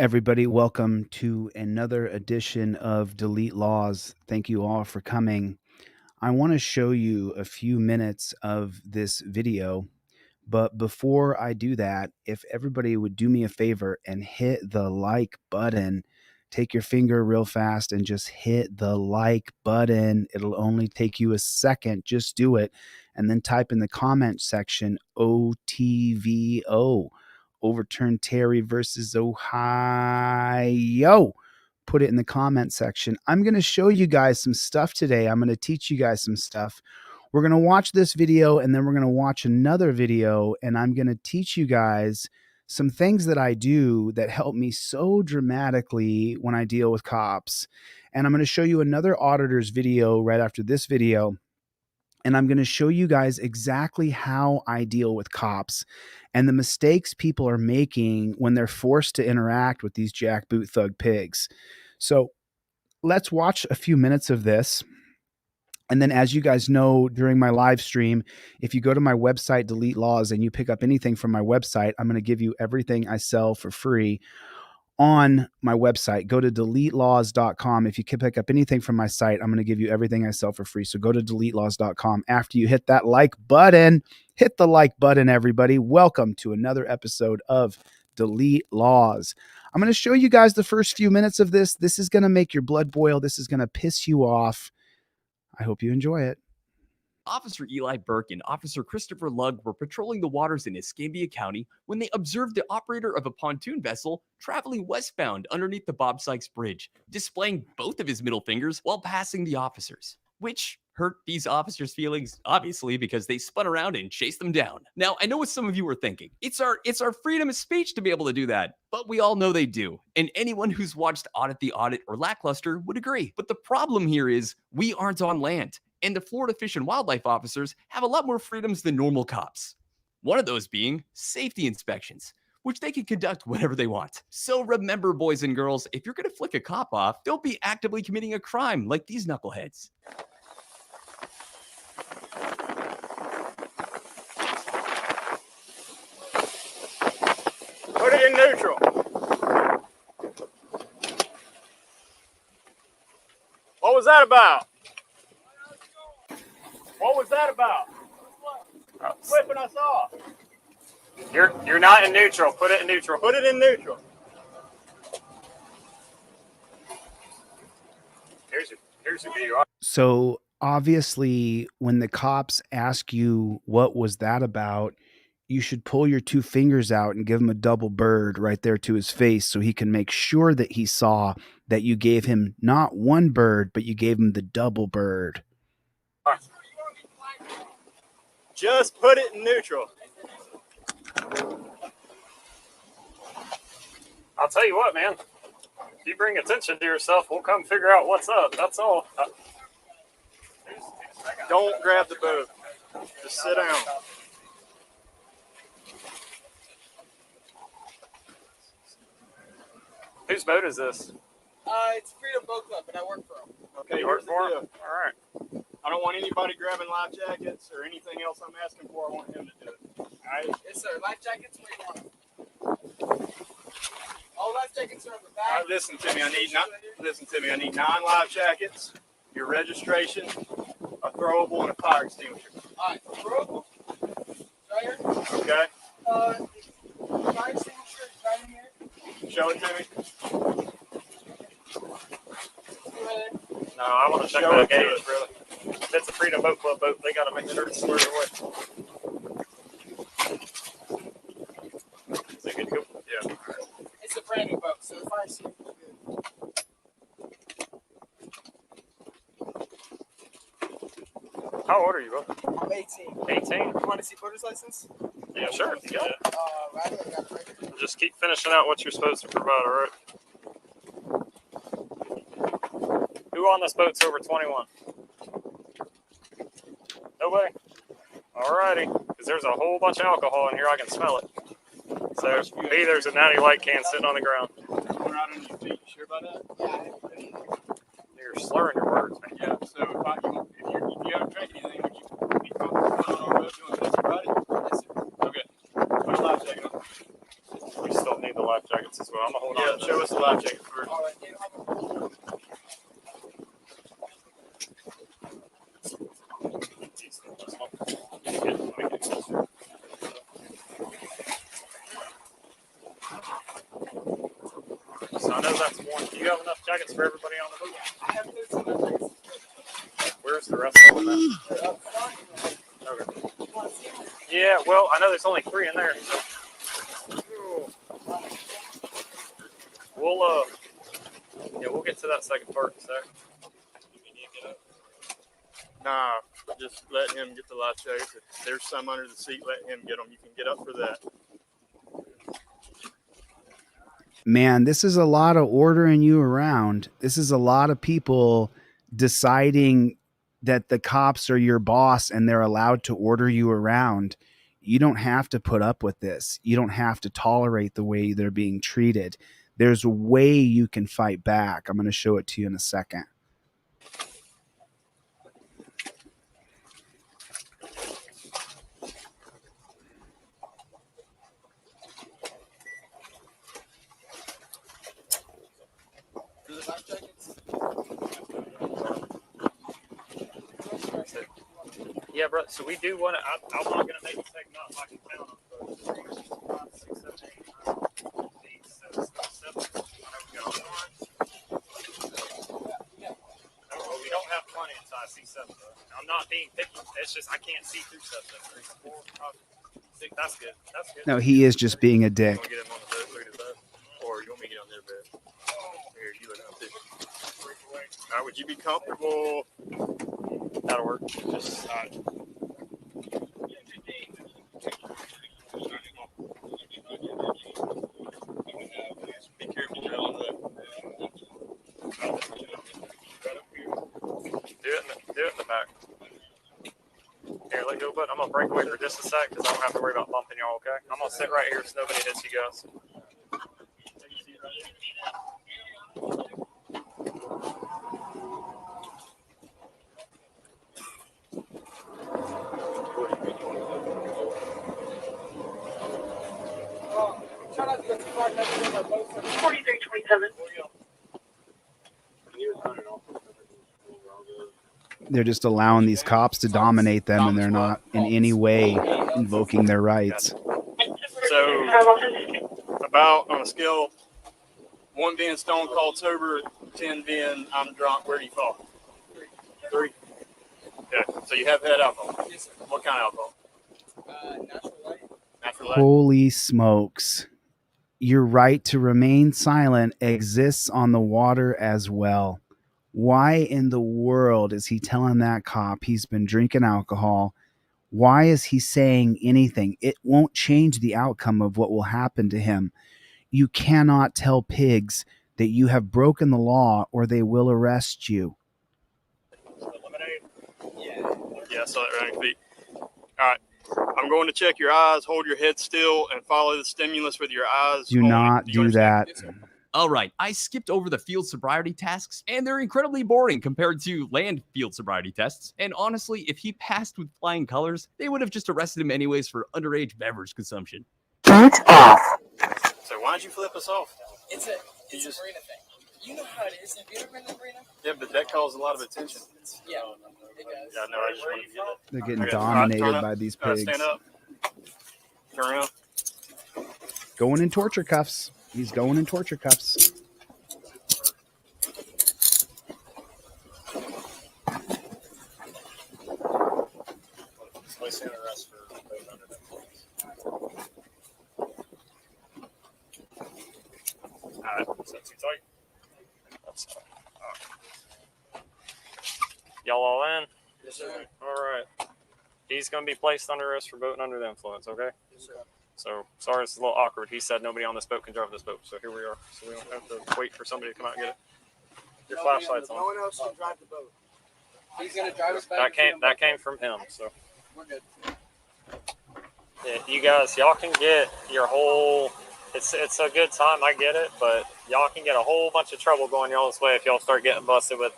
Everybody, welcome to another edition of Delete Laws. Thank you all for coming. I want to show you a few minutes of this video, but before I do that, if everybody would do me a favor and hit the like button, take your finger real fast and just hit the like button. It'll only take you a second. Just do it. And then type in the comment section OTVO. Overturn Terry versus Ohio. Put it in the comment section. I'm going to show you guys some stuff today. I'm going to teach you guys some stuff. We're going to watch this video and then we're going to watch another video, and I'm going to teach you guys some things that I do that help me so dramatically when I deal with cops. And I'm going to show you another auditor's video right after this video. And I'm going to show you guys exactly how I deal with cops and the mistakes people are making when they're forced to interact with these jackboot thug pigs. So let's watch a few minutes of this. And then, as you guys know, during my live stream, if you go to my website, Delete Laws, and you pick up anything from my website, I'm going to give you everything I sell for free on my website. Go to deletelaws.com. If you can pick up anything from my site, I'm going to give you everything I sell for free. So go to deletelaws.com. After you hit that like button, hit the like button, everybody. Welcome to another episode of Delete Laws. I'm going to show you guys the first few minutes of this. This is going to make your blood boil. This is going to piss you off. I hope you enjoy it. Officer Eli Burke and Officer Christopher Lugg were patrolling the waters in Escambia County when they observed the operator of a pontoon vessel traveling westbound underneath the Bob Sykes Bridge, displaying both of his middle fingers while passing the officers, which hurt these officers' feelings, obviously, because they spun around and chased them down. Now, I know what some of you were thinking. It's our freedom of speech to be able to do that, but we all know they do. And anyone who's watched Audit the Audit or Lackluster would agree. But the problem here is we aren't on land, and the Florida Fish and Wildlife officers have a lot more freedoms than normal cops. One of those being safety inspections, which they can conduct whenever they want. So remember, boys and girls, if you're going to flick a cop off, don't be actively committing a crime like these knuckleheads. Put it in neutral. What was that about? What was that about? Flipping us off. You're not in neutral. Put it in neutral. Put it in neutral. Here's your video. So obviously, when the cops ask you what was that about, you should pull your two fingers out and give him a double bird right there to his face so he can make sure that he saw that you gave him not one bird, but you gave him the double bird. Just put it in neutral. I'll tell you what, man. If you bring attention to yourself, we'll come figure out what's up. That's all. Don't grab the boat. Just sit down. Whose boat is this? It's Freedom Boat Club, and I work for them. Okay, you work for him? All right. I don't want anybody grabbing life jackets or anything else I'm asking for. I want him to do it. All right? Yes, sir. Life jackets, where you want them? All life jackets are on the back. All right, listen to me. I need 9 life jackets, your registration, a throwable, and a fire extinguisher. All right, throwable. Right here. Okay. Fire extinguisher is right in here. Show it to me. Right. No, I want to check that gauge, brother. If it's a Freedom Boat Club boat, they got to make sure it's squared away. Is it good to go? Yeah. It's a brand new boat, so the fire extinguisher is good. How old are you, bro? I'm 18. 18? You want to see boater's license? Yeah, sure. You got it. Right here, I got it right here. Just keep finishing out what you're supposed to provide, all right? Who on this boat's over 21? Nobody? All righty. Because there's a whole bunch of alcohol in here. I can smell it. So, me, there's a natty light can sitting on the ground. Going out on your feet. You sure about that? Yeah. You're slurring your words, man. Yeah, so if you haven't drank anything, would you be comfortable on our boat doing this, buddy? Yes, sir. Okay. Put a life jacket on. We still need the life jackets as well. I'm gonna hold on. Yeah, show us the life jacket first. All right, yeah. So I know that's one. Do you have enough jackets for everybody on the boat? I have 13. Where's the rest of them at? Okay. Yeah, well, I know there's only 3 in there. So. We'll get to that second part in a sec. Nah, just let him get the life jackets. If there's some under the seat, let him get them. You can get up for that. Man, this is a lot of ordering you around. This is a lot of people deciding that the cops are your boss and they're allowed to order you around. You don't have to put up with this. You don't have to tolerate the way they're being treated. There's a way you can fight back. I'm going to show it to you in a second. Yeah, bro. So we do want to. I'm not gonna make you take them out if I can count them. But 3, 4, 5, 6, 7, 8, 9, 8, 7, 7. We don't have plenty inside C7. I'm not being picky. It's just I can't see through 7. 3, 4, 5, 6. That's good. That's good. No, he is just being a dick. You want to get him on the bed, look at that? Or you want me to get on their bed? Here, you look up there. All right, would you be comfortable? That'll work. Just Be careful, Bill, on that. do it in the back. Here, let go, bud. I'm gonna break away for just a sec because I don't have to worry about bumping y'all. Okay? I'm gonna sit right here so nobody hits you guys. Try not to go too far. 4327. They're just allowing these cops to dominate them, and they're not in any way invoking their rights. So, about on a scale, 1 being stone cold sober, 10 being I'm drunk, where do you fall? 3. Yeah. So you have had alcohol. Yes, sir. What kind of alcohol? Natural light. Natural light. Holy smokes. Your right to remain silent exists on the water as well. Why in the world is he telling that cop he's been drinking alcohol? Why is he saying anything? It won't change the outcome of what will happen to him. You cannot tell pigs that you have broken the law or they will arrest you. Yeah, I saw that running feet. All right. I'm going to check your eyes. Hold your head still and follow the stimulus with your eyes. Do only. not you do understand? that. All right, I skipped over the field sobriety tasks, and they're incredibly boring compared to land field sobriety tests. And honestly, if he passed with flying colors, they would have just arrested him anyways for underage beverage consumption. Boot off. So why'd you flip us off? It's a marina thing. You know how it is. Have you ever been to the marina? Yeah, but that caused a lot of attention. Yeah, it does. Yeah, no, I just wanted to get that. They're getting Okay, dominated turn up. by these All right, pigs. stand up. Turn around. Going in torture cuffs. He's going in torture cuffs. Place in arrest for both under that clause. All right, is that too tight? That's fine. Y'all all in? Yes, sir. All right. He's going to be placed under arrest for boating under the influence, okay? Yes, sir. So, sorry, it's a little awkward. He said nobody on this boat can drive this boat, so here we are. So we don't have to wait for somebody to come out and get it. Your flashlight's No on. one else can drive the boat. He's gonna drive us back. That came from him, so. We're good. Yeah, you guys, y'all can get your whole. It's a good time, I get it, but y'all can get a whole bunch of trouble going y'all's way if y'all start getting busted with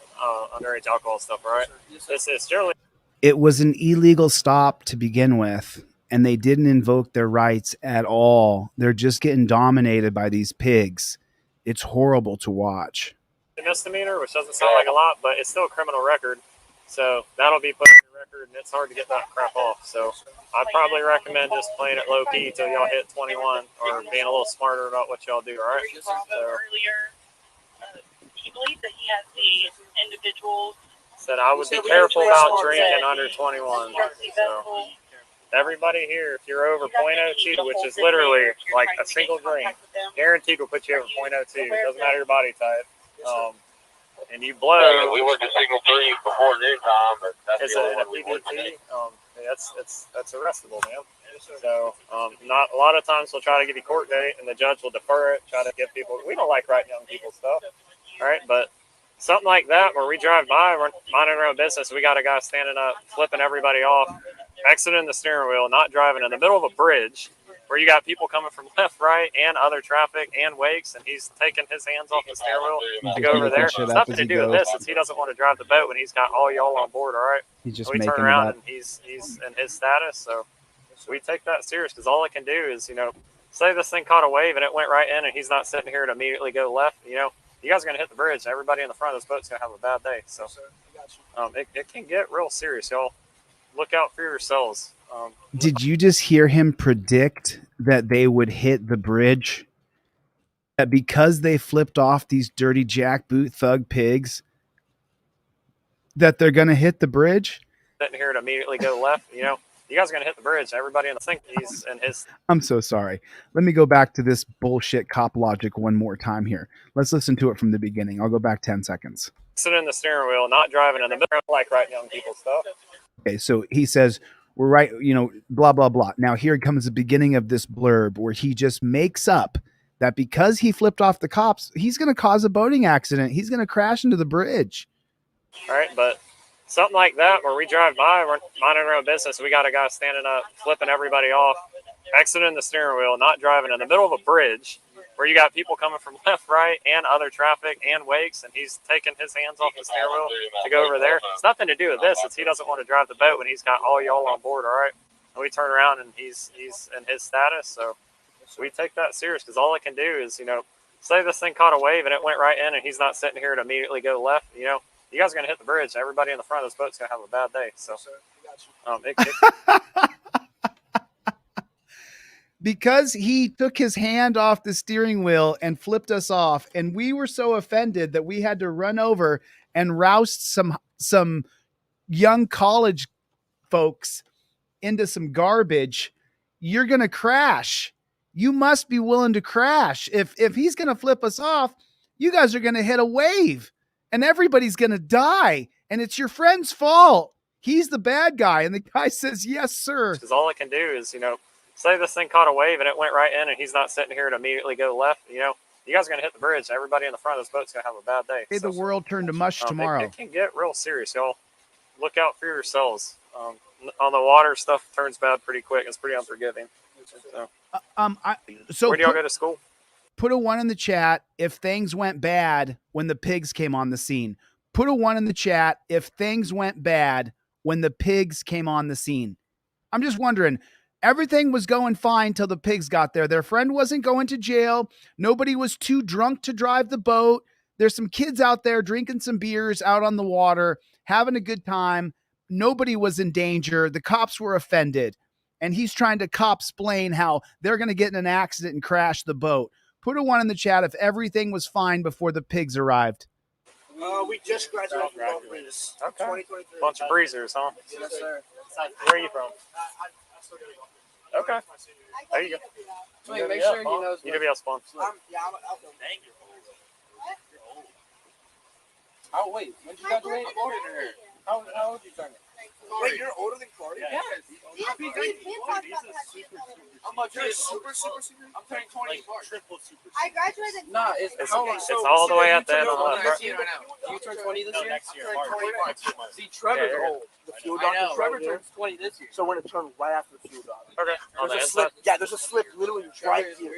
underage alcohol stuff, all right? Yes, sir. It's generally. It was an illegal stop to begin with. and they didn't invoke their rights at all. They're just getting dominated by these pigs. It's horrible to watch. Misdemeanor, which doesn't sound like a lot, but it's still a criminal record. So that'll be put in your record, and it's hard to get that crap off. So I'd probably recommend just playing it low key till y'all hit 21, or being a little smarter about what y'all do. All right. So, Earlier, he believes that he has the individuals. said I would be careful about drinking under 21. So everybody here, if you're over 0.02, which is literally like a single drink, guaranteed will put you over 0.02. Doesn't matter your body type. And you blow. Yeah, we worked a single 3 before noon time, but that's Is the it only in a one we worked PDT? today. That's arrestable, man. So not a lot of times we'll try to give you court date, and the judge will defer it. Try to give people. We don't like writing young people stuff, all right? But something like that, where we drive by, we're minding our own business. We got a guy standing up, flipping everybody off, exiting the steering wheel, not driving in the middle of a bridge where you got people coming from left, right, and other traffic and wakes, and he's taking his hands off the steering wheel to go over there. It's nothing to do with this. It's he doesn't want to drive the boat when he's got all y'all on board, all right? He's just we making turn it around up. and he's in his status, so we take that serious, because all it can do is, say this thing caught a wave and it went right in, and he's not sitting here to immediately go left. You guys are going to hit the bridge. Everybody in the front of this boat's going to have a bad day. So it can get real serious, y'all. Look out for yourselves. Did you just hear him predict that they would hit the bridge? That because they flipped off these dirty jackboot thug pigs, that they're going to hit the bridge? Sitting here to immediately go left. You guys are going to hit the bridge. Everybody in the thing, he's in his. I'm so sorry. Let me go back to this bullshit cop logic one more time here. Let's listen to it from the beginning. I'll go back 10 seconds. Sitting in the steering wheel, not driving in the middle, like writing young people stuff. Okay, so he says, we're right, blah, blah, blah. Now here comes the beginning of this blurb where he just makes up that because he flipped off the cops, he's going to cause a boating accident. He's going to crash into the bridge. All right, but something like that, where we drive by, we're minding our own business. We got a guy standing up, flipping everybody off, exiting the steering wheel, not driving in the middle of a bridge where you got people coming from left, right, and other traffic and wakes, and he's taking his hands off the steering wheel to go over there. It's nothing to do with this. It's he doesn't want to drive the boat when he's got all y'all on board, all right? And we turn around and he's in his status, so we take that serious, because all it can do is, say this thing caught a wave and it went right in, and he's not sitting here to immediately go left. You guys are going to hit the bridge. Everybody in the front of this boat's going to have a bad day. So because he took his hand off the steering wheel and flipped us off, and we were so offended that we had to run over and roust some young college folks into some garbage. You're going to crash. You must be willing to crash. If he's going to flip us off, you guys are going to hit a wave and everybody's going to die, and it's your friend's fault. He's the bad guy. And the guy says, yes, sir. Because all it can do is, say this thing caught a wave and it went right in, and he's not sitting here to immediately go left. You guys are going to hit the bridge. Everybody in the front of this boat's going to have a bad day. Hey, the world turned to mush tomorrow. It can get real serious, y'all. Look out for yourselves. On the water, stuff turns bad pretty quick. It's pretty unforgiving. So where do y'all go to school? Put a 1 in the chat if things went bad when the pigs came on the scene. Put a 1 in the chat if things went bad when the pigs came on the scene. I'm just wondering, everything was going fine till the pigs got there. Their friend wasn't going to jail. Nobody was too drunk to drive the boat. There's some kids out there drinking some beers out on the water, having a good time. Nobody was in danger. The cops were offended. And he's trying to cop-splain how they're going to get in an accident and crash the boat. Put a 1 in the chat if everything was fine before the pigs arrived. We just graduated from Gulf Breeze. Okay. 2023. Bunch of breezers, huh? Yes, sir. Where are you from? Okay. There you go. Wait, make sure he knows. UWL spawn. Yeah, I'm out there. Oh, wait. When did you graduate? How old are you turning? Wait, you're older than Corey? Yes. I'm like, you're super. I'm turning 20. Triple super. I graduated. Nah, it's all the way at the end of the left. You turn 20 this year? Next year. See, Trevor's old. The fuel doctor. Trevor turns 20 this year. So when it turned right after the fuel dock. Okay. On the There's a inside. slip. Yeah, there's a slip literally right here.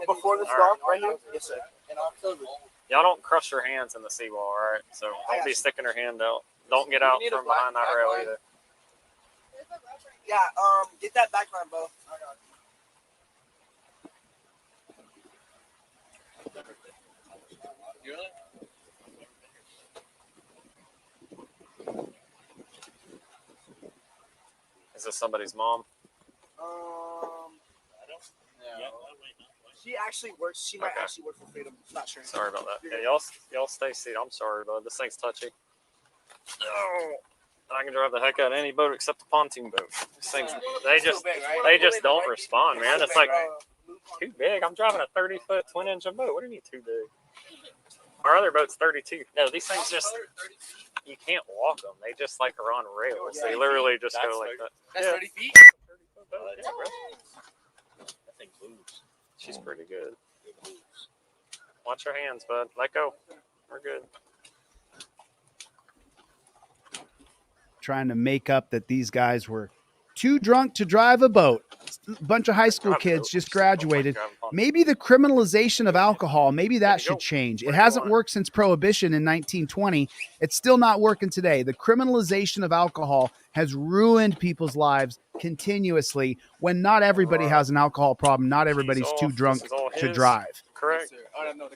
Before this dock, right here. Yes, sir. In October. Y'all don't crush your hands in the seawall, all right? So don't be sticking your hand out. Don't get out from behind that rail either. Yeah, get that background, bro. Is this somebody's mom? She actually works. She might Okay. actually work for Freedom. Not sure. Sorry about that. Yeah, y'all stay seated. I'm sorry, bud. This thing's touchy. Oh, I can drive the heck out of any boat except the pontoon boat. These things, they just don't respond, man. It's like too big. I'm driving a 30-foot twin-engine boat. What do you mean too big? Our other boat's 32. No, these things just you can't walk them. They just like are on rails. They literally just go like that. That's 30 feet. Yeah, bro. That thing moves. She's pretty good. Watch your hands, bud. Let go. We're good. Trying to make up that these guys were too drunk to drive a boat. A bunch of high school kids just graduated. Maybe the criminalization of alcohol, maybe that should change. It hasn't worked since Prohibition in 1920. It's still not working today. The criminalization of alcohol has ruined people's lives continuously when not everybody has an alcohol problem. Not everybody's too drunk to drive. Correct. Yes, I don't know the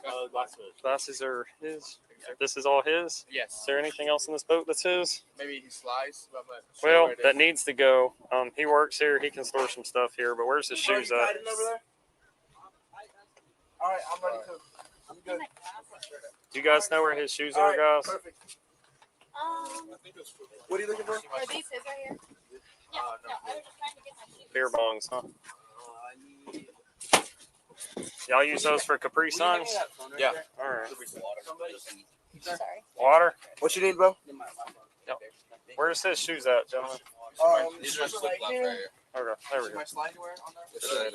Glasses are his. This is all his? Yes. Is there anything else in this boat that's his? Maybe he slides. But I'm not sure Well, where it that is. needs to go. He works here. He can store some stuff here, but where's his shoes at? All right, I'm ready to. I'm good. Do you guys know where his shoes All are, right, guys? perfect. What are you looking for? Are these his right here? Yeah, no, I was just trying to get my shoes. Beer bongs, huh? Y'all use those for Capri Suns? Yeah. All right. Sorry. Water? What you need, bro? Yep. Where's his shoes at, gentlemen? These are right here. Okay, there we Is go. my slide anywhere on there?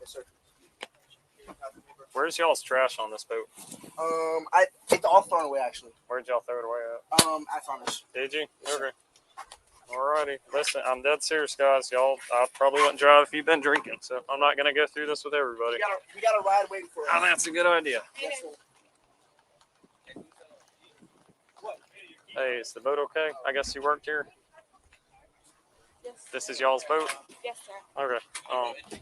Yes, sir. Where's y'all's trash on this boat? It's all thrown away actually. Where'd y'all throw it away at? At Farmers. Did you? Okay. Alrighty. Listen, I'm dead serious, guys. Y'all, I probably wouldn't drive if you've been drinking, so I'm not gonna go through this with everybody. We got a ride waiting for us. I think that's a good idea. Hey, is the boat okay? I guess you worked here. Yes. This is y'all's boat. Yes, sir. Okay.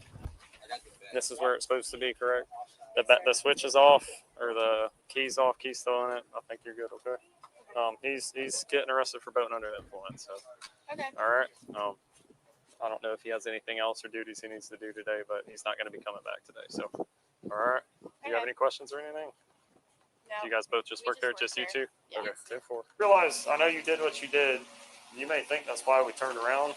This is where it's supposed to be, correct? The switch is off or the key's off. Key's still in it. I think you're good. Okay. He's getting arrested for boating under the influence. So. Okay. All right. I don't know if he has anything else or duties he needs to do today, but he's not going to be coming back today. So, all right. Do you have any questions or anything? No. You guys both just work there, just you two? Yeah. Okay, 10-4. Realize, I know you did what you did. You may think that's why we turned around.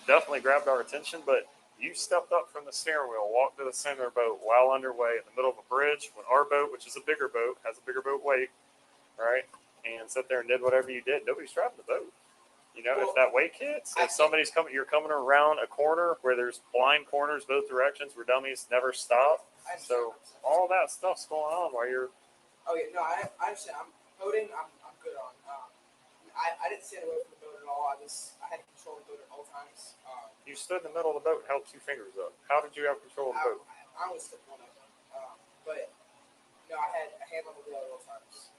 Definitely grabbed our attention, but you stepped up from the steering wheel, walked to the center of the boat while underway in the middle of a bridge when our boat, which is a bigger boat, has a bigger boat weight, right? And sit there and did whatever you did. Nobody's driving the boat. You know, if that wake hits, if somebody's coming, you're coming around a corner where there's blind corners both directions where dummies never stop. So all that stuff's going on while you're. Oh yeah, no, I understand. I'm boating. I'm good on. I didn't stand away from the boat at all. I had to control the boat at all times. You stood in the middle of the boat and held two fingers up. How did you have control of the boat? I was the one of them. But no, I had a hand on the wheel at all times.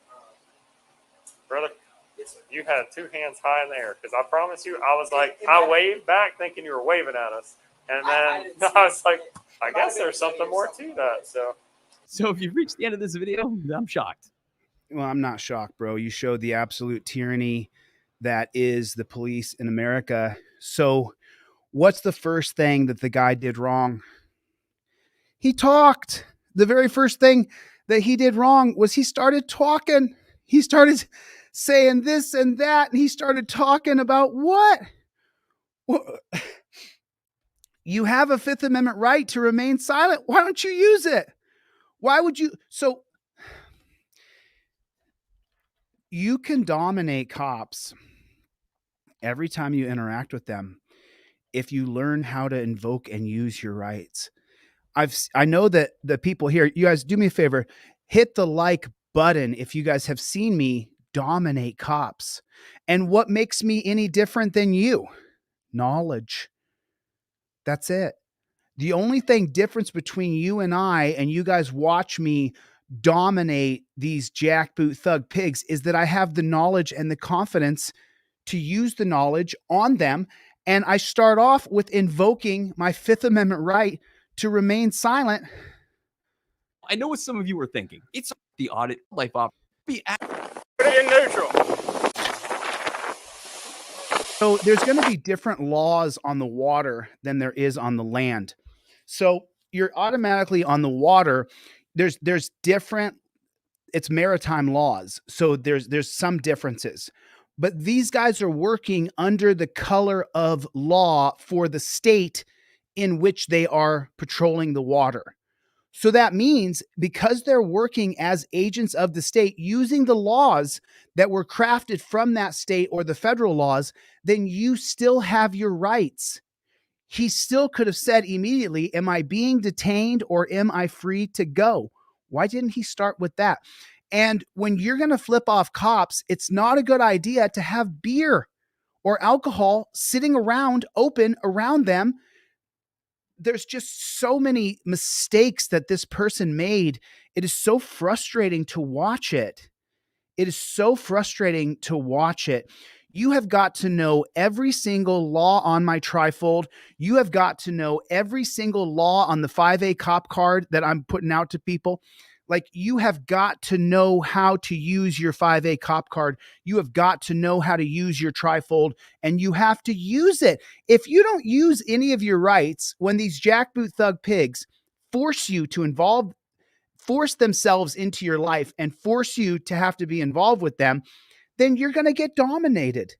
Brother, Yes, sir. you had two hands high in the air because I promise you, I was like, I waved back thinking you were waving at us. And then I was like, I guess there's something more to that. So if you've reached the end of this video, I'm shocked. Well, I'm not shocked, bro. You showed the absolute tyranny that is the police in America. So what's the first thing that the guy did wrong? He talked. The very first thing that he did wrong was he started talking. He started saying this and that, and he started talking about what? You have a Fifth Amendment right to remain silent. Why don't you use it? Why would you? So you can dominate cops every time you interact with them if you learn how to invoke and use your rights. I know that the people here, you guys do me a favor, hit the like button if you guys have seen me dominate cops. And what makes me any different than you? Knowledge. That's it. The only thing difference between you and I, and you guys watch me dominate these jackboot thug pigs, is that I have the knowledge and the confidence to use the knowledge on them And I start off with invoking my Fifth Amendment right to remain silent. I know what some of you were thinking. It's the audit life op. Put it in neutral. So there's going to be different laws on the water than there is on the land. So you're automatically on the water. There's different, it's maritime laws. So there's some differences. But these guys are working under the color of law for the state in which they are patrolling the water. So that means because they're working as agents of the state using the laws that were crafted from that state or the federal laws, then you still have your rights. He still could have said immediately, am I being detained or am I free to go? Why didn't he start with that? And when you're going to flip off cops, it's not a good idea to have beer or alcohol sitting around open around them. There's just so many mistakes that this person made. It is so frustrating to watch it. It is so frustrating to watch it. You have got to know every single law on my trifold. You have got to know every single law on the 5A cop card that I'm putting out to people. Like, you have got to know how to use your 5A cop card. You have got to know how to use your trifold, and you have to use it. If you don't use any of your rights, when these jackboot thug pigs force you to force themselves into your life and force you to have to be involved with them, then you're going to get dominated.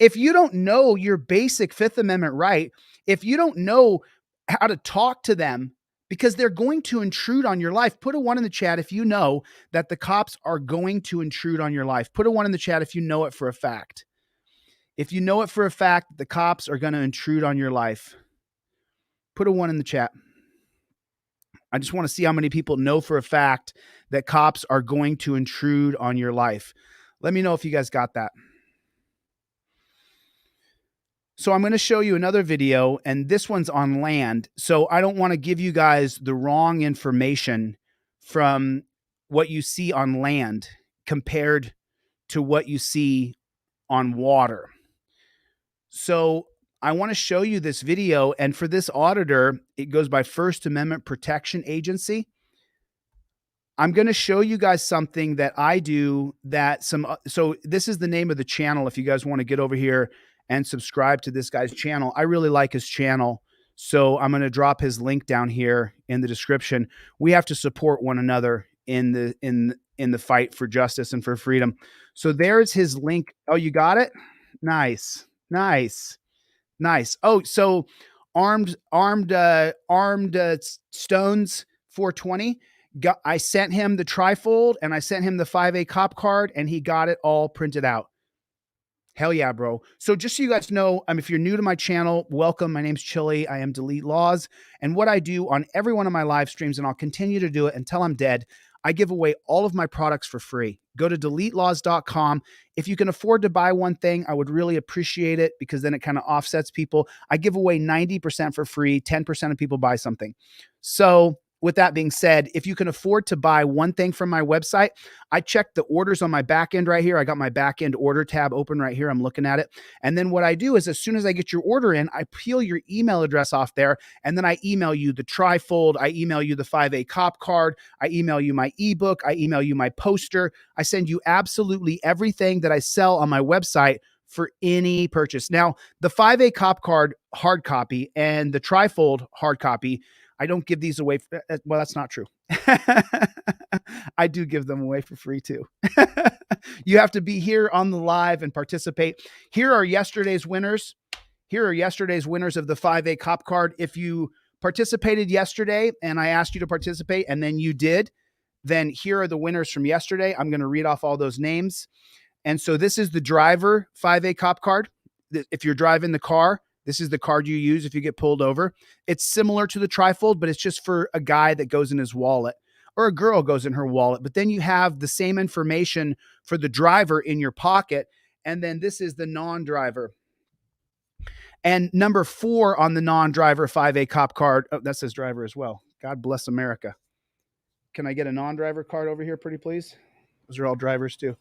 If you don't know your basic Fifth Amendment right, if you don't know how to talk to them, because they're going to intrude on your life. Put a 1 in the chat if you know that the cops are going to intrude on your life. Put a 1 in the chat if you know it for a fact. If you know it for a fact that the cops are going to intrude on your life, put a 1 in the chat. I just want to see how many people know for a fact that cops are going to intrude on your life. Let me know if you guys got that. So I'm going to show you another video, and this one's on land. So I don't want to give you guys the wrong information from what you see on land compared to what you see on water. So I want to show you this video, and for this auditor, it goes by First Amendment Protection Agency. I'm going to show you guys something that I do that so this is the name of the channel if you guys want to get over here and subscribe to this guy's channel. I really like his channel, so I'm going to drop his link down here in the description. We have to support one another in the fight for justice and for freedom. So there's his link. Oh, you got it? Nice. Nice. Nice. Oh, so armed stones 420. I sent him the trifold and I sent him the 5A cop card, and he got it all printed out. Hell yeah, bro. So just so you guys know, if you're new to my channel, welcome. My name's Chille. I am Delete Laws. And what I do on every one of my live streams, and I'll continue to do it until I'm dead, I give away all of my products for free. Go to deletelaws.com. If you can afford to buy one thing, I would really appreciate it, because then it kind of offsets people. I give away 90% for free. 10% of people buy something. So with that being said, if you can afford to buy one thing from my website, I check the orders on my back end right here. I got my back end order tab open right here. I'm looking at it. And then what I do is, as soon as I get your order in, I peel your email address off there, and then I email you the trifold. I email you the 5A cop card. I email you my ebook. I email you my poster. I send you absolutely everything that I sell on my website for any purchase. Now, the 5A cop card hard copy and the trifold hard copy, I don't give these away. Well, that's not true. I do give them away for free too. You have to be here on the live and participate. Here are yesterday's winners. Here are yesterday's winners of the 5A cop card. If you participated yesterday and I asked you to participate and then you did, then here are the winners from yesterday. I'm going to read off all those names. And so this is the driver 5A cop card. If you're driving the car, this is the card you use if you get pulled over. It's similar to the trifold, but it's just for a guy that goes in his wallet, or a girl goes in her wallet. But then you have the same information for the driver in your pocket. And then this is the non-driver. And number 4 on the non-driver 5A cop card. Oh, that says driver as well. God bless America. Can I get a non-driver card over here, pretty please? Those are all drivers too.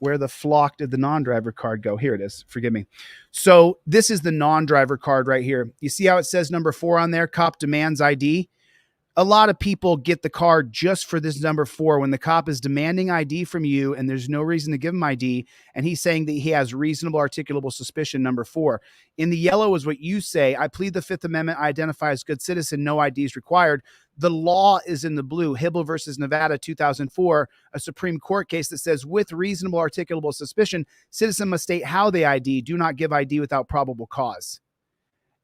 Where the flock did the non-driver card go? Here it is. Forgive me. So this is the non-driver card right here. You see how it says number 4 on there? Cop demands ID. A lot of people get the card just for this number 4 when the cop is demanding ID from you and there's no reason to give him ID. And he's saying that he has reasonable articulable suspicion, number 4. In the yellow is what you say. I plead the Fifth Amendment. I identify as good citizen. No ID is required. The law is in the blue. Hibble versus Nevada, 2004, a Supreme Court case that says with reasonable articulable suspicion, citizen must state how they ID. Do not give ID without probable cause.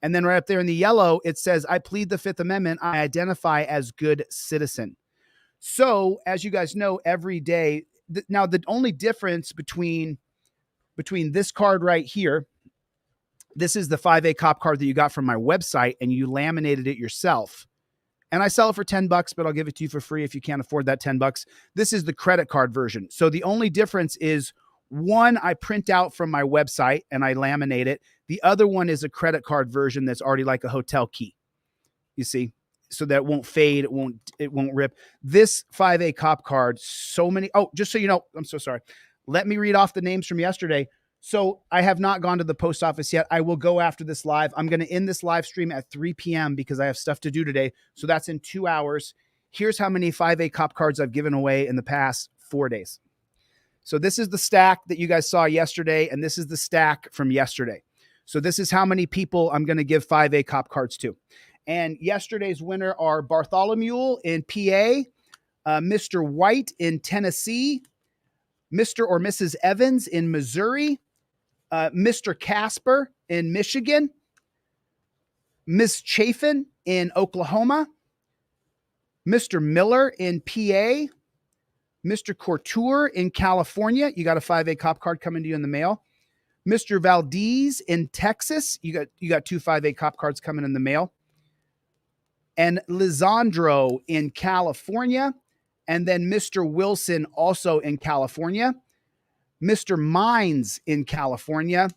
And then right up there in the yellow, it says, I plead the Fifth Amendment. I identify as good citizen. So as you guys know, every day, now the only difference between this card right here, this is the 5A cop card that you got from my website and you laminated it yourself. And I sell it for $10, but I'll give it to you for free if you can't afford that $10. This is the credit card version. So the only difference is one, I print out from my website and I laminate it. The other one is a credit card version that's already like a hotel key. You see, so that it won't fade. It won't rip. This 5A cop card, so many. Oh, just so you know, I'm so sorry. Let me read off the names from yesterday. So I have not gone to the post office yet. I will go after this live. I'm going to end this live stream at 3 p.m. because I have stuff to do today. So that's in 2 hours. Here's how many 5A cop cards I've given away in the past 4 days. So this is the stack that you guys saw yesterday, and this is the stack from yesterday. So this is how many people I'm going to give 5A cop cards to. And yesterday's winner are Bartholomew in PA, Mr. White in Tennessee, Mr. or Mrs. Evans in Missouri, Mr. Casper in Michigan, Ms. Chafin in Oklahoma, Mr. Miller in PA, Mr. Couture in California. You got a 5A cop card coming to you in the mail. Mr. Valdez in Texas. You got 2 5A cop cards coming in the mail. And Lisandro in California. And then Mr. Wilson also in California. Mr. Mines in California.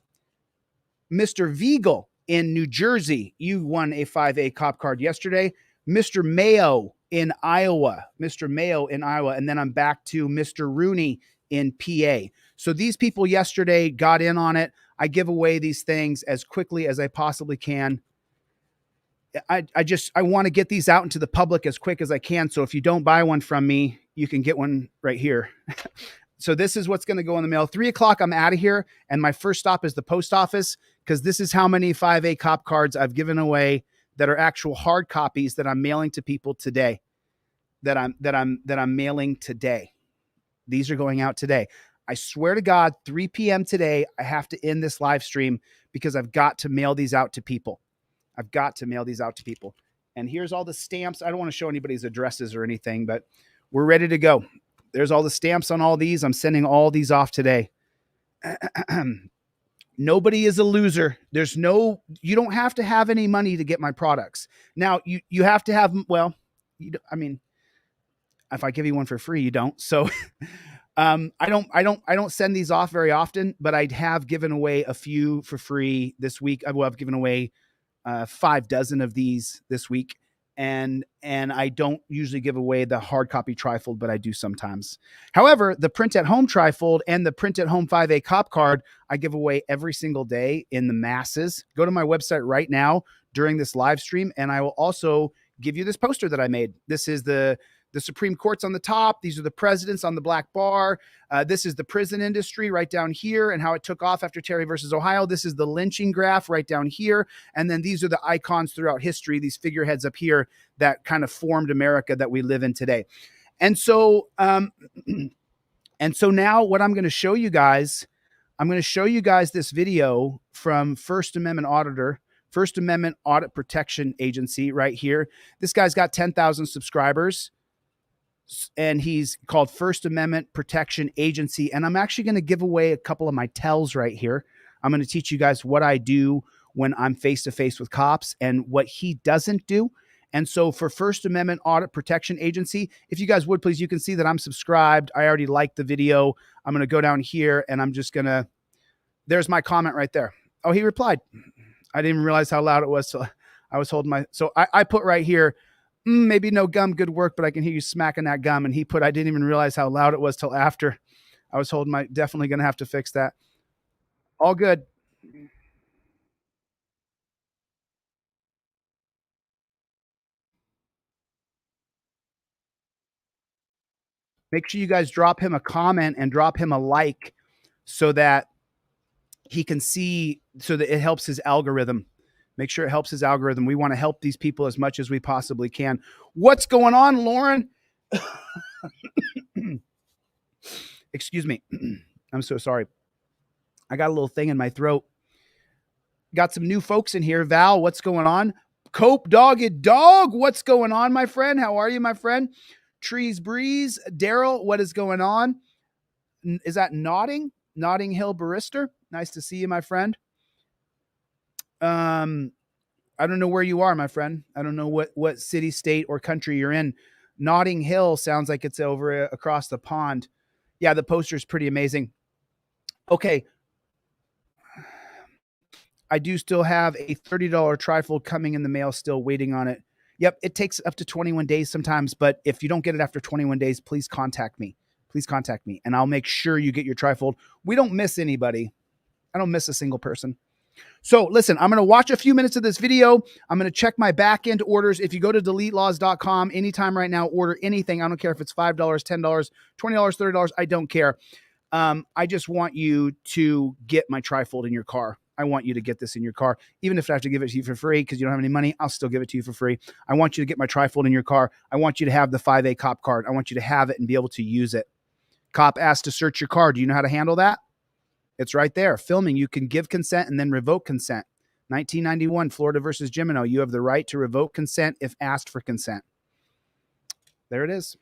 Mr. Viegel in New Jersey. You won a 5A cop card yesterday. Mr. Mayo in Iowa. Mr. Mayo in Iowa. And then I'm back to Mr. Rooney in PA. So these people yesterday got in on it. I give away these things as quickly as I possibly can. I want to get these out into the public as quick as I can. So if you don't buy one from me, you can get one right here. So this is what's going to go in the mail. 3 o'clock, I'm out of here. And my first stop is the post office because this is how many 5A cop cards I've given away that are actual hard copies that I'm mailing to people today. That I'm mailing today. These are going out today. I swear to God, 3 p.m. today, I have to end this live stream because I've got to mail these out to people. I've got to mail these out to people. And here's all the stamps. I don't want to show anybody's addresses or anything, but we're ready to go. There's all the stamps on all these. I'm sending all these off today. Nobody is a loser. You don't have to have any money to get my products. Now you have to have, well, if I give you one for free, you don't. So I don't send these off very often, but I have given away a few for free this week. I've given away 6 of these this week. And I don't usually give away the hard copy trifold, but I do sometimes. However, the print at home trifold and the print at home 5A cop card, I give away every single day in the masses. Go to my website right now during this live stream, and I will also give you this poster that I made. This is the Supreme Court's on the top. These are the presidents on the black bar. This is the prison industry right down here and how it took off after Terry versus Ohio. This is the lynching graph right down here. And then these are the icons throughout history, these figureheads up here that kind of formed America that we live in today. And so, now what I'm going to show you guys, this video from First Amendment Audit Protection Agency right here. This guy's got 10,000 subscribers. And he's called First Amendment Protection Agency. And I'm actually going to give away a couple of my tells right here. I'm going to teach you guys what I do when I'm face-to-face with cops and what he doesn't do. And so for First Amendment Audit Protection Agency, if you guys would, please, you can see that I'm subscribed. I already liked the video. I'm going to go down here and I'm just going to, there's my comment right there. Oh, he replied. I didn't even realize how loud it was. So I was holding so I put right here, maybe no gum, good work, but I can hear you smacking that gum. And he put, I didn't even realize how loud it was till after. I was holding my, definitely going to have to fix that. All good. Make sure you guys drop him a comment and drop him a like so that he can see, so that it helps his algorithm. Make sure it helps his algorithm. We want to help these people as much as we possibly can. What's going on, Lauren? Excuse me. I'm so sorry. I got a little thing in my throat. Got some new folks in here. Val, what's going on? Cope Dogged Dog, what's going on, my friend? How are you, my friend? Trees Breeze. Daryl, what is going on? Is that Notting Hill Barrister? Nice to see you, my friend. I don't know where you are, my friend. I don't know what city, state, or country you're in. Notting Hill sounds like it's over across the pond. Yeah, the poster is pretty amazing. Okay. I do still have a $30 trifold coming in the mail, still waiting on it. Yep, it takes up to 21 days sometimes, but if you don't get it after 21 days, please contact me. Please contact me, and I'll make sure you get your trifold. We don't miss anybody. I don't miss a single person. So listen, I'm going to watch a few minutes of this video. I'm going to check my back end orders. If you go to deletelaws.com anytime right now, order anything. I don't care if it's $5, $10, $20, $30. I don't care. I just want you to get my trifold in your car. I want you to get this in your car. Even if I have to give it to you for free because you don't have any money, I'll still give it to you for free. I want you to get my trifold in your car. I want you to have the 5A cop card. I want you to have it and be able to use it. Cop asked to search your car. Do you know how to handle that? It's right there. Filming. You can give consent and then revoke consent. 1991, Florida versus Gimeno. You have the right to revoke consent if asked for consent. There it is.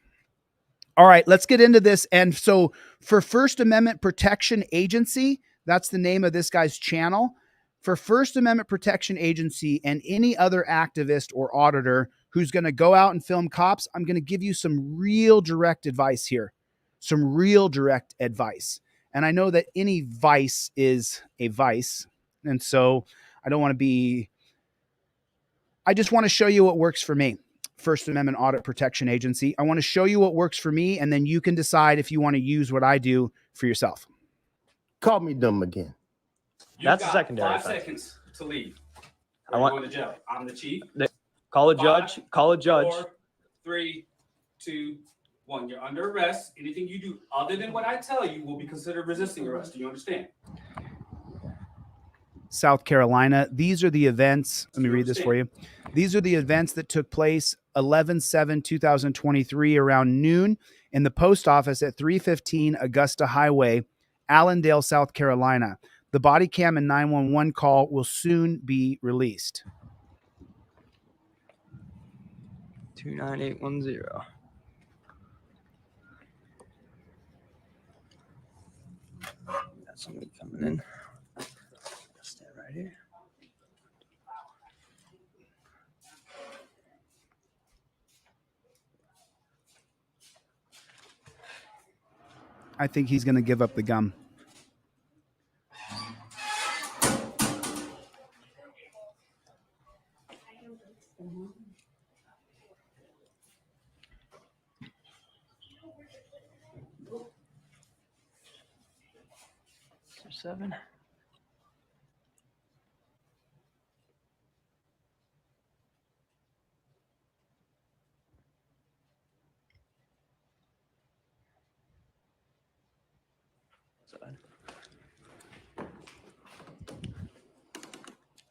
All right, let's get into this. And so for First Amendment Protection Agency, that's the name of this guy's channel. For First Amendment Protection Agency and any other activist or auditor who's going to go out and film cops, I'm going to give you some real direct advice here. Some real direct advice. And I know that any vice is a vice. And so I don't want to be, I just want to show you what works for me. First Amendment Audit Protection Agency. I want to show you what works for me, and then you can decide if you want to use what I do for yourself. Call me dumb again. That's a secondary. 5 seconds to leave. I want going to jail. I'm the chief. Call a judge. Call a judge. 4, 3, 2, 1. You're under arrest. Anything you do other than what I tell you will be considered resisting arrest. Do you understand? South Carolina. These are the events. Let me read this for you. These are the events that took place 11/7/2023 around noon in the post office at 315 Augusta Highway, Allendale, South Carolina. The body cam and 911 call will soon be released. 29810. Got somebody coming in. Stand right here. I think he's going to give up the gum. Seven.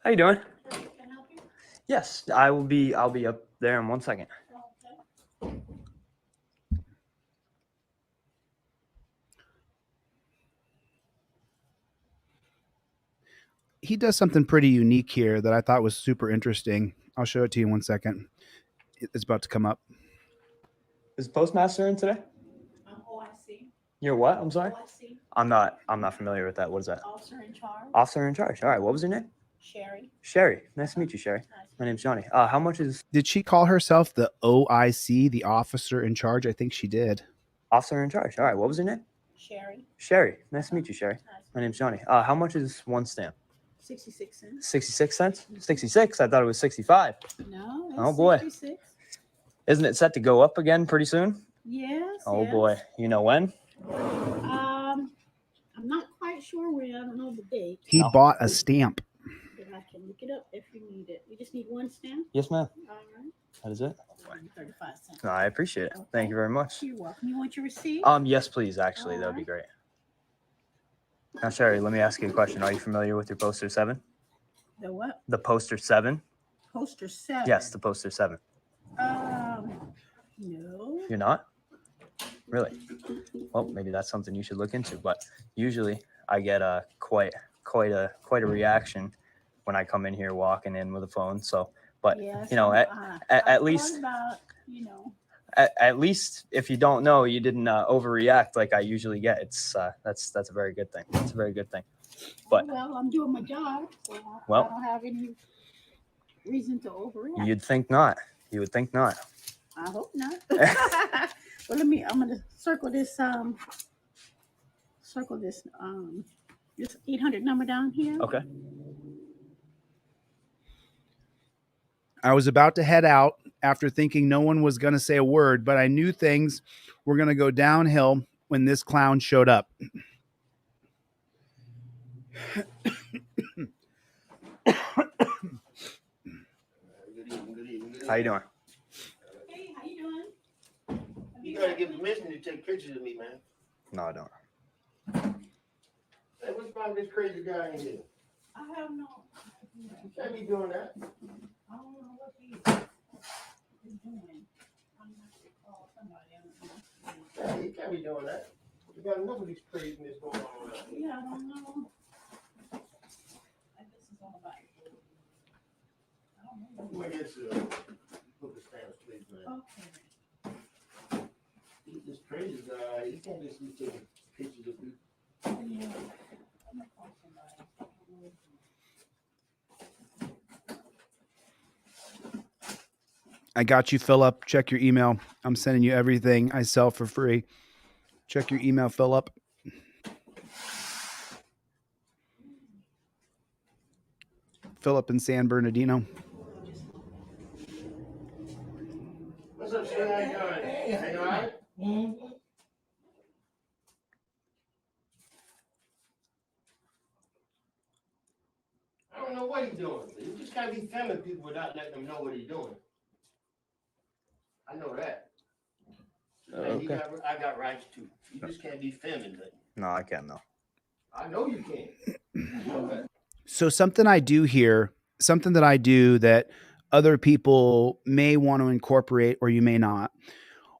How you doing? Yes, I'll be up there in 1 second. He does something pretty unique here that I thought was super interesting. I'll show it to you in 1 second. It's about to come up. Is the postmaster in today? OIC. You're what? I'm sorry. OIC. I'm not familiar with that. What is that? Officer in charge. Officer in charge. All right. What was your name? Sherry. Sherry. Nice to meet you, Sherry. My name's Johnny. How much is Did she call herself the OIC, the officer in charge? I think she did. officer in charge? All right. What was your name? Sherry. Sherry. Nice to meet you, Sherry. My name's Johnny. How much is one stamp? 66 cents. 66 cents? 66? I thought it was 65. No. Oh, boy. 66. Isn't it set to go up again pretty soon? Yes. Oh, yes. boy. You know when? I don't know the date. He No. bought a stamp. But I can look it up if you need it. You just need one stamp? Yes, ma'am. All right. That is it. 35 cents. No, I appreciate it. Thank you very much. You're welcome. You want your receipt? Yes, please. Actually, that would be great. Now, Sherry, let me ask you a question. Are you familiar with your poster 7? The what? The poster 7? Poster 7? Yes, the poster 7. No. You're not? Really? Well, maybe that's something you should look into. But usually, I get quite a reaction when I come in here walking in with a phone. So, but Yes, you know, at least about, you know. At least if you don't know, you didn't overreact like I usually get. It's that's a very good thing. It's a very good thing. But Well, I'm doing my job, so well, I don't have any reason to overreact. you'd think not. You would think not. I hope not. Well, I'm gonna circle this this 800 number down here. Okay. I was about to head out after thinking no one was going to say a word, but I knew things were going to go downhill when this clown showed up. How you doing? Hey, how you doing? You gotta get permission to take pictures of me, man. No, I don't. Hey, what's wrong with this crazy guy in here? I have no. You can't be doing that. I don't know what he's doing. I'm not sure. Call somebody. I don't know. Yeah, you can't be doing that. You got enough of these craziness going on around here. Yeah, I don't know. This is all about you. I don't know. Let me get to put the stamps, please, man. Okay. This crazy guy, you can't just be taking pictures of people. Yeah. I'm gonna call somebody. I got you, Philip. Check your email. I'm sending you everything I sell for free. Check your email, Philip. Philip in San Bernardino. What's up, sir? How you doing? You all right? I don't know what he's doing. You just can't be filming people without letting them know what he's doing. I know that. Okay. I got rights too. You just can't be filming things. No, I can't. No. I know you can't. I know that. So something I do here, something that I do that other people may want to incorporate or you may not.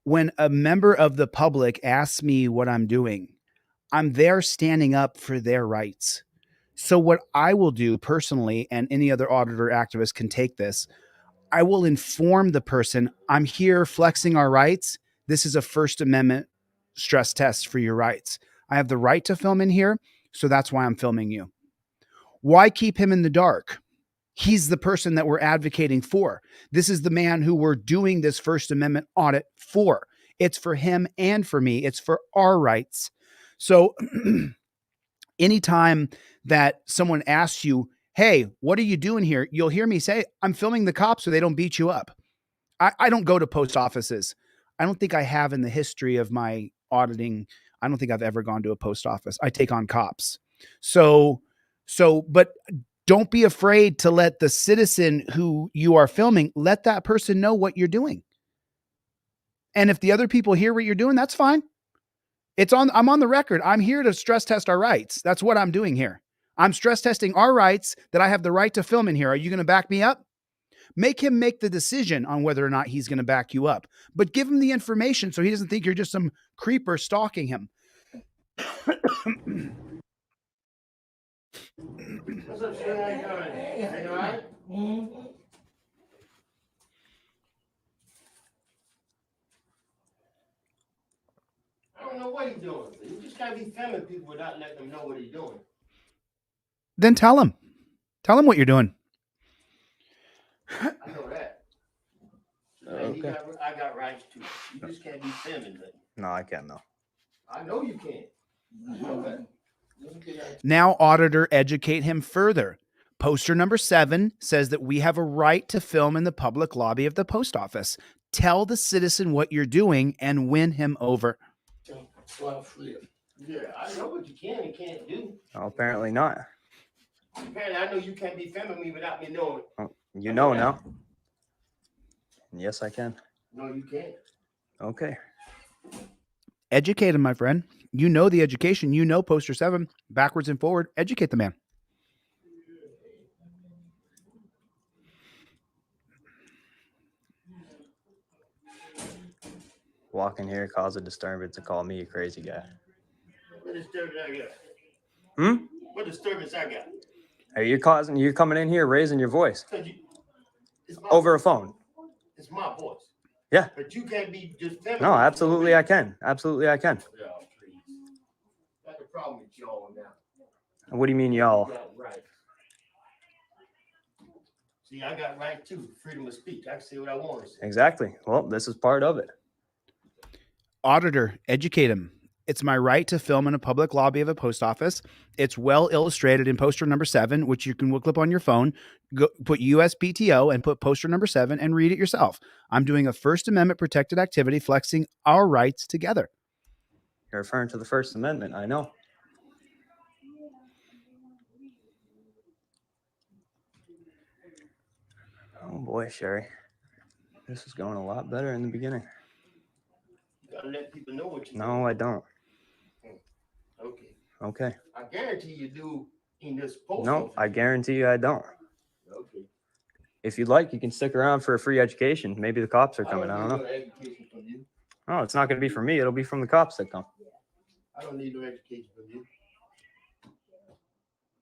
When a member of the public asks me what I'm doing, I'm there standing up for their rights. So what I will do personally, and any other auditor activist can take this, I will inform the person, I'm here flexing our rights. This is a First Amendment stress test for your rights. I have the right to film in here, so that's why I'm filming you. Why keep him in the dark? He's the person that we're advocating for. This is the man who we're doing this First Amendment audit for. It's for him and for me. It's for our rights. So anytime that someone asks you, hey, what are you doing here? You'll hear me say, I'm filming the cops so they don't beat you up. I don't go to post offices. I don't think I have in the history of my auditing. I don't think I've ever gone to a post office. I take on cops. But don't be afraid to let the citizen who you are filming, let that person know what you're doing. And if the other people hear what you're doing, that's fine. I'm on the record. I'm here to stress test our rights. That's what I'm doing here. I'm stress testing our rights that I have the right to film in here. Are you going to back me up? Make him make the decision on whether or not he's going to back you up, but give him the information so he doesn't think you're just some creeper stalking him. What's up, sir? How you doing? You all right? I don't know what he's doing. You just can't be filming people without letting them know what he's doing. Then tell him. Tell him what you're doing. I know that. Okay. I got rights too. You just can't be filming things. No, I can't. No. I know you can't. I know that. Now, auditor, educate him further. Poster number 7 says that we have a right to film in the public lobby of the post office. Tell the citizen what you're doing and win him over. Yeah, I know what you can and can't do. Oh, apparently not. Apparently, I know you can't be filming me without me knowing. Oh, you know now. Yes, I can. No, you can't. Okay. Educate him, my friend. You know the education. You know poster 7, backwards and forward. Educate the man. Walk in here, cause a disturbance, and call me a crazy guy. What disturbance I got? Hmm? What disturbance I got? Hey, you're coming in here raising your voice 'Cause it's my over a voice. phone. It's my voice. Yeah. But you can't be just filming. No, me for absolutely I can. Absolutely I can. Yeah, please. That's the problem with y'all now. What do you mean, y'all? You got right. See, I got right too. Freedom of speech. I can say what I want to say. Exactly. Well, this is part of it. Auditor, educate him. It's my right to film in a public lobby of a post office. It's well illustrated in poster number 7, which you can look up on your phone. Go put USPTO and put poster number 7 and read it yourself. I'm doing a First Amendment protected activity flexing our rights together. You're referring to the First Amendment, I know. Oh boy, Sherry. This is going a lot better in the beginning. You gotta let people know what you No, I don't. Okay. Okay. I guarantee you do in this post. No, I guarantee you I don't. Okay. If you'd like, you can stick around for a free education. Maybe the cops are coming. I don't know. need no education from you. Oh, it's not going to be from me. It'll be from the cops that come. I don't need no education from you.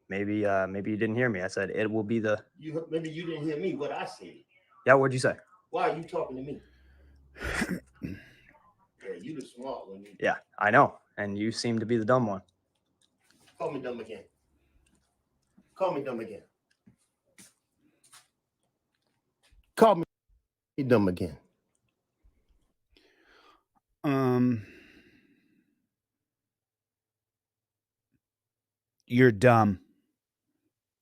Maybe you didn't hear me. I said it will be the. Maybe you didn't hear me what I said. Yeah, what'd you say? Why are you talking to me? Yeah, you the smart one. Yeah, I know. And you seem to be the dumb one. Call me dumb again. Call me dumb again. Call me dumb again. You're dumb.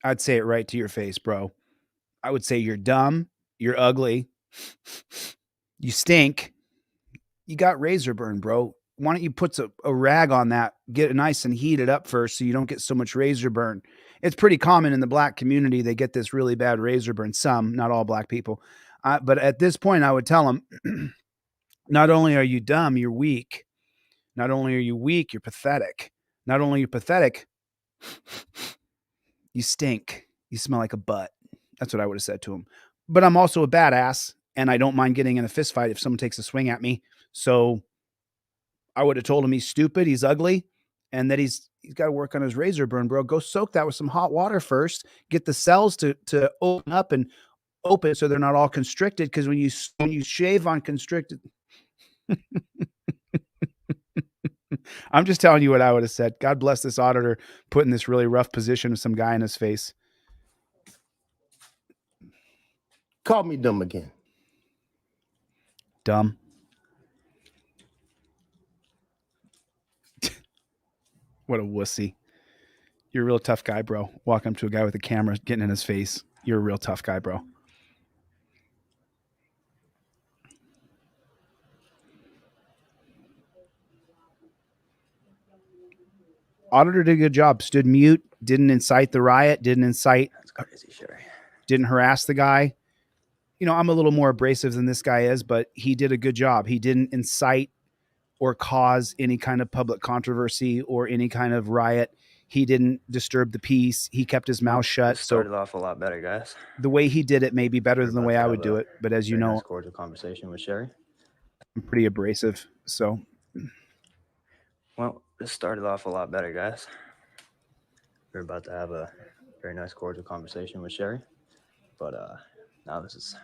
I'd say it right to your face, bro. I would say you're dumb, you're ugly, you stink, you got razor burn, bro. Why don't you put a rag on that, get it nice and heat it up first so you don't get so much razor burn. It's pretty common in the black community. They get this really bad razor burn. Some, not all black people. But at this point, I would tell them, not only are you dumb, you're weak. Not only are you weak, you're pathetic. Not only are you pathetic, you stink. You smell like a butt. That's what I would have said to him. But I'm also a badass, and I don't mind getting in a fist fight if someone takes a swing at me. So I would have told him he's stupid, he's ugly, and that he's got to work on his razor burn, bro. Go soak that with some hot water first. Get the cells to open up and open so they're not all constricted. Because when you shave on constricted, I'm just telling you what I would have said. God bless this auditor put in this really rough position with some guy in his face. Call me dumb again. Dumb. What a wussy. You're a real tough guy, bro. Walking up to a guy with a camera, getting in his face. You're a real tough guy, bro. Auditor did a good job. Stood mute. Didn't incite the riot. Didn't incite. That's crazy, Sherry. Didn't harass the guy. You know, I'm a little more abrasive than this guy is, but he did a good job. He didn't incite or cause any kind of public controversy or any kind of riot. He didn't disturb the peace. He kept his mouth shut. Started off a lot better, guys. The way he did it may be better than the way I would do it. But as you know, nice cordial conversation with Sherry. I'm pretty abrasive. So, well, this started off a lot better, guys. We're about to have a very nice cordial conversation with Sherry, but now this has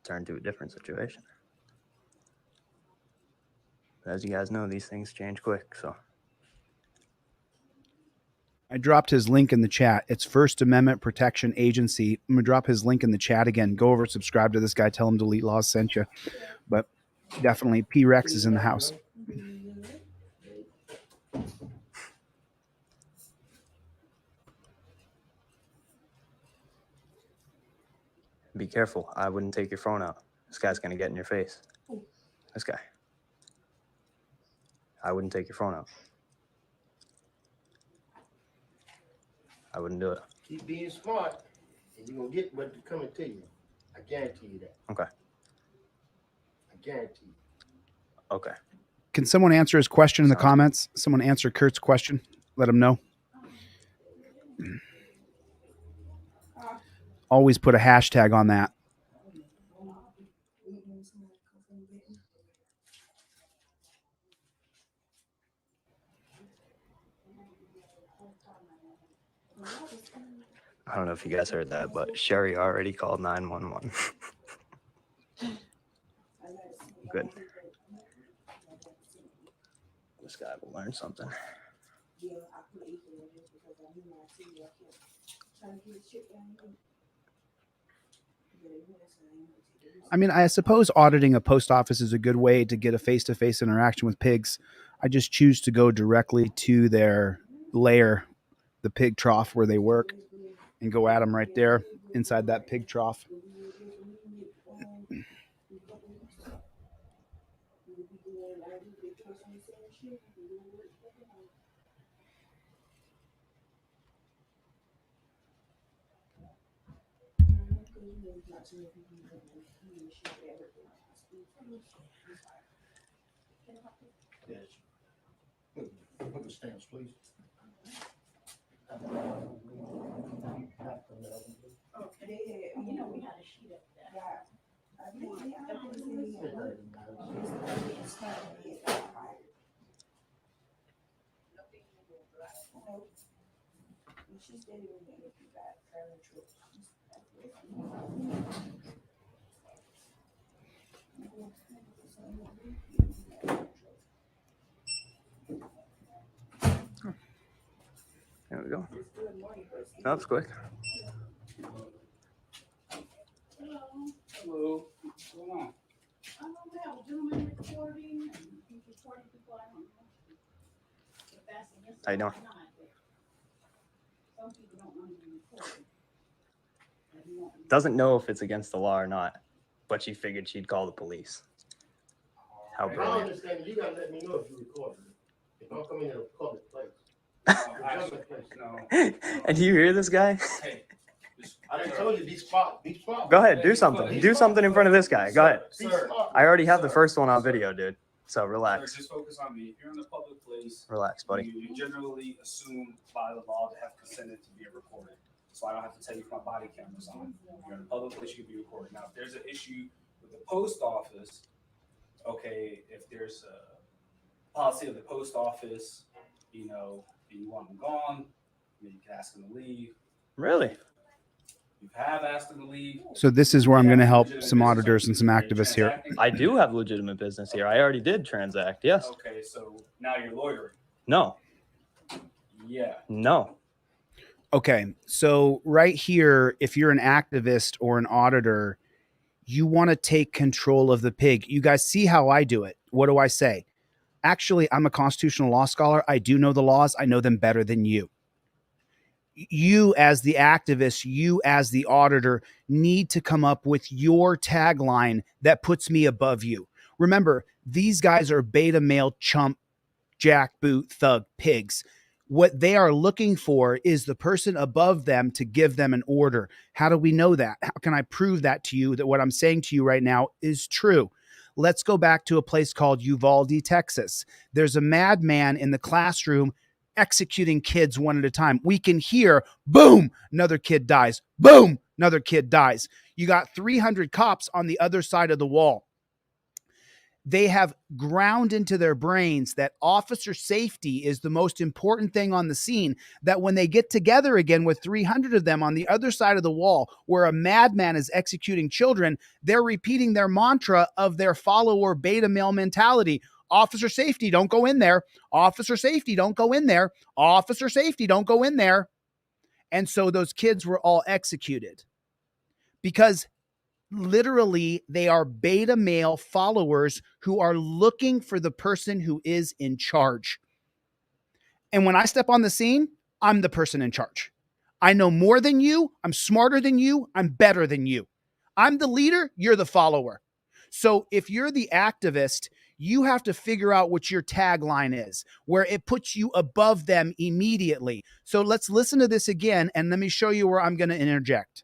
turned to a different situation. As you guys know, these things change quick, so. I dropped his link in the chat. It's First Amendment Protection Agency. I'm going to drop his link in the chat again. Go over, subscribe to this guy. Tell him Delete Laws sent you. But definitely, P-Rex is in the house. Be careful. I wouldn't take your phone out. This guy's going to get in your face. This guy. I wouldn't take your phone out. I wouldn't do it. Keep being smart, and you're gonna get what's coming to you. I guarantee you that. Okay. I guarantee you. Okay. Can someone answer his question in the Sounds comments? Someone answer Kurt's question. Let him know. Always put a hashtag on that. I don't know if you guys heard that, but Sherry already called 911. Good. This guy will learn something. I mean, I suppose auditing a post office is a good way to get a face-to-face interaction with pigs. I just choose to go directly to their lair, the pig trough where they work, and go at them right there inside that pig trough. Yes. Put the stamps, please. There we go. That was quick. Hello. What's going on? I was doing recording and he's recording people. I don't know if that's against How you the law doing? or not, but some people don't want to be recorded. But he won't. Doesn't know if it's against the law or not, but she figured she'd call the police. How I brilliant. understand. You gotta let me know if you recording. If I'm coming in a public place. Actually, no. And do you hear this guy? Hey, just- I done told you, be smart, be smart. Go ahead, do something. Do something in front of this guy. Go ahead. Be Sir. smart. I already have the first one on Sir. video, dude. So Sir, relax. just focus on me. If you're in a public place, Relax, buddy. you generally assume by the law to have consented to be recorded. So I don't have to tell you if my body camera's on. If you're in a public place, you can be recorded. Now, if there's an issue with the post office, okay, if there's a policy of the post office, you know, and you want them gone, you can ask them to leave. Really? You have asked them to leave. So this is where I'm You going to have help legitimate some business. auditors and some Are you activists here. transacting? I do have legitimate business here. I already did transact. Yes. Okay, so now you're loitering. No. Yeah. No. Okay, so right here, if you're an activist or an auditor, you want to take control of the pig. You guys see how I do it. What do I say? Actually, I'm a constitutional law scholar. I do know the laws. I know them better than you. You as the activist, you as the auditor need to come up with your tagline that puts me above you. Remember, these guys are beta male chump, jackboot, thug pigs. What they are looking for is the person above them to give them an order. How do we know that? How can I prove that to you, that what I'm saying to you right now is true? Let's go back to a place called Uvalde, Texas. There's a madman in the classroom executing kids one at a time. We can hear, boom, another kid dies. Boom, another kid dies. You got 300 cops on the other side of the wall. They have ground into their brains that officer safety is the most important thing on the scene, that when they get together again with 300 of them on the other side of the wall where a madman is executing children, they're repeating their mantra of their follower beta male mentality. Officer safety, don't go in there. Officer safety, don't go in there. Officer safety, don't go in there. And so those kids were all executed because literally they are beta male followers who are looking for the person who is in charge. And when I step on the scene, I'm the person in charge. I know more than you. I'm smarter than you. I'm better than you. I'm the leader. You're the follower. So if you're the activist, You have to figure out what your tagline is, where it puts you above them immediately. So let's listen to this again, and let me show you where I'm going to interject.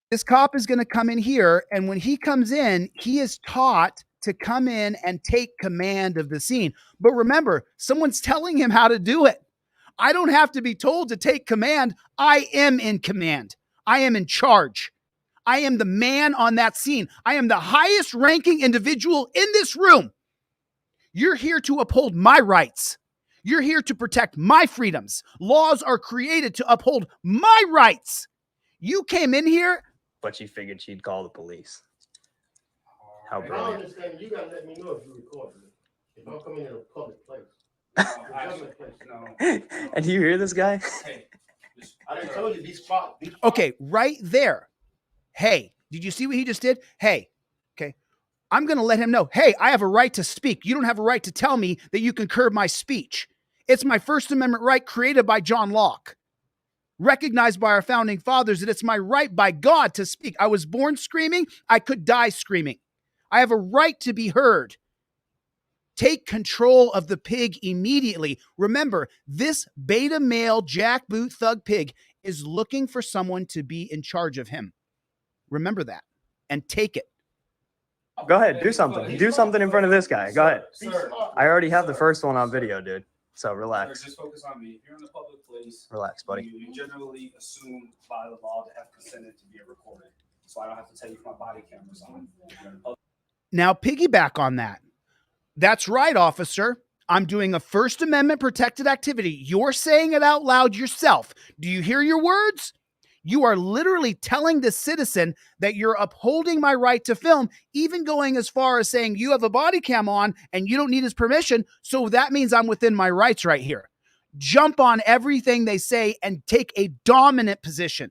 This cop is going to come in here, and when he comes in, he is taught to come in and take command of the scene. But remember, someone's telling him how to do it. I don't have to be told to take command. I am in command. I am in charge. I am the man on that scene. I am the highest ranking individual in this room. You're here to uphold my rights. You're here to protect my freedoms. Laws are created to uphold my rights. You came in here. But she figured she'd call the police. How I brilliant. understand. You gotta let me know if you recorded it. If I'm coming in a public place. No. And do you hear this guy? Hey, I done told you these spots. Okay, right there. Hey, did you see what he just did? Hey, okay. I'm going to let him know, hey, I have a right to speak. You don't have a right to tell me that you can curb my speech. It's my First Amendment right created by John Locke, recognized by our founding fathers, that it's my right by God to speak. I was born screaming. I could die screaming. I have a right to be heard. Take control of the pig immediately. Remember, this beta male jackboot thug pig is looking for someone to be in charge of him. Remember that and take it. Go ahead, do something. Do something in front of this guy. Go ahead. Sir, I already have the first one on video, dude. So sir, relax. just focus on me. If you're in a public place, Relax, buddy. you generally assume by the law to have consented to be recorded. So I don't have to tell you if my body camera's on. If you're in a public Now, piggyback on that. That's right, officer. I'm doing a First Amendment protected activity. You're saying it out loud yourself. Do you hear your words? You are literally telling the citizen that you're upholding my right to film, even going as far as saying you have a body cam on and you don't need his permission. So that means I'm within my rights right here. Jump on everything they say and take a dominant position.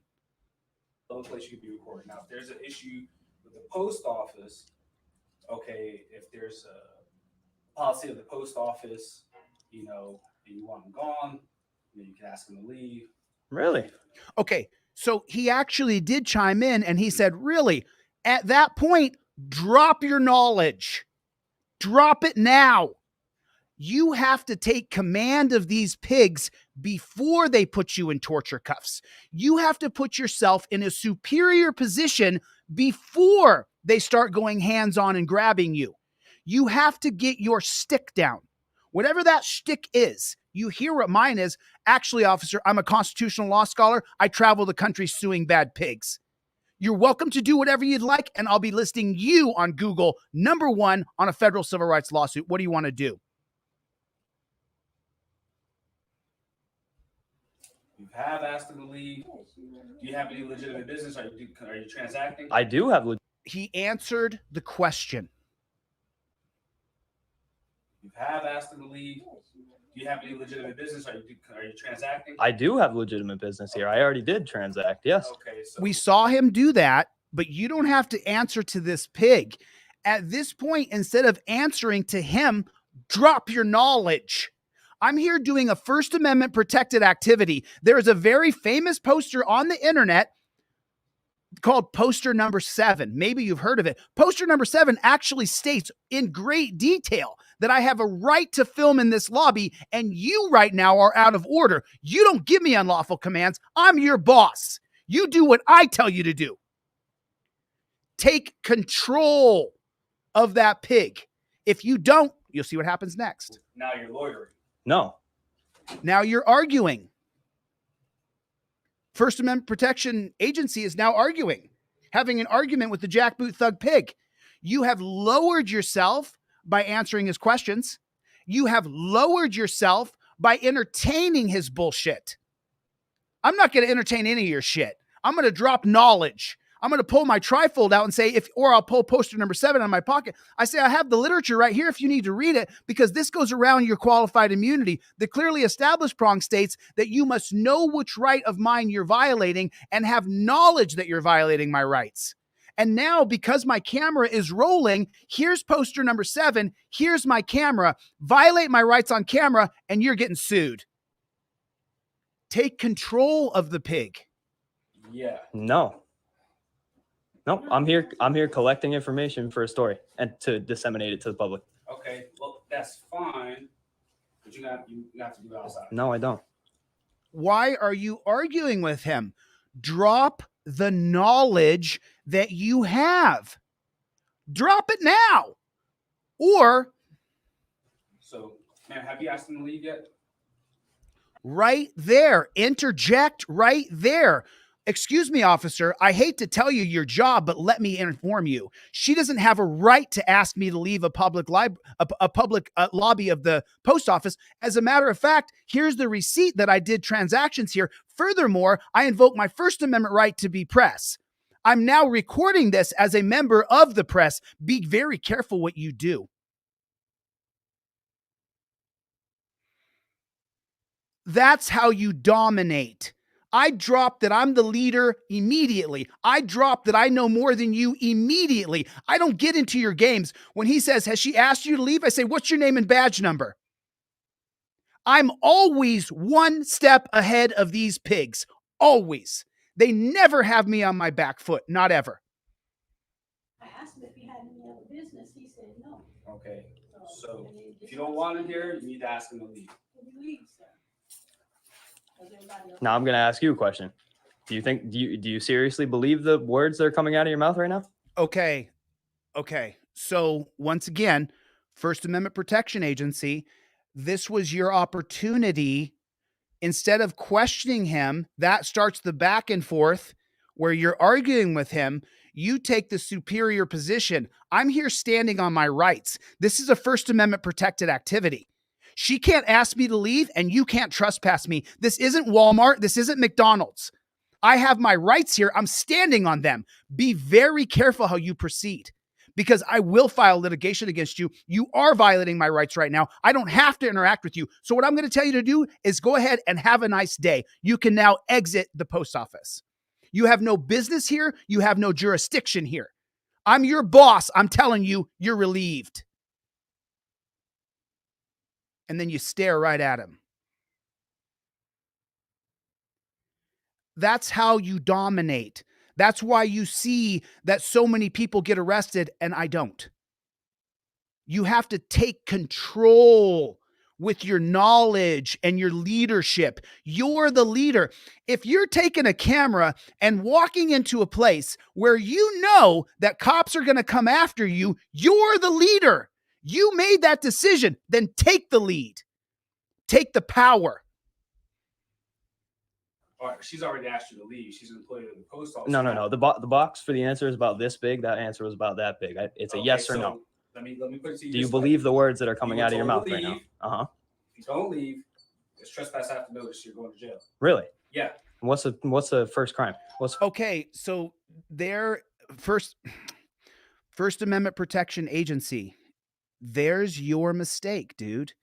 place you can be recorded. Now, if there's an issue with the post office, okay, if there's a policy of the post office, you know, and you want them gone, you can ask them to leave. Really? Okay. So he actually did chime in and he said, really, at that point, drop your knowledge. Drop it now. You have to take command of these pigs before they put you in torture cuffs. You have to put yourself in a superior position before they start going hands-on and grabbing you. You have to get your stick down. Whatever that stick is, you hear what mine is. Actually, officer, I'm a constitutional law scholar. I travel the country suing bad pigs. You're welcome to do whatever you'd like, and I'll be listing you on Google #1 on a federal civil rights lawsuit. What do you want to do? You have asked them to leave. Do you have any legitimate business? Are you transacting? I do have. He answered the question. You have asked them to leave. Do you have any legitimate business? Are you transacting? I do have legitimate business here. I already did transact. Yes. Okay. So We saw him do that, but you don't have to answer to this pig. At this point, instead of answering to him, drop your knowledge. I'm here doing a First Amendment protected activity. There is a very famous poster on the internet called poster number 7. Maybe you've heard of it. Poster number 7 actually states in great detail that I have a right to film in this lobby, and you right now are out of order. You don't give me unlawful commands. I'm your boss. You do what I tell you to do. Take control of that pig. If you don't, you'll see what happens next. now you're loitering. No. Now you're arguing. First Amendment Protection Agency is now arguing, having an argument with the jackboot thug pig. You have lowered yourself by answering his questions. You have lowered yourself by entertaining his bullshit. I'm not going to entertain any of your shit. I'm going to drop knowledge. I'm going to pull my trifold out and say, or I'll pull poster number 7 out of my pocket. I say, I have the literature right here if you need to read it, because this goes around your qualified immunity. The clearly established prong states that you must know which right of mine you're violating and have knowledge that you're violating my rights. And now, because my camera is rolling, here's poster number 7. Here's my camera. Violate my rights on camera, and you're getting sued. Take control of the pig. Yeah. No. Nope, I'm here. I'm here collecting information for a story and to disseminate it to the public. Okay, well, that's fine, but you have to do it outside. No, I don't. Why are you arguing with him? Drop the knowledge that you have. Drop it now. Or So, man, have you asked him to leave yet? right there, interject right there. Excuse me, officer, I hate to tell you your job, but let me inform you. She doesn't have a right to ask me to leave a public lobby of the post office. As a matter of fact, here's the receipt that I did transactions here. Furthermore, I invoke my First Amendment right to be press. I'm now recording this as a member of the press. Be very careful what you do. That's how you dominate. I drop that I'm the leader immediately. I drop that I know more than you immediately. I don't get into your games. When he says, has she asked you to leave? I say, what's your name and badge number? I'm always one step ahead of these pigs. Always. They never have me on my back foot. Not ever. I asked him if he had any other business. He said no. Okay, so if you don't want him here, you need to ask him to leave. Can you leave, sir? Does everybody else- Now I'm going to ask you a question. Do you seriously believe the words that are coming out of your mouth right now? Okay. So once again, First Amendment Protection Agency, this was your opportunity. Instead of questioning him, that starts the back and forth where you're arguing with him. You take the superior position. I'm here standing on my rights. This is a First Amendment protected activity. She can't ask me to leave and you can't trespass me. This isn't Walmart. This isn't McDonald's. I have my rights here. I'm standing on them. Be very careful how you proceed because I will file litigation against you. You are violating my rights right now. I don't have to interact with you. So what I'm going to tell you to do is go ahead and have a nice day. You can now exit the post office. You have no business here. You have no jurisdiction here. I'm your boss. I'm telling you, you're relieved. And then you stare right at him. That's how you dominate. That's why you see that so many people get arrested and I don't. You have to take control with your knowledge and your leadership. You're the leader. If you're taking a camera and walking into a place where you know that cops are going to come after you, you're the leader. You made that decision. Then take the lead. Take the power. All right, she's already asked you to leave. She's an employee of the post office. No. The box for the answer is about this big. That answer was about that big. It's a yes or no. Let me put it to you. Do you believe the words that are coming out of your mouth right now? Uh-huh. If you don't leave, it's trespass after notice. You're going to jail. Really? Yeah. What's the first crime? Okay, so their First Amendment Protection Agency. There's your mistake, dude.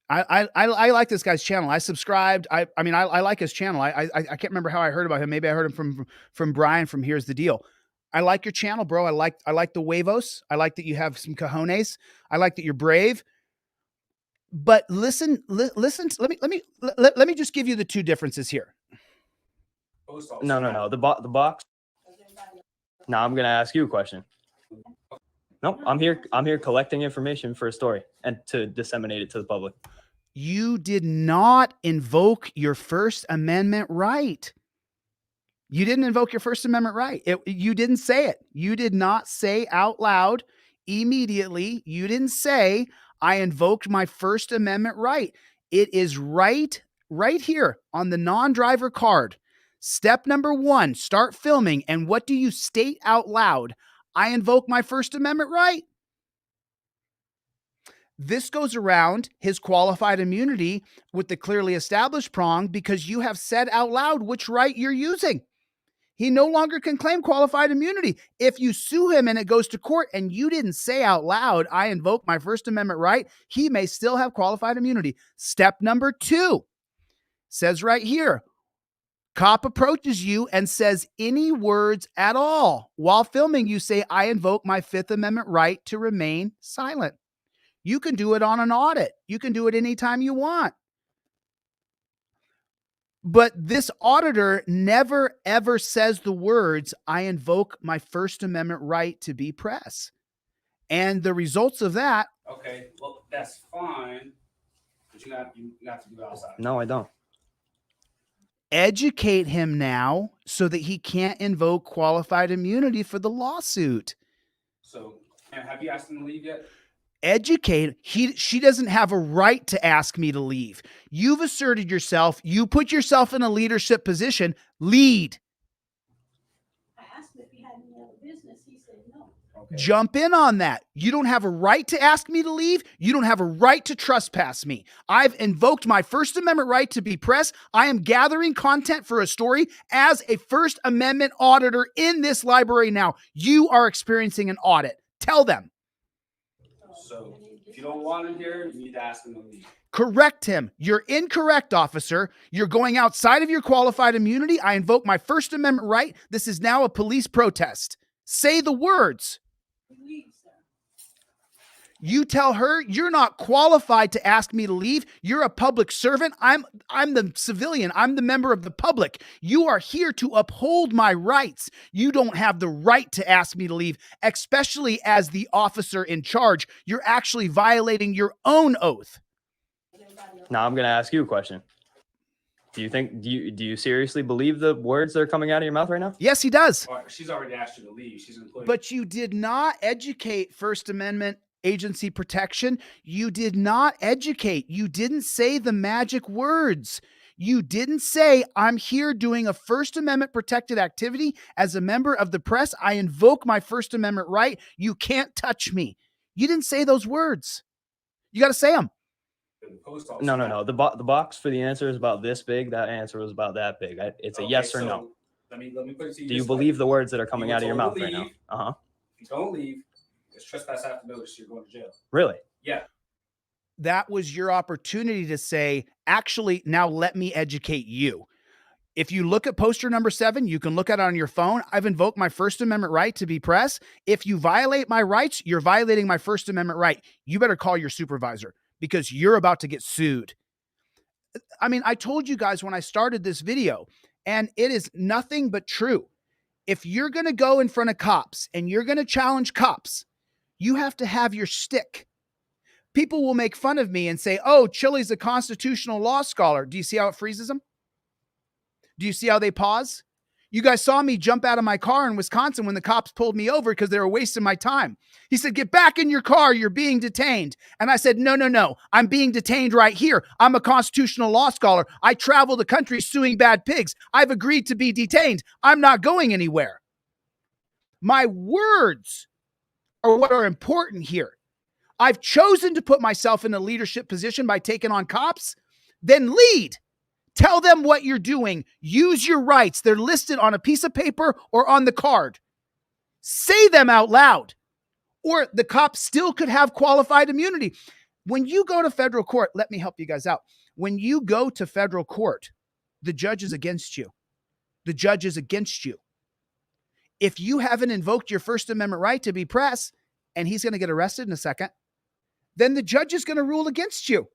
I like this guy's channel. I subscribed. I like his channel. I can't remember how I heard about him. Maybe I heard him from Brian from Here's the Deal. I like your channel, bro. I like the huevos. I like that you have some cojones. I like that you're brave. But listen. Let me just give you the two differences here. No. The box. Now I'm gonna ask you a question. Nope. I'm here collecting information for a story and to disseminate it to the public. You did not invoke your First Amendment right. You didn't invoke your First Amendment right. You didn't say it. You did not say out loud immediately. You didn't say, I invoked my First Amendment right. It is right here on the non-driver card. Step number 1, start filming. And what do you state out loud? I invoke my First Amendment right. This goes around his qualified immunity with the clearly established prong because you have said out loud which right you're using. He no longer can claim qualified immunity. If you sue him and it goes to court and you didn't say out loud, I invoke my First Amendment right, he may still have qualified immunity. Step number 2 says right here, cop approaches you and says any words at all. While filming, you say, I invoke my Fifth Amendment right to remain silent. You can do it on an audit. You can do it anytime you want. But this auditor never, ever says the words, I invoke my First Amendment right to be press. And the results of that. Okay, well, that's fine, but you have to do it outside. No, I don't. Educate him now so that he can't invoke qualified immunity for the lawsuit. So, and have you asked him to leave yet? Educate. She doesn't have a right to ask me to leave. You've asserted yourself. You put yourself in a leadership position. Lead. I asked him if he had any other business. He said no. Okay. Jump in on that. You don't have a right to ask me to leave. You don't have a right to trespass me. I've invoked my First Amendment right to be press. I am gathering content for a story as a First Amendment auditor in this library now. You are experiencing an audit. Tell them. So if you don't want him here, you need to ask him to leave. Correct him. You're incorrect, officer. You're going outside of your qualified immunity. I invoke my First Amendment right. This is now a police protest. Say the words. Leave, sir. You tell her you're not qualified to ask me to leave. You're a public servant. I'm the civilian. I'm the member of the public. You are here to uphold my rights. You don't have the right to ask me to leave, especially as the officer in charge. You're actually violating your own oath. Now I'm going to ask you a question. Do you seriously believe the words that are coming out of your mouth right now? Yes, he does. All right, she's already asked you to leave. She's employed. But you did not educate First Amendment agency protection. You did not educate. You didn't say the magic words. You didn't say, I'm here doing a First Amendment protected activity as a member of the press. I invoke my First Amendment right. You can't touch me. You didn't say those words. You got to say them. No. The box for the answer is about this big. That answer was about that big. It's a yes or no. Let me put it to you. Do you believe the words that are coming out of your mouth right now? Uh-huh. If you don't leave, it's trespass after notice. You're going to jail. Really? Yeah. That was your opportunity to say, actually, now let me educate you. If you look at poster number 7, you can look at it on your phone. I've invoked my First Amendment right to be press. If you violate my rights, you're violating my First Amendment right. You better call your supervisor because you're about to get sued. I mean, I told you guys when I started this video, and it is nothing but true. If you're going to go in front of cops and you're going to challenge cops, you have to have your stick. People will make fun of me and say, oh, Chille's a constitutional law scholar. Do you see how it freezes them? Do you see how they pause? You guys saw me jump out of my car in Wisconsin when the cops pulled me over because they were wasting my time. He said, get back in your car. You're being detained. And I said, no. I'm being detained right here. I'm a constitutional law scholar. I travel the country suing bad pigs. I've agreed to be detained. I'm not going anywhere. My words are what are important here. I've chosen to put myself in a leadership position by taking on cops. Then lead. Tell them what you're doing. Use your rights. They're listed on a piece of paper or on the card. Say them out loud. Or the cops still could have qualified immunity. When you go to federal court, let me help you guys out. When you go to federal court, the judge is against you. The judge is against you. If you haven't invoked your First Amendment right to be press, and he's going to get arrested in a second, then the judge is going to rule against you.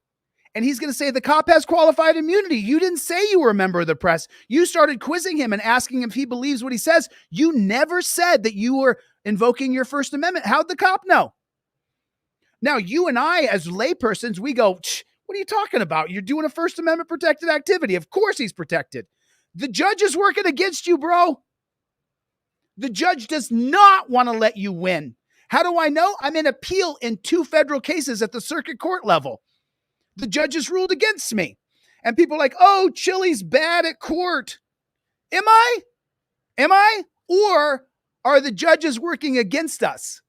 And he's going to say the cop has qualified immunity. You didn't say you were a member of the press. You started quizzing him and asking if he believes what he says. You never said that you were invoking your First Amendment. How'd the cop know? Now, you and I, as laypersons, we go, what are you talking about? You're doing a First Amendment protected activity. Of course he's protected. The judge is working against you, bro. The judge does not want to let you win. How do I know? I'm in appeal in 2 federal cases at the circuit court level. The judges ruled against me. And people are like, oh, Chille's bad at court. Am I? Or are the judges working against us?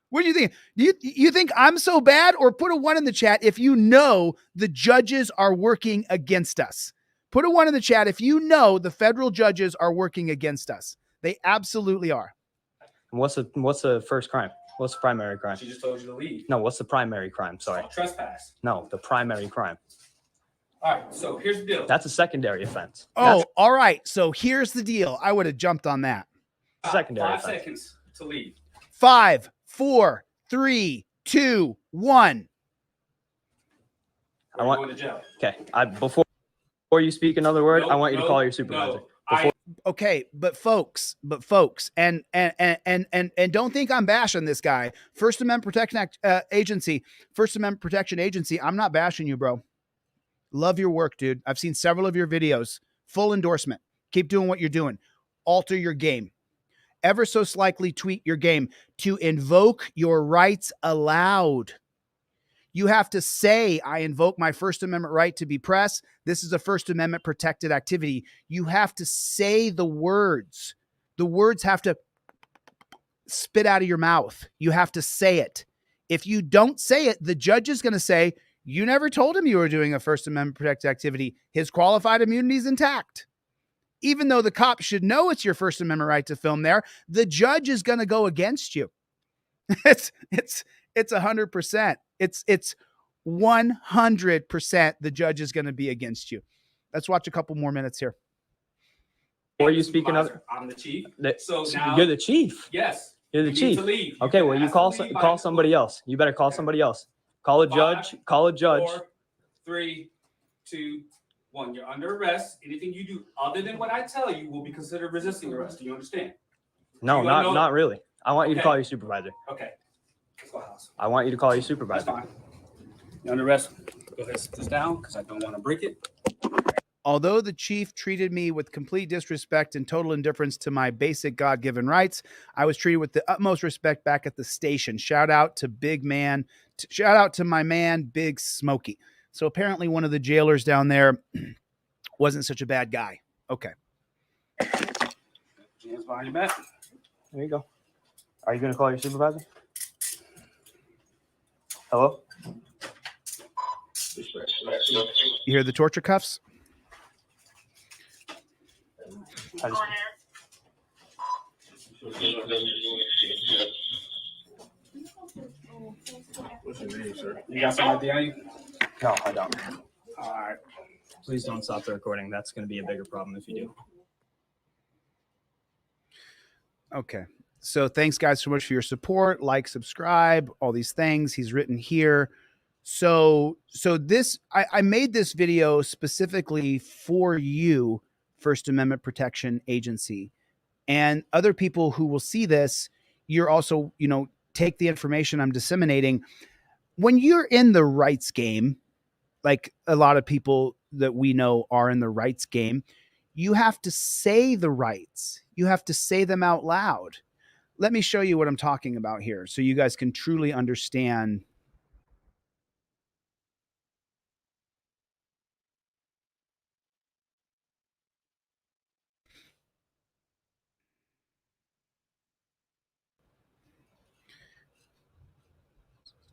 What do you think? Do you think I'm so bad? Or put a 1 in the chat if you know the judges are working against us. Put a 1 in the chat if you know the federal judges are working against us. They absolutely are. What's the first crime? What's the primary crime? She just told you to leave. No, what's the primary crime? Sorry. Trespass. No, the primary crime. All right, so here's the deal. That's a secondary offense. Oh, all right. So here's the deal. I would have jumped on that. Secondary 5 offense. seconds to leave. 5, 4, 3, 2, 1. I want going to jail. Okay. Before Before you speak another word, No, I want you to call your no, supervisor. no. I Okay, but folks, and don't think I'm bashing this guy. First Amendment Protection Agency, First Amendment Protection Agency. I'm not bashing you, bro. Love your work, dude. I've seen several of your videos. Full endorsement. Keep doing what you're doing. Alter your game. Ever so slightly tweak your game to invoke your rights aloud. You have to say, I invoke my First Amendment right to be press. This is a First Amendment protected activity. You have to say the words. The words have to spit out of your mouth. You have to say it. If you don't say it, the judge is going to say, you never told him you were doing a First Amendment protected activity. His qualified immunity is intact. Even though the cop should know it's your First Amendment right to film there, the judge is going to go against you. It's 100%. It's 100% the judge is going to be against you. Let's watch a couple more minutes here. Before you speak another, I'm the chief. so now you're the chief. Yes. You're the You need chief. to leave. Okay, You well, you have to call leave call by- somebody else. You better call somebody else. Call a judge. 5, Call a judge. 4, 3, 2, 1. You're under arrest. Anything you do other than what I tell you will be considered resisting arrest. Do you understand? No, You wanna know- not really. I want you to Okay. call your supervisor. Okay. Let's go house. I want you to call your That's supervisor. fine. You're under arrest. Go ahead, sit this down because I don't want to break it. Although the chief treated me with complete disrespect and total indifference to my basic God-given rights, I was treated with the utmost respect back at the station. Shout out to shout out to my man, Big Smokey. So apparently one of the jailers down there wasn't such a bad guy. Okay. Hands behind your back. There you go. Are you going to call your supervisor? Hello? You hear the torture cuffs? I just, What's your name, sir? You got something behind you? no, I don't. All right. Please don't stop the recording. That's going to be a bigger problem if you do. Okay. So thanks guys so much for your support. Like, subscribe, all these things he's written here. So this, I made this video specifically for you, First Amendment Protection Agency, and other people who will see this. You're also, take the information I'm disseminating. When you're in the rights game, like a lot of people that we know are in the rights game, you have to say the rights. You have to say them out loud. Let me show you what I'm talking about here so you guys can truly understand.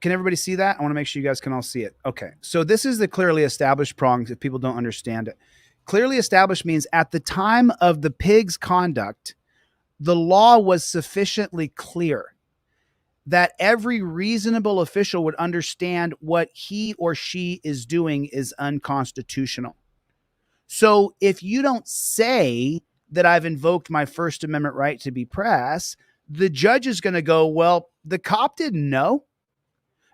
Can everybody see that? I want to make sure you guys can all see it. Okay. So this is the clearly established prongs if people don't understand it. Clearly established means at the time of the pig's conduct, the law was sufficiently clear that every reasonable official would understand what he or she is doing is unconstitutional. So if you don't say that I've invoked my First Amendment right to be press, the judge is going to go, well, the cop didn't know.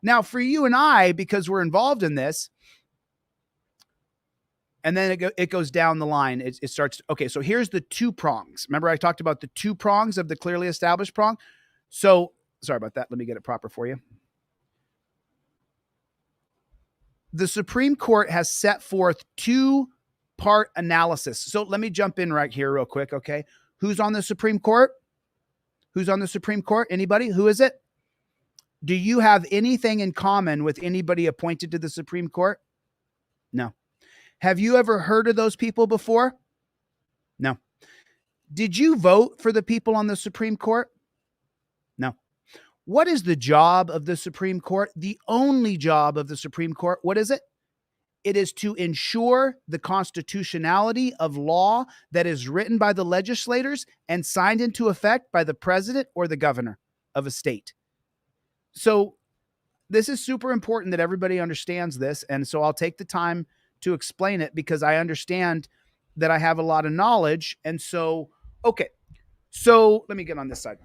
Now, for you and I, because we're involved in this, and then it goes down the line. It starts. Okay, so here's the two prongs. Remember I talked about the two prongs of the clearly established prong? So, sorry about that. Let me get it proper for you. The Supreme Court has set forth two-part analysis. So let me jump in right here real quick, okay? Who's on the Supreme Court? Who's on the Supreme Court? Anybody? Who is it? Do you have anything in common with anybody appointed to the Supreme Court? No. Have you ever heard of those people before? No. Did you vote for the people on the Supreme Court? No. What is the job of the Supreme Court? The only job of the Supreme Court, what is it? It is to ensure the constitutionality of law that is written by the legislators and signed into effect by the president or the governor of a state. So this is super important that everybody understands this. And so I'll take the time to explain it because I understand that I have a lot of knowledge. And so, okay. So let me get on this side.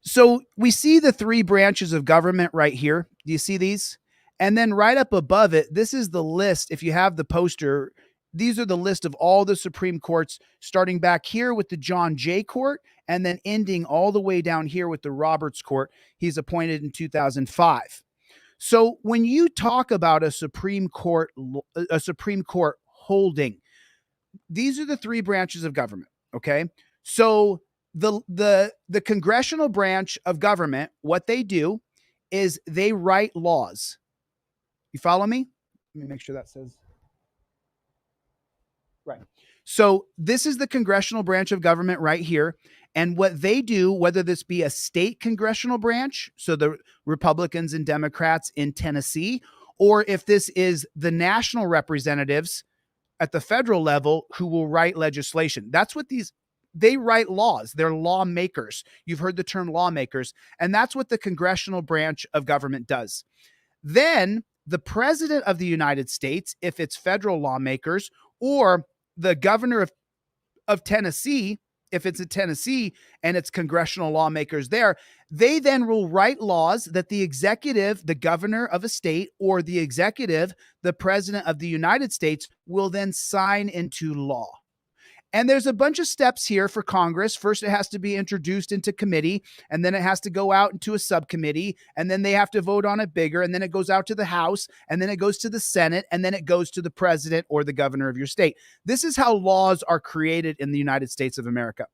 So we see the three branches of government right here. Do you see these? And then right up above it, this is the list. If you have the poster, these are the list of all the Supreme Courts, starting back here with the John Jay Court and then ending all the way down here with the Roberts Court. He's appointed in 2005. So when you talk about a Supreme Court holding, these are the three branches of government. Okay. So the congressional branch of government, what they do is they write laws. You follow me? Let me make sure that says right. So this is the congressional branch of government right here. And what they do, whether this be a state congressional branch, so the Republicans and Democrats in Tennessee, or if this is the national representatives at the federal level who will write legislation. That's what they write laws. They're lawmakers. You've heard the term lawmakers. And that's what the congressional branch of government does. Then the president of the United States, if it's federal lawmakers, or the governor of Tennessee, if it's in Tennessee and it's congressional lawmakers there, they then will write laws that the executive, the governor of a state, or the executive, the president of the United States, will then sign into law. And there's a bunch of steps here for Congress. First, it has to be introduced into committee, and then it has to go out into a subcommittee, and then they have to vote on it bigger, and then it goes out to the House, and then it goes to the Senate, and then it goes to the president or the governor of your state. This is how laws are created in the United States of America.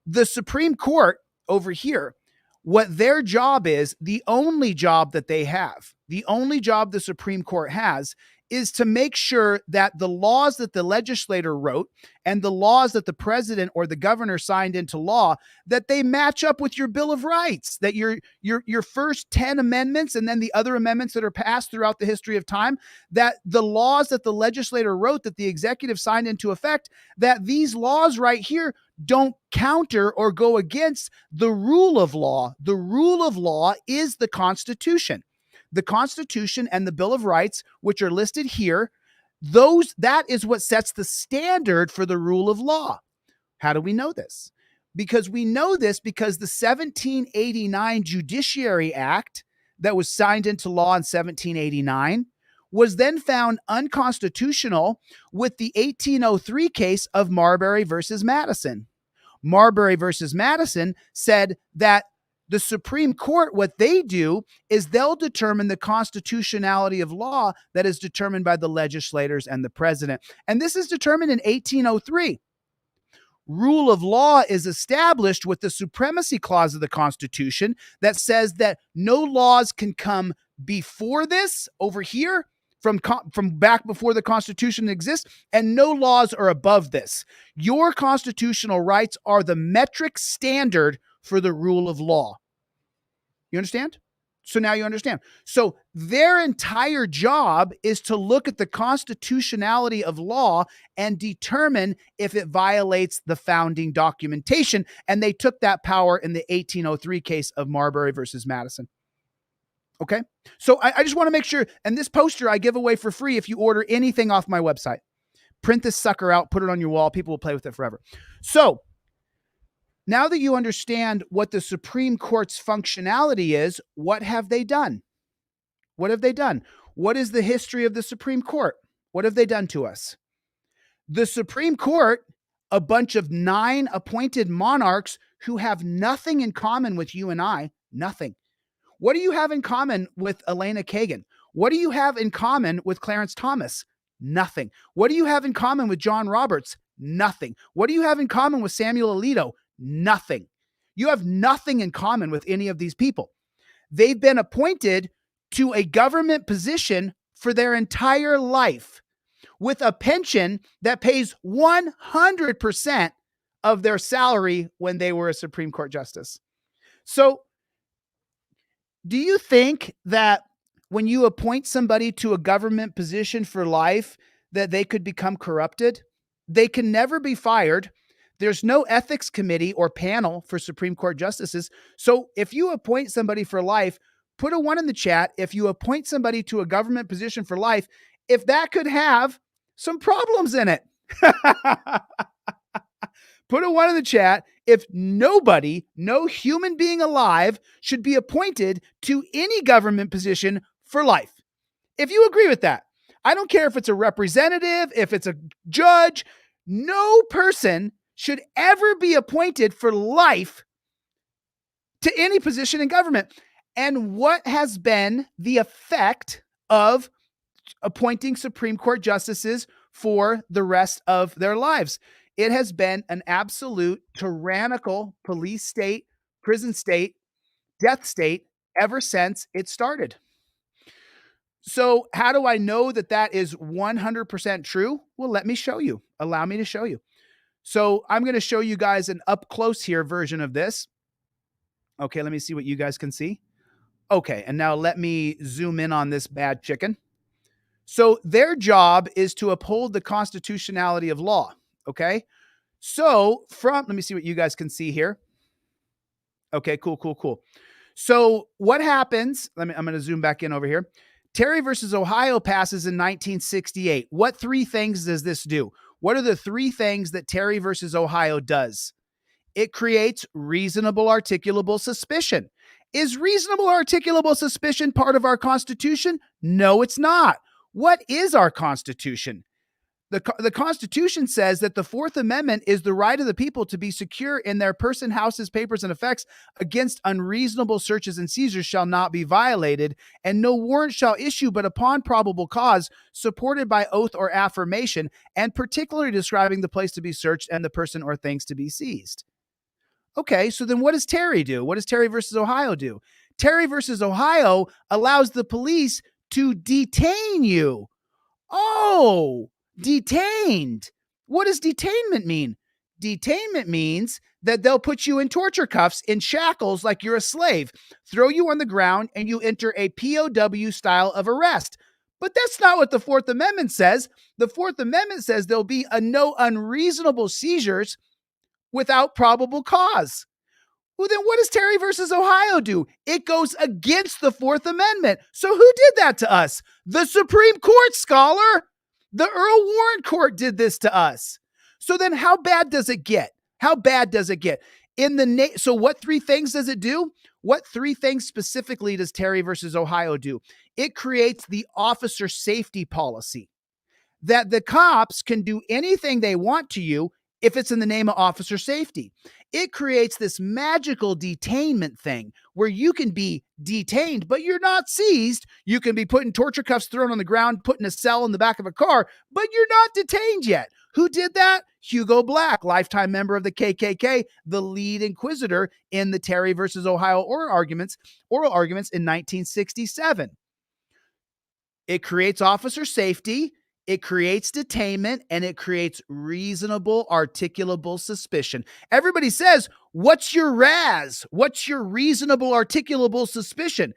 The Supreme Court over here, what their job is, the only job that they have, the only job the Supreme Court has, is to make sure that the laws that the legislator wrote and the laws that the president or the governor signed into law, that they match up with your Bill of Rights, that your first 10 amendments and then the other amendments that are passed throughout the history of time, that the laws that the legislator wrote, that the executive signed into effect, that these laws right here don't counter or go against the rule of law. The rule of law is the Constitution. The Constitution and the Bill of Rights, which are listed here, that is what sets the standard for the rule of law. How do we know this? Because we know this because the 1789 Judiciary Act that was signed into law in 1789 was then found unconstitutional with the 1803 case of Marbury versus Madison. Marbury versus Madison said that the Supreme Court, what they do is they'll determine the constitutionality of law that is determined by the legislators and the president. And this is determined in 1803. Rule of law is established with the supremacy clause of the Constitution that says that no laws can come before this over here from back before the Constitution exists, and no laws are above this. Your constitutional rights are the metric standard for the rule of law. You understand? So now you understand. So their entire job is to look at the constitutionality of law and determine if it violates the founding documentation. And they took that power in the 1803 case of Marbury versus Madison. Okay. So I just want to make sure. And this poster I give away for free if you order anything off my website. Print this sucker out, put it on your wall. People will play with it forever. So now that you understand what the Supreme Court's functionality is, what have they done? What have they done? What is the history of the Supreme Court? What have they done to us? The Supreme Court, a bunch of 9 appointed monarchs who have nothing in common with you and I, nothing. What do you have in common with Elena Kagan? What do you have in common with Clarence Thomas? Nothing. What do you have in common with John Roberts? Nothing. What do you have in common with Samuel Alito? Nothing. You have nothing in common with any of these people. They've been appointed to a government position for their entire life with a pension that pays 100% of their salary when they were a Supreme Court justice. So do you think that when you appoint somebody to a government position for life, that they could become corrupted? They can never be fired. There's no ethics committee or panel for Supreme Court justices. So if you appoint somebody for life, put a 1 in the chat. If you appoint somebody to a government position for life, if that could have some problems in it. Put a 1 in the chat if nobody, no human being alive, should be appointed to any government position for life. If you agree with that, I don't care if it's a representative, if it's a judge, no person should ever be appointed for life to any position in government. And what has been the effect of appointing Supreme Court justices for the rest of their lives? It has been an absolute tyrannical police state, prison state, death state ever since it started. So how do I know that that is 100% true? Well, let me show you. Allow me to show you. So I'm going to show you guys an up close here version of this. Okay, let me see what you guys can see. Okay, and now let me zoom in on this bad chicken. So their job is to uphold the constitutionality of law. Okay, so let me see what you guys can see here. Okay, cool. So what happens? I'm going to zoom back in over here. Terry versus Ohio passes in 1968. What three things does this do? What are the three things that Terry versus Ohio does? It creates reasonable articulable suspicion. Is reasonable articulable suspicion part of our Constitution? No, it's not. What is our Constitution? The Constitution says that the Fourth Amendment is the right of the people to be secure in their person, houses, papers, and effects against unreasonable searches and seizures shall not be violated, and no warrant shall issue but upon probable cause, supported by oath or affirmation, and particularly describing the place to be searched and the person or things to be seized. Okay, so then what does Terry do? What does Terry versus Ohio do? Terry versus Ohio allows the police to detain you. Oh, detained. What does detainment mean? Detainment means that they'll put you in torture cuffs, in shackles like you're a slave, throw you on the ground, and you enter a POW style of arrest. But that's not what the Fourth Amendment says. The Fourth Amendment says there'll be no unreasonable seizures without probable cause. Well, then what does Terry versus Ohio do? It goes against the Fourth Amendment. So who did that to us? The Supreme Court, scholar. The Earl Warren Court did this to us. So then how bad does it get? How bad does it get? So what three things does it do? What three things specifically does Terry versus Ohio do? It creates the officer safety policy that the cops can do anything they want to you if it's in the name of officer safety. It creates this magical detainment thing where you can be detained, but you're not seized. You can be put in torture cuffs, thrown on the ground, put in a cell in the back of a car, but you're not detained yet. Who did that? Hugo Black, lifetime member of the KKK, the lead inquisitor in the Terry versus Ohio oral arguments in 1967. It creates officer safety. It creates detainment, and it creates reasonable, articulable suspicion. Everybody says, what's your RAS? What's your reasonable, articulable suspicion?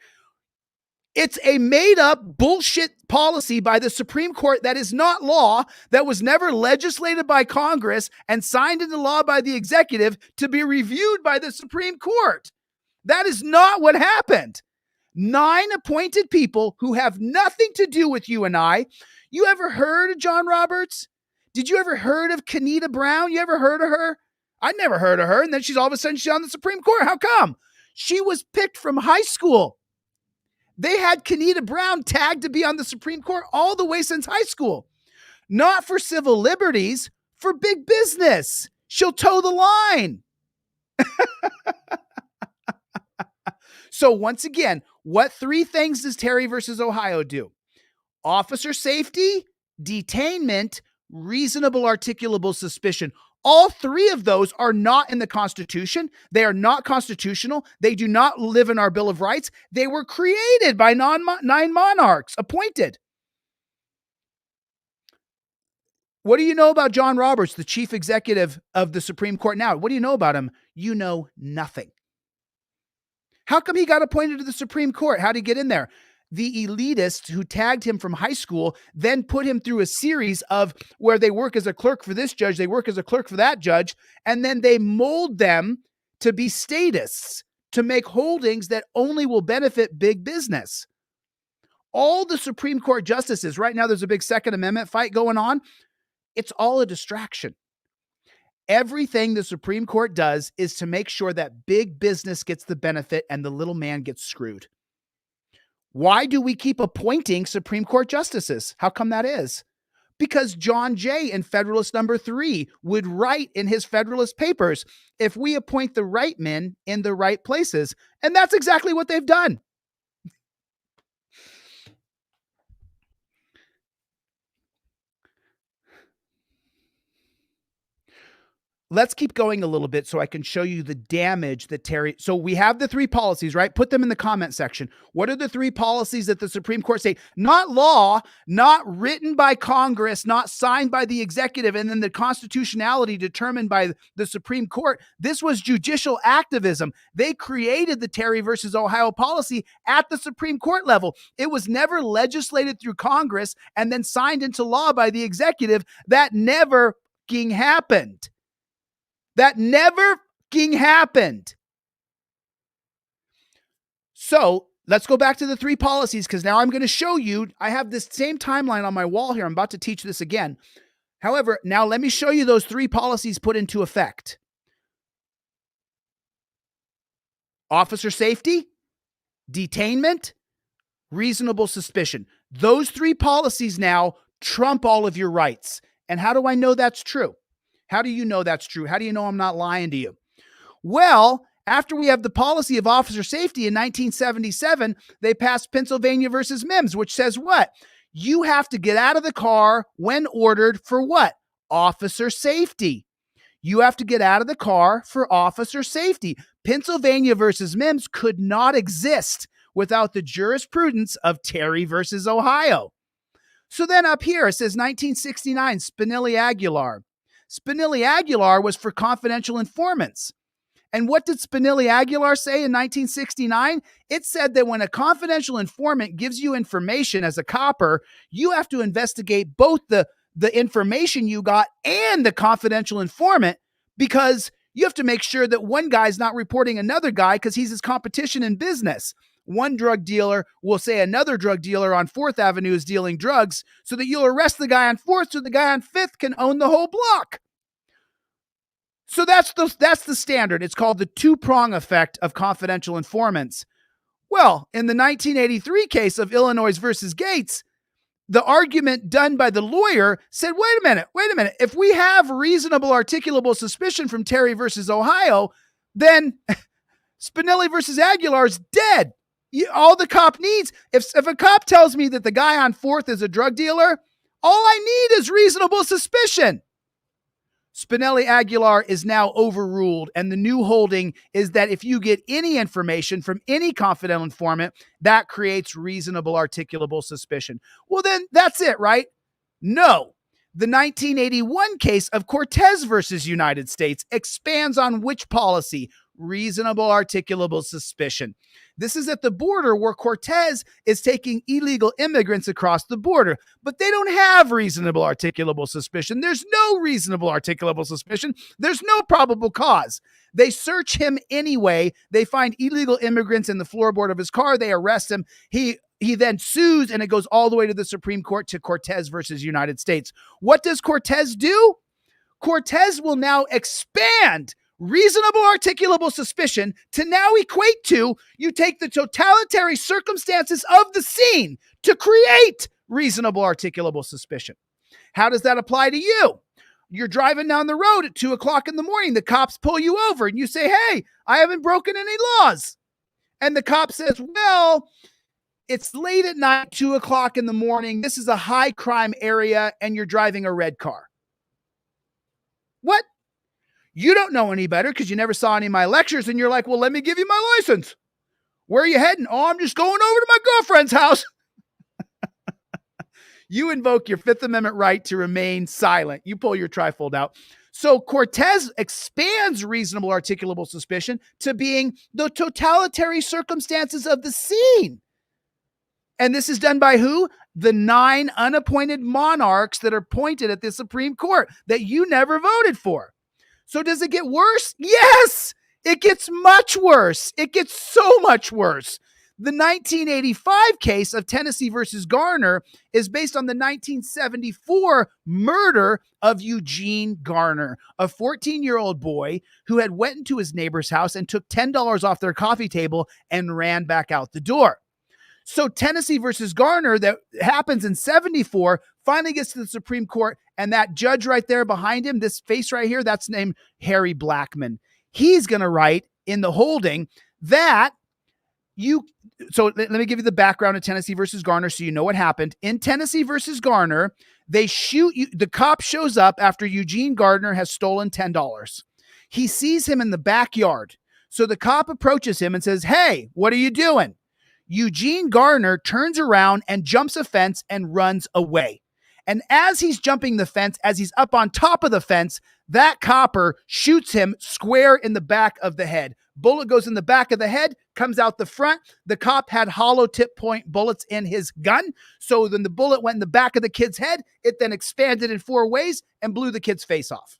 It's a made-up bullshit policy by the Supreme Court that is not law, that was never legislated by Congress and signed into law by the executive to be reviewed by the Supreme Court. That is not what happened. 9 appointed people who have nothing to do with you and I. You ever heard of John Roberts? Did you ever heard of Kenita Brown? You ever heard of her? I'd never heard of her. And then all of a sudden she's on the Supreme Court. How come? She was picked from high school. They had Kenita Brown tagged to be on the Supreme Court all the way since high school. Not for civil liberties, for big business. She'll toe the line. So once again, what three things does Terry versus Ohio do? Officer safety, detainment, reasonable articulable suspicion. All three of those are not in the Constitution. They are not constitutional. They do not live in our Bill of Rights. They were created by 9 monarchs appointed. What do you know about John Roberts, the chief executive of the Supreme Court now? What do you know about him? You know nothing. How come he got appointed to the Supreme Court? How did he get in there? The elitists who tagged him from high school then put him through a series of where they work as a clerk for this judge, they work as a clerk for that judge, and then they mold them to be statists, to make holdings that only will benefit big business. All the Supreme Court justices, right now there's a big Second Amendment fight going on. It's all a distraction. Everything the Supreme Court does is to make sure that big business gets the benefit and the little man gets screwed. Why do we keep appointing Supreme Court justices? How come that is? Because John Jay in Federalist number 3 would write in his Federalist Papers, if we appoint the right men in the right places. And that's exactly what they've done. Let's keep going a little bit so I can show you the damage that Terry. So we have the 3 policies, right? Put them in the comment section. What are the 3 policies that the Supreme Court say? Not law, not written by Congress, not signed by the executive, and then the constitutionality determined by the Supreme Court. This was judicial activism. They created the Terry versus Ohio policy at the Supreme Court level. It was never legislated through Congress and then signed into law by the executive. That never happened. That never happened. So let's go back to the 3 policies, because now I'm going to show you. I have this same timeline on my wall here. I'm about to teach this again. However, now let me show you those 3 policies put into effect. Officer safety, detainment, reasonable suspicion. Those 3 policies now trump all of your rights. And how do I know that's true? How do you know that's true? How do you know I'm not lying to you? Well, after we have the policy of officer safety in 1977, they passed Pennsylvania versus Mims, which says what? You have to get out of the car when ordered for what? Officer safety. You have to get out of the car for officer safety. Pennsylvania versus Mims could not exist without the jurisprudence of Terry versus Ohio. So then up here, it says 1969, Spinelli-Aguilar. Spinelli-Aguilar was for confidential informants. And what did Spinelli-Aguilar say in 1969? It said that when a confidential informant gives you information as a copper, you have to investigate both the information you got and the confidential informant, because you have to make sure that one guy's not reporting another guy because he's his competition in business. One drug dealer will say another drug dealer on 4th Avenue is dealing drugs, so that you'll arrest the guy on 4th so the guy on 5th can own the whole block. So that's the standard. It's called the 2-prong effect of confidential informants. Well, in the 1983 case of Illinois versus Gates, the argument done by the lawyer said, wait a minute. If we have reasonable articulable suspicion from Terry versus Ohio, then Spinelli versus Aguilar is dead. All the cop needs, if a cop tells me that the guy on 4th is a drug dealer, all I need is reasonable suspicion. Spinelli-Aguilar is now overruled, and the new holding is that if you get any information from any confidential informant, that creates reasonable articulable suspicion. Well, then that's it, right? No. The 1981 case of Cortez versus United States expands on which policy? Reasonable articulable suspicion. This is at the border where Cortez is taking illegal immigrants across the border, but they don't have reasonable articulable suspicion. There's no reasonable articulable suspicion. There's no probable cause. They search him anyway. They find illegal immigrants in the floorboard of his car. They arrest him. He then sues, and it goes all the way to the Supreme Court to Cortez versus United States. What does Cortez do? Cortez will now expand reasonable articulable suspicion to now equate to you take the totality circumstances of the scene to create reasonable articulable suspicion. How does that apply to you? You're driving down the road at 2:00 in the morning. The cops pull you over and you say, hey, I haven't broken any laws. And the cop says, well, it's late at night, 2:00 in the morning. This is a high crime area and you're driving a red car. What? You don't know any better because you never saw any of my lectures, and you're like, well, let me give you my license. Where are you heading? Oh, I'm just going over to my girlfriend's house. You invoke your 5th Amendment right to remain silent. You pull your trifold out. So Cortez expands reasonable articulable suspicion to being the totality circumstances of the scene. And this is done by who? The 9 unappointed monarchs that are appointed at the Supreme Court that you never voted for. So does it get worse? Yes, it gets much worse. It gets so much worse. The 1985 case of Tennessee versus Garner is based on the 1974 murder of Eugene Garner, a 14-year-old boy who had went into his neighbor's house and took $10 off their coffee table and ran back out the door. So Tennessee versus Garner, that happens in 74, finally gets to the Supreme Court, and that judge right there behind him, this face right here, that's named Harry Blackman. He's going to write in the holding that so let me give you the background of Tennessee versus Garner so you know what happened. In Tennessee versus Garner, they shoot you. The cop shows up after Eugene Gardner has stolen $10. He sees him in the backyard. So the cop approaches him and says, "Hey, what are you doing?" Eugene Gardner turns around and jumps a fence and runs away. And as he's jumping the fence, as he's up on top of the fence, that copper shoots him square in the back of the head. Bullet goes in the back of the head, comes out the front. The cop had hollow tip point bullets in his gun. So then the bullet went in the back of the kid's head. It then expanded in 4 ways and blew the kid's face off.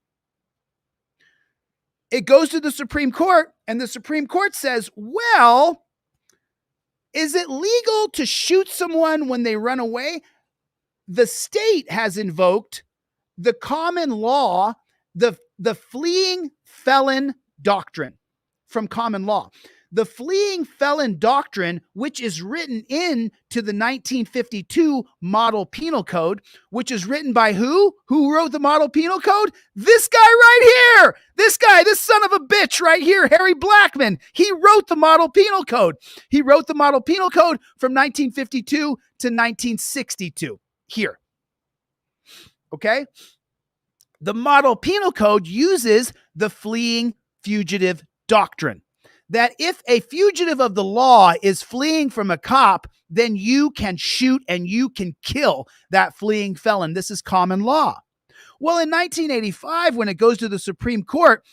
It goes to the Supreme Court, and the Supreme Court says, well, is it legal to shoot someone when they run away? The state has invoked the common law, the fleeing felon doctrine from common law. The fleeing felon doctrine, which is written into the 1952 Model Penal Code, which is written by who? Who wrote the Model Penal Code? This guy right here. This guy, this son of a bitch right here, Harry Blackman. He wrote the Model Penal Code. He wrote the Model Penal Code from 1952 to 1962 here. Okay? The Model Penal Code uses the fleeing fugitive doctrine. That if a fugitive of the law is fleeing from a cop, then you can shoot and you can kill that fleeing felon. This is common law. Well, in 1985, when it goes to the Supreme Court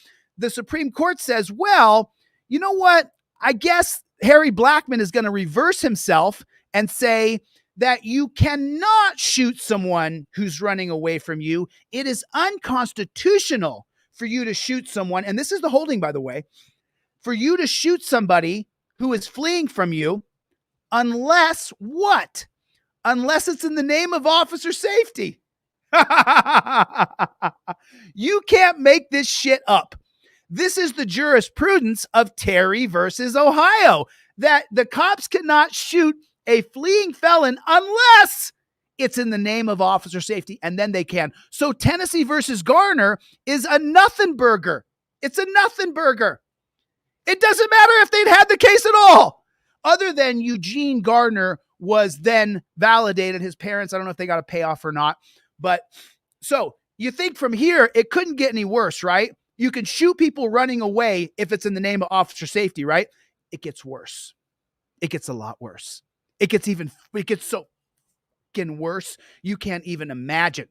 says, well, you know what? I guess Harry Blackman is going to reverse himself and say that you cannot shoot someone who's running away from you. It is unconstitutional for you to shoot someone. And this is the holding, by the way. For you to shoot somebody who is fleeing from you, unless what? Unless it's in the name of officer safety. You can't make this shit up. This is the jurisprudence of Terry versus Ohio, that the cops cannot shoot a fleeing felon unless it's in the name of officer safety, and then they can. So Tennessee versus Garner is a nothing burger. It's a nothing burger. It doesn't matter if they'd had the case at all, other than Eugene Gardner was then validated. His parents, I don't know if they got a payoff or not. But so you think from here, it couldn't get any worse, right? You can shoot people running away if it's in the name of officer safety, right? It gets worse. It gets a lot worse. It gets so fucking worse. You can't even imagine.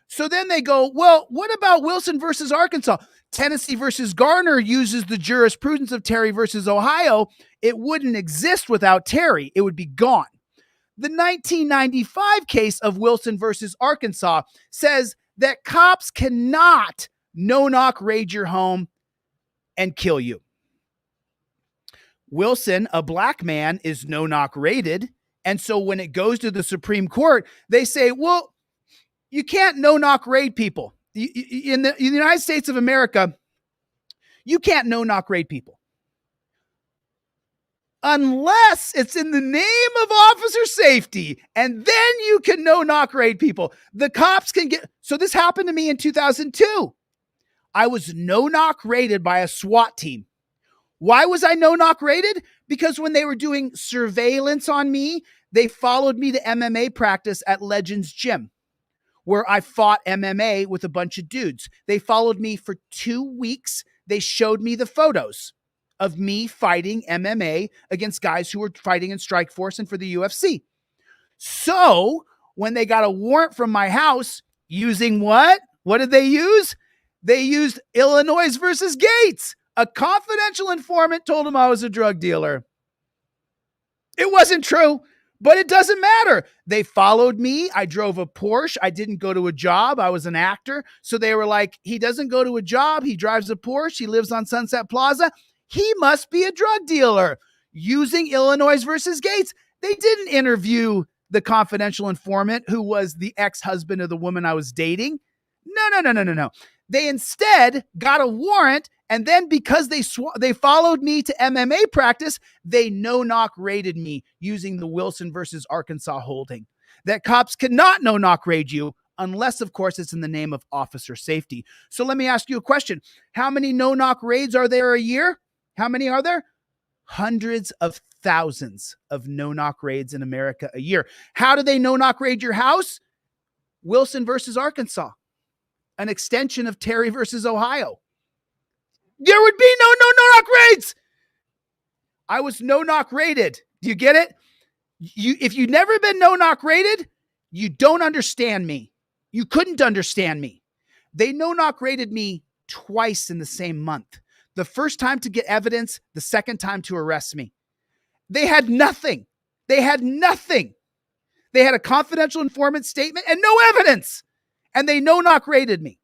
So then they go, well, what about Wilson versus Arkansas? Tennessee versus Garner uses the jurisprudence of Terry versus Ohio. It wouldn't exist without Terry. It would be gone. The 1995 case of Wilson versus Arkansas says that cops cannot no-knock raid your home and kill you. Wilson, a black man, is no-knock raided. And so when it goes to the Supreme Court, they say, well, you can't no-knock raid people. In the United States of America, you can't no-knock raid people. Unless it's in the name of officer safety, and then you can no-knock raid people. The cops can get... So this happened to me in 2002. I was no-knock raided by a SWAT team. Why was I no-knock raided? Because when they were doing surveillance on me, they followed me to MMA practice at Legends Gym, where I fought MMA with a bunch of dudes. They followed me for 2 weeks. They showed me the photos of me fighting MMA against guys who were fighting in Strikeforce and for the UFC. So when they got a warrant from my house, using what? What did they use? They used Illinois versus Gates. A confidential informant told him I was a drug dealer. It wasn't true. But it doesn't matter. They followed me. I drove a Porsche. I didn't go to a job. I was an actor. So they were like, he doesn't go to a job. He drives a Porsche. He lives on Sunset Plaza. He must be a drug dealer. Using Illinois versus Gates. They didn't interview the confidential informant who was the ex-husband of the woman I was dating. No. They instead got a warrant, and then because they followed me to MMA practice, they no-knock raided me using the Wilson versus Arkansas holding. That cops cannot no-knock raid you unless, of course, it's in the name of officer safety. So let me ask you a question. How many no-knock raids are there a year? How many are there? Hundreds of thousands of no-knock raids in America a year. How do they no-knock raid your house? Wilson versus Arkansas, an extension of Terry versus Ohio. There would be no no-knock raids. I was no-knock raided. Do you get it? If you've never been no-knock raided, you don't understand me. You couldn't understand me. They no-knock raided me twice in the same month. The first time to get evidence, the second time to arrest me. They had nothing. They had nothing. They had a confidential informant statement and no evidence. And they no-knock raided me.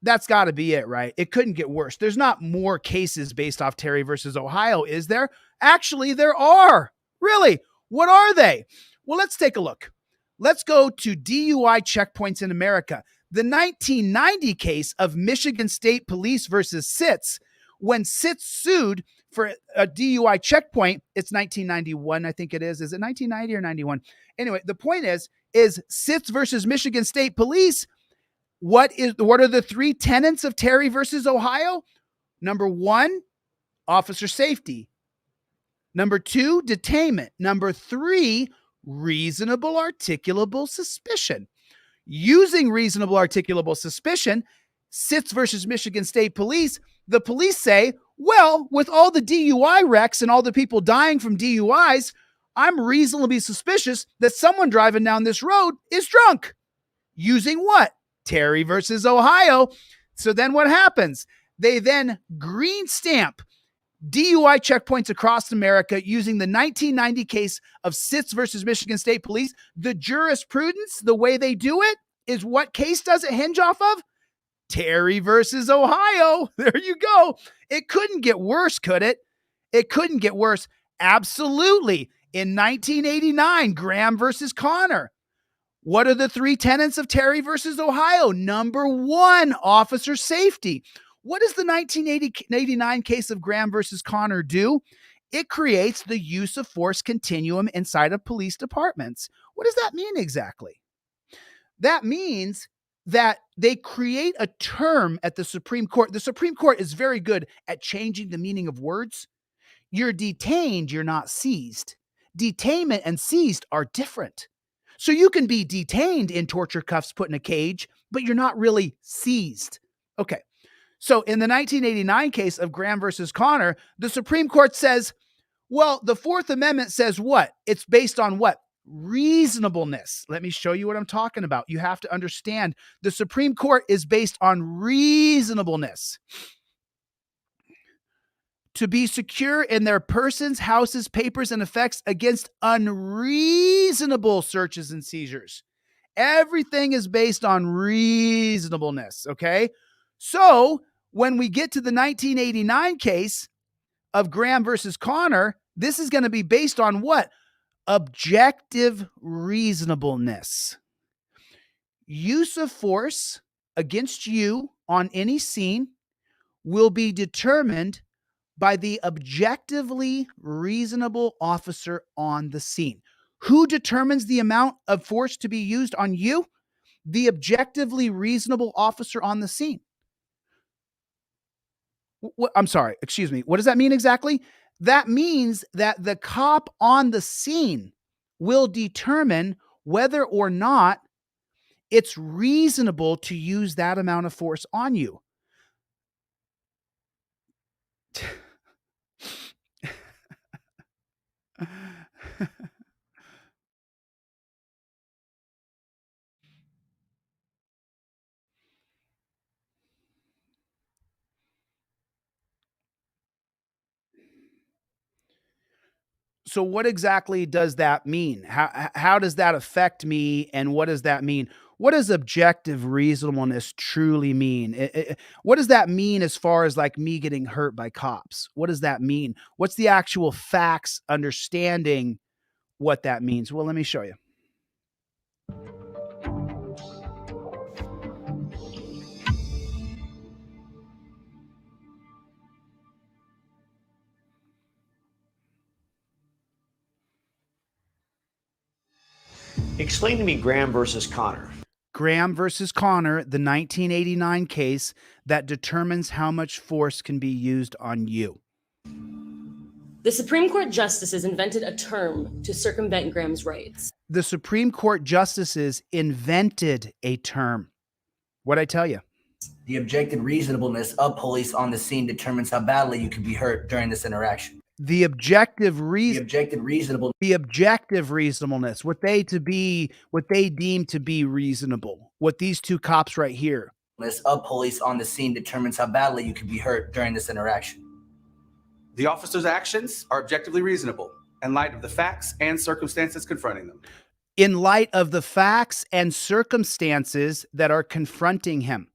That's got to be it, right? It couldn't get worse. There's not more cases based off Terry versus Ohio, is there? Actually, there are. Really? What are they? Well, let's take a look. Let's go to DUI checkpoints in America. The 1990 case of Michigan State Police versus SITS, when SITS sued for a DUI checkpoint, it's 1991, I think it is. Is it 1990 or 91? Anyway, the point is SITS versus Michigan State Police. What are the three tenets of Terry versus Ohio? Number one, officer safety. Number two, detainment. Number three, reasonable articulable suspicion. Using reasonable articulable suspicion, SITS versus Michigan State Police, the police say, well, with all the DUI wrecks and all the people dying from DUIs, I'm reasonably suspicious that someone driving down this road is drunk. Using what? Terry versus Ohio. So then what happens? They then green stamp DUI checkpoints across America using the 1990 case of SITS versus Michigan State Police. The jurisprudence, the way they do it, is what case does it hinge off of? Terry versus Ohio. There you go. It couldn't get worse, could it? It couldn't get worse. Absolutely. In 1989, Graham versus Connor. What are the three tenets of Terry versus Ohio? Number one, officer safety. What does the 1989 case of Graham versus Connor do? It creates the use of force continuum inside of police departments. What does that mean exactly? That means that they create a term at the Supreme Court. The Supreme Court is very good at changing the meaning of words. You're detained, you're not seized. Detainment and seized are different. So you can be detained in torture cuffs, put in a cage, but you're not really seized. Okay. So in the 1989 case of Graham versus Connor, the Supreme Court says, well, the Fourth Amendment says what? It's based on what? Reasonableness. Let me show you what I'm talking about. You have to understand the Supreme Court is based on reasonableness. To be secure in their persons, houses, papers, and effects against unreasonable searches and seizures. Everything is based on reasonableness, okay? So when we get to the 1989 case of Graham versus Connor, this is going to be based on what? Objective reasonableness. Use of force against you on any scene will be determined by the objectively reasonable officer on the scene. Who determines the amount of force to be used on you? The objectively reasonable officer on the scene. I'm sorry, excuse me. What does that mean exactly? That means that the cop on the scene will determine whether or not it's reasonable to use that amount of force on you. So what exactly does that mean? How does that affect me? And what does that mean? What does objective reasonableness truly mean? What does that mean as far as like me getting hurt by cops? What does that mean? What's the actual facts understanding what that means? Well, let me show you. Explain to me Graham versus Connor. Graham versus Connor, the 1989 case that determines how much force can be used on you. The Supreme Court justices invented a term to circumvent Graham's rights. The Supreme Court justices invented a term. What'd I tell you? The objective reasonableness of police on the scene determines how badly you could be hurt during this interaction. The objective reasonableness, what they deem to be reasonable, what these two cops right here. Of police on the scene determines how badly you could be hurt during this interaction. The officer's actions are objectively reasonable in light of the facts and circumstances confronting them. In light of the facts and circumstances that are confronting him.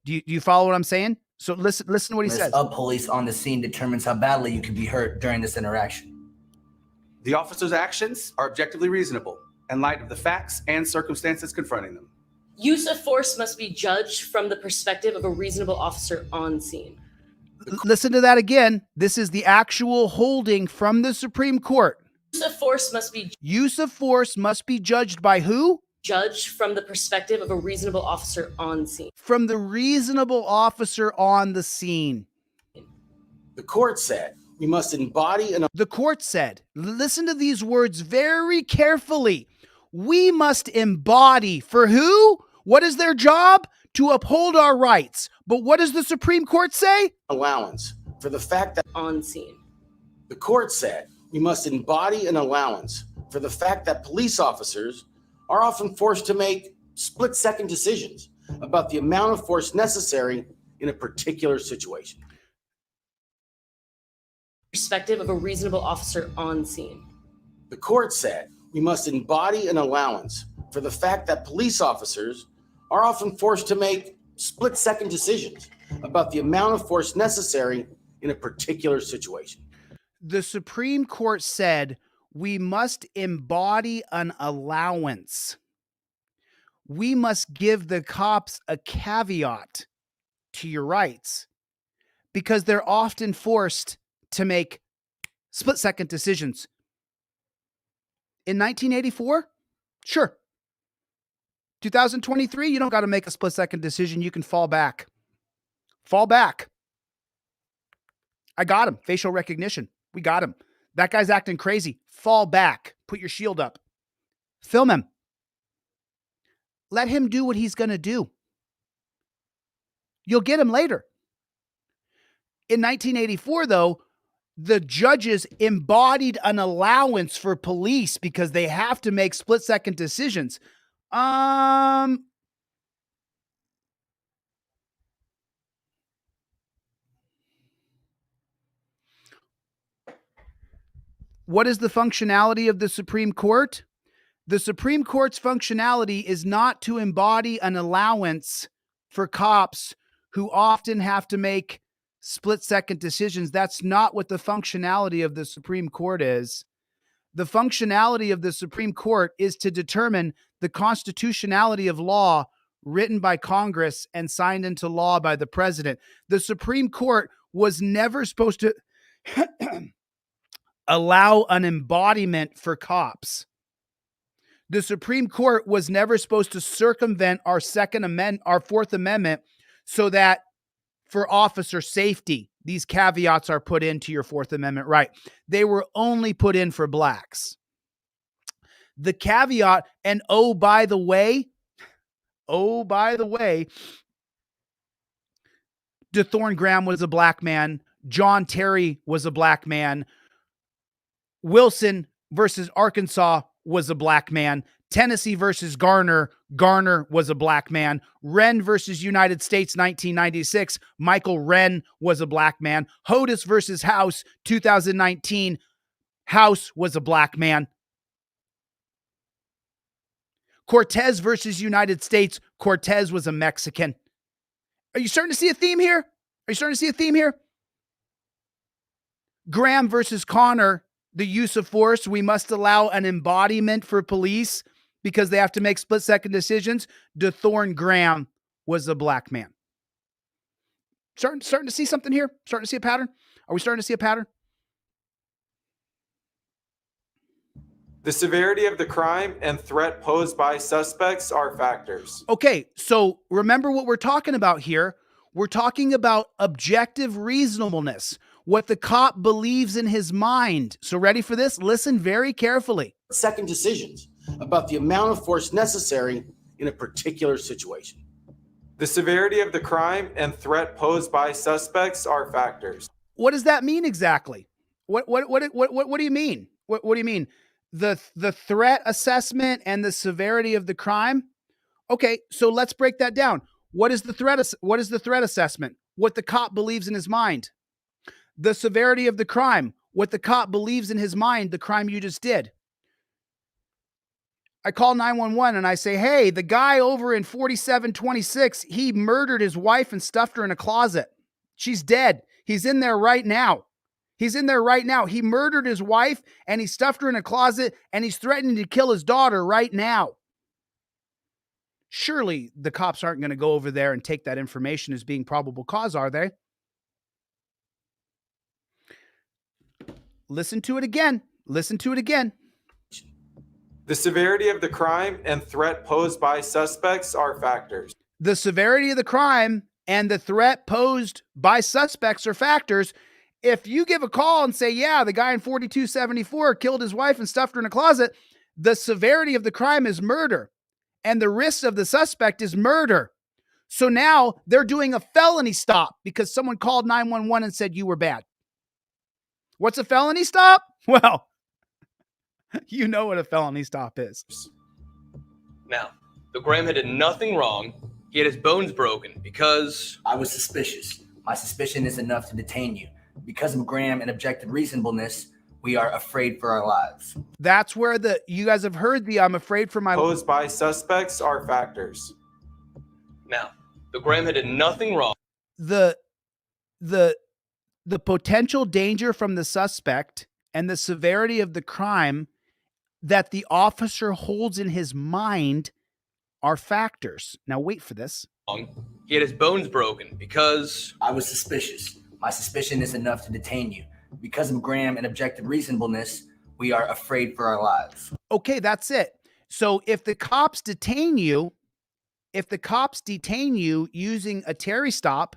Do you follow what I'm saying? So listen to what he says. Of police on the scene determines how badly you could be hurt during this interaction. The officer's actions are objectively reasonable in light of the facts and circumstances confronting them. Use of force must be judged from the perspective of a reasonable officer on scene. Listen to that again. This is the actual holding from the Supreme Court. Use of force must be judged by who? Judged from the perspective of a reasonable officer on scene. From the reasonable officer on the scene. The court said we must embody The court said, listen to these words very carefully. We must embody for who? What is their job? To uphold our rights. But what does the Supreme Court say? allowance for the fact that on scene. The court said we must embody an allowance for the fact that police officers are often forced to make split-second decisions about the amount of force necessary in a particular situation. Perspective of a reasonable officer on scene. The court said we must embody an allowance for the fact that police officers are often forced to make split-second decisions about the amount of force necessary in a particular situation. The Supreme Court said we must embody an allowance. We must give the cops a caveat to your rights because they're often forced to make split-second decisions. In 1984? Sure. 2023, you don't got to make a split-second decision. You can fall back. Fall back. I got him. Facial recognition. We got him. That guy's acting crazy. Fall back. Put your shield up. Film him. Let him do what he's going to do. You'll get him later. In 1984, though, the judges embodied an allowance for police because they have to make split-second decisions. What is the functionality of the Supreme Court? The Supreme Court's functionality is not to embody an allowance for cops who often have to make split-second decisions. That's not what the functionality of the Supreme Court is. The functionality of the Supreme Court is to determine the constitutionality of law written by Congress and signed into law by the president. The Supreme Court was never supposed to allow an embodiment for cops. The Supreme Court was never supposed to circumvent our Fourth Amendment so that for officer safety, these caveats are put into your Fourth Amendment right. They were only put in for blacks. The caveat, and oh, by the way, DeThorne Graham was a black man. John Terry was a black man. Wilson versus Arkansas was a black man. Tennessee versus Garner was a black man. Wren versus United States, 1996, Michael Wren was a black man. Hodis versus House, 2019, House was a black man. Cortez versus United States, Cortez was a Mexican. Are you starting to see a theme here? Graham versus Connor, the use of force, we must allow an embodiment for police because they have to make split-second decisions. DeThorne Graham was a black man. Starting to see something here? Starting to see a pattern? Are we starting to see a pattern? The severity of the crime and threat posed by suspects are factors. Okay, so remember what we're talking about here. We're talking about objective reasonableness, what the cop believes in his mind. So ready for this? Listen very carefully. Second decisions about the amount of force necessary in a particular situation. The severity of the crime and threat posed by suspects are factors. What does that mean exactly? What do you mean? What do you mean? The threat assessment and the severity of the crime? Okay, so let's break that down. What is the threat assessment? What the cop believes in his mind. The severity of the crime, what the cop believes in his mind, the crime you just did. I call 911 and I say, hey, the guy over in 4726, he murdered his wife and stuffed her in a closet. She's dead. He's in there right now. He's in there right now. He murdered his wife and he stuffed her in a closet and he's threatening to kill his daughter right now. Surely the cops aren't going to go over there and take that information as being probable cause, are they? Listen to it again. Listen to it again. The severity of the crime and threat posed by suspects are factors. The severity of the crime and the threat posed by suspects are factors. If you give a call and say, yeah, the guy in 4274 killed his wife and stuffed her in a closet, the severity of the crime is murder and the risk of the suspect is murder. So now they're doing a felony stop because someone called 911 and said you were bad. What's a felony stop? Well, you know what a felony stop is. Now, the Graham had done nothing wrong. He had his bones broken because... I was suspicious. My suspicion is enough to detain you. Because of Graham and objective reasonableness, we are afraid for our lives. That's where you guys have heard the I'm afraid for my life. Posed by suspects are factors. Now, the Graham had done nothing wrong. The potential danger from the suspect and the severity of the crime that the officer holds in his mind are factors. Now wait for this. He had his bones broken because... I was suspicious. My suspicion is enough to detain you. Because of Graham and objective reasonableness, we are afraid for our lives. Okay, that's it. So if the cops detain you using a Terry stop,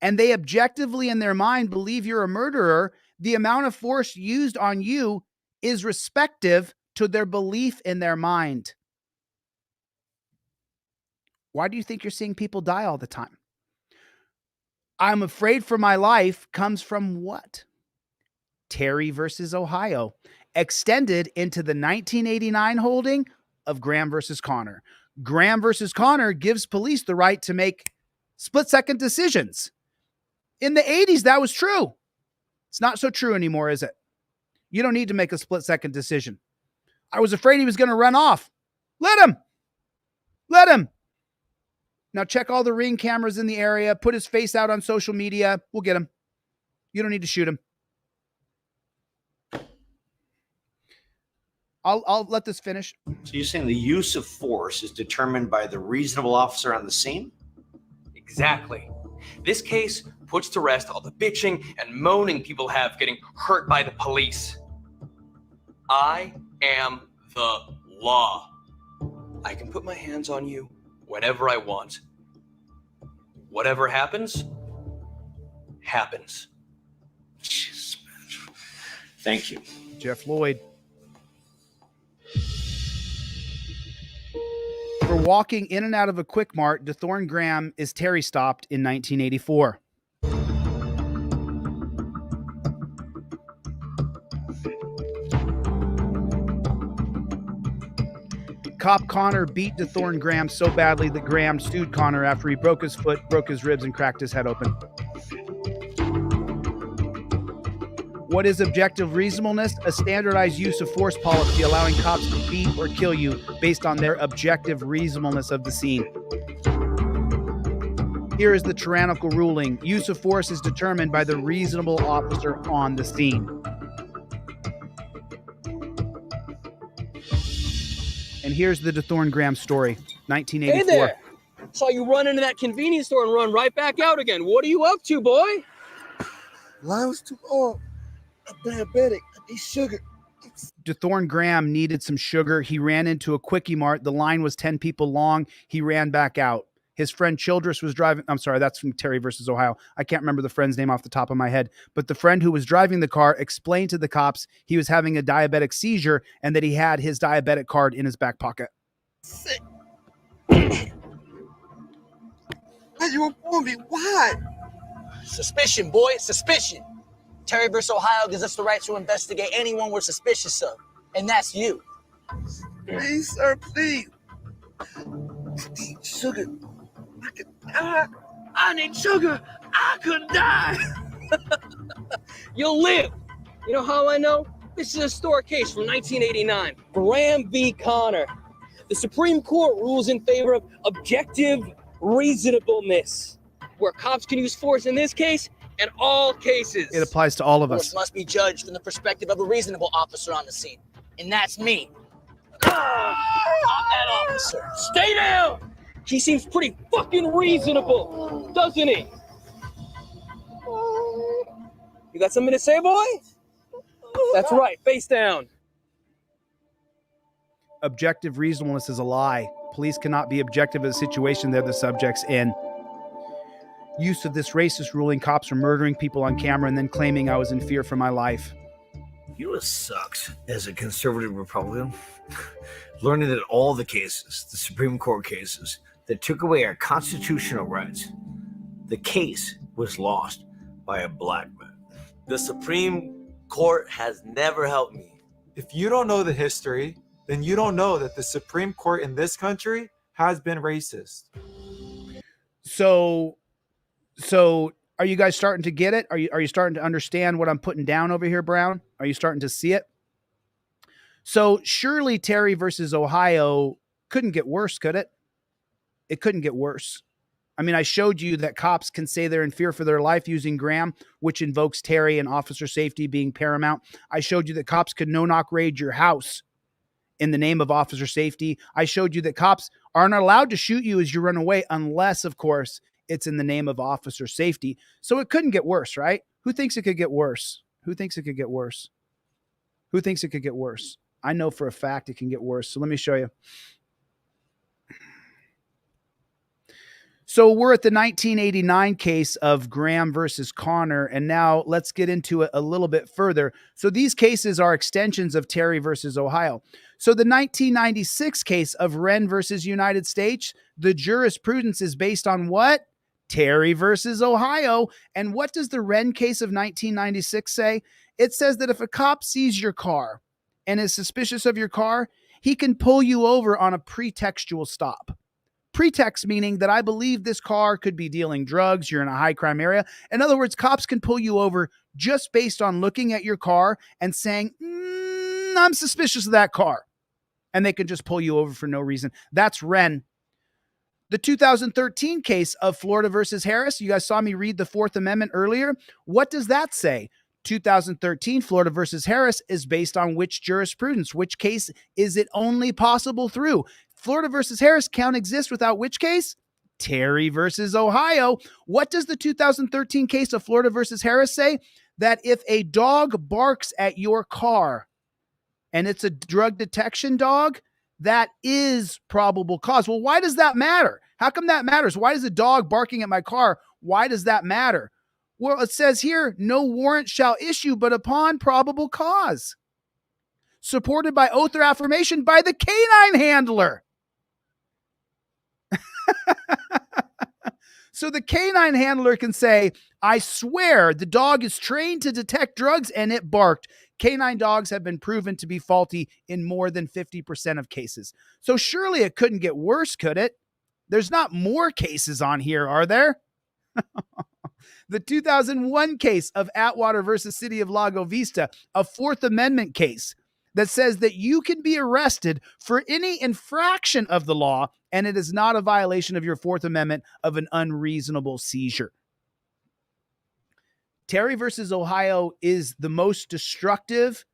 and they objectively in their mind believe you're a murderer, the amount of force used on you is respective to their belief in their mind. Why do you think you're seeing people die all the time? I'm afraid for my life comes from what? Terry versus Ohio, extended into the 1989 holding of Graham versus Connor. Graham versus Connor gives police the right to make split-second decisions. In the 80s, that was true. It's not so true anymore, is it? You don't need to make a split-second decision. I was afraid he was going to run off. Let him. Let him. Now check all the ring cameras in the area. Put his face out on social media. We'll get him. You don't need to shoot him. I'll let this finish. So you're saying the use of force is determined by the reasonable officer on the scene? Exactly. This case puts to rest all the bitching and moaning people have getting hurt by the police. I am the law. I can put my hands on you whenever I want. Whatever happens, happens. Jeez, thank you. Jeff Lloyd. For walking in and out of a Quick Mart, DeThorne Graham is Terry stopped in 1984. Cop Connor beat DeThorne Graham so badly that Graham sued Connor after he broke his foot, broke his ribs, and cracked his head open. What is objective reasonableness? A standardized use of force policy allowing cops to beat or kill you based on their objective reasonableness of the scene. Here is the tyrannical ruling. Use of force is determined by the reasonable officer on the scene. And here's the DeThorne Graham story, 1984. Hey there! Saw you run into that convenience store and run right back out again. What are you up to, boy? Line was too long. I'm diabetic. I need sugar. DeThorne Graham needed some sugar. He ran into a Quickie Mart. The line was 10 people long. He ran back out. His friend Childress was driving. I'm sorry, that's from Terry versus Ohio. I can't remember the friend's name off the top of my head. But the friend who was driving the car explained to the cops he was having a diabetic seizure and that he had his diabetic card in his back pocket. Why you inform me? Why? Suspicion, boy, suspicion. Terry versus Ohio gives us the right to investigate anyone we're suspicious of, and that's you. Please, sir, please. I need sugar. I could die. I need sugar. I could die. You'll live. You know how I know? This is a historic case from 1989, Graham v. Connor. The Supreme Court rules in favor of objective reasonableness, where cops can use force in this case and all cases. It applies to all of Force us. must be judged from the perspective of a reasonable officer on the scene, and that's me. I'm that officer. Stay down! He seems pretty fucking reasonable, doesn't he? You got something to say, boy? That's right, face down. Objective reasonableness is a lie. Police cannot be objective in a situation they're the subjects in. Use of this racist ruling, cops are murdering people on camera and then claiming I was in fear for my life. You know what sucks as a conservative Republican? Learning that all the cases, the Supreme Court cases, that took away our constitutional rights, the case was lost by a black man. The Supreme Court has never helped me. If you don't know the history, then you don't know that the Supreme Court in this country has been racist. So are you guys starting to get it? Are you starting to understand what I'm putting down over here, Brown? Are you starting to see it? So surely Terry versus Ohio couldn't get worse, could it? It couldn't get worse. I mean, I showed you that cops can say they're in fear for their life using Graham, which invokes Terry and officer safety being paramount. I showed you that cops could no-knock raid your house in the name of officer safety. I showed you that cops aren't allowed to shoot you as you run away unless, of course, it's in the name of officer safety. So it couldn't get worse, right? Who thinks it could get worse? Who thinks it could get worse? Who thinks it could get worse? I know for a fact it can get worse. So let me show you. So we're at the 1989 case of Graham versus Connor, and now let's get into it a little bit further. So these cases are extensions of Terry versus Ohio. So the 1996 case of Wren versus United States, the jurisprudence is based on what? Terry versus Ohio. And what does the Wren case of 1996 say? It says that if a cop sees your car and is suspicious of your car, he can pull you over on a pretextual stop. Pretext meaning that I believe this car could be dealing drugs, you're in a high crime area. In other words, cops can pull you over just based on looking at your car and saying, I'm suspicious of that car. And they can just pull you over for no reason. That's Wren. The 2013 case of Florida versus Harris, you guys saw me read the Fourth Amendment earlier. What does that say? 2013 Florida versus Harris is based on which jurisprudence? Which case is it only possible through? Florida versus Harris can't exist without which case? Terry versus Ohio. What does the 2013 case of Florida versus Harris say? That if a dog barks at your car and it's a drug detection dog, that is probable cause. Well, why does that matter? How come that matters? Why is a dog barking at my car? Why does that matter? Well, it says here, no warrant shall issue but upon probable cause. Supported by oath or affirmation by the canine handler. So the canine handler can say, I swear the dog is trained to detect drugs and it barked. Canine dogs have been proven to be faulty in more than 50% of cases. So surely it couldn't get worse, could it? There's not more cases on here, are there? The 2001 case of Atwater versus City of Lago Vista, a Fourth Amendment case that says that you can be arrested for any infraction of the law, and it is not a violation of your Fourth Amendment of an unreasonable seizure. Terry versus Ohio is the most destructive,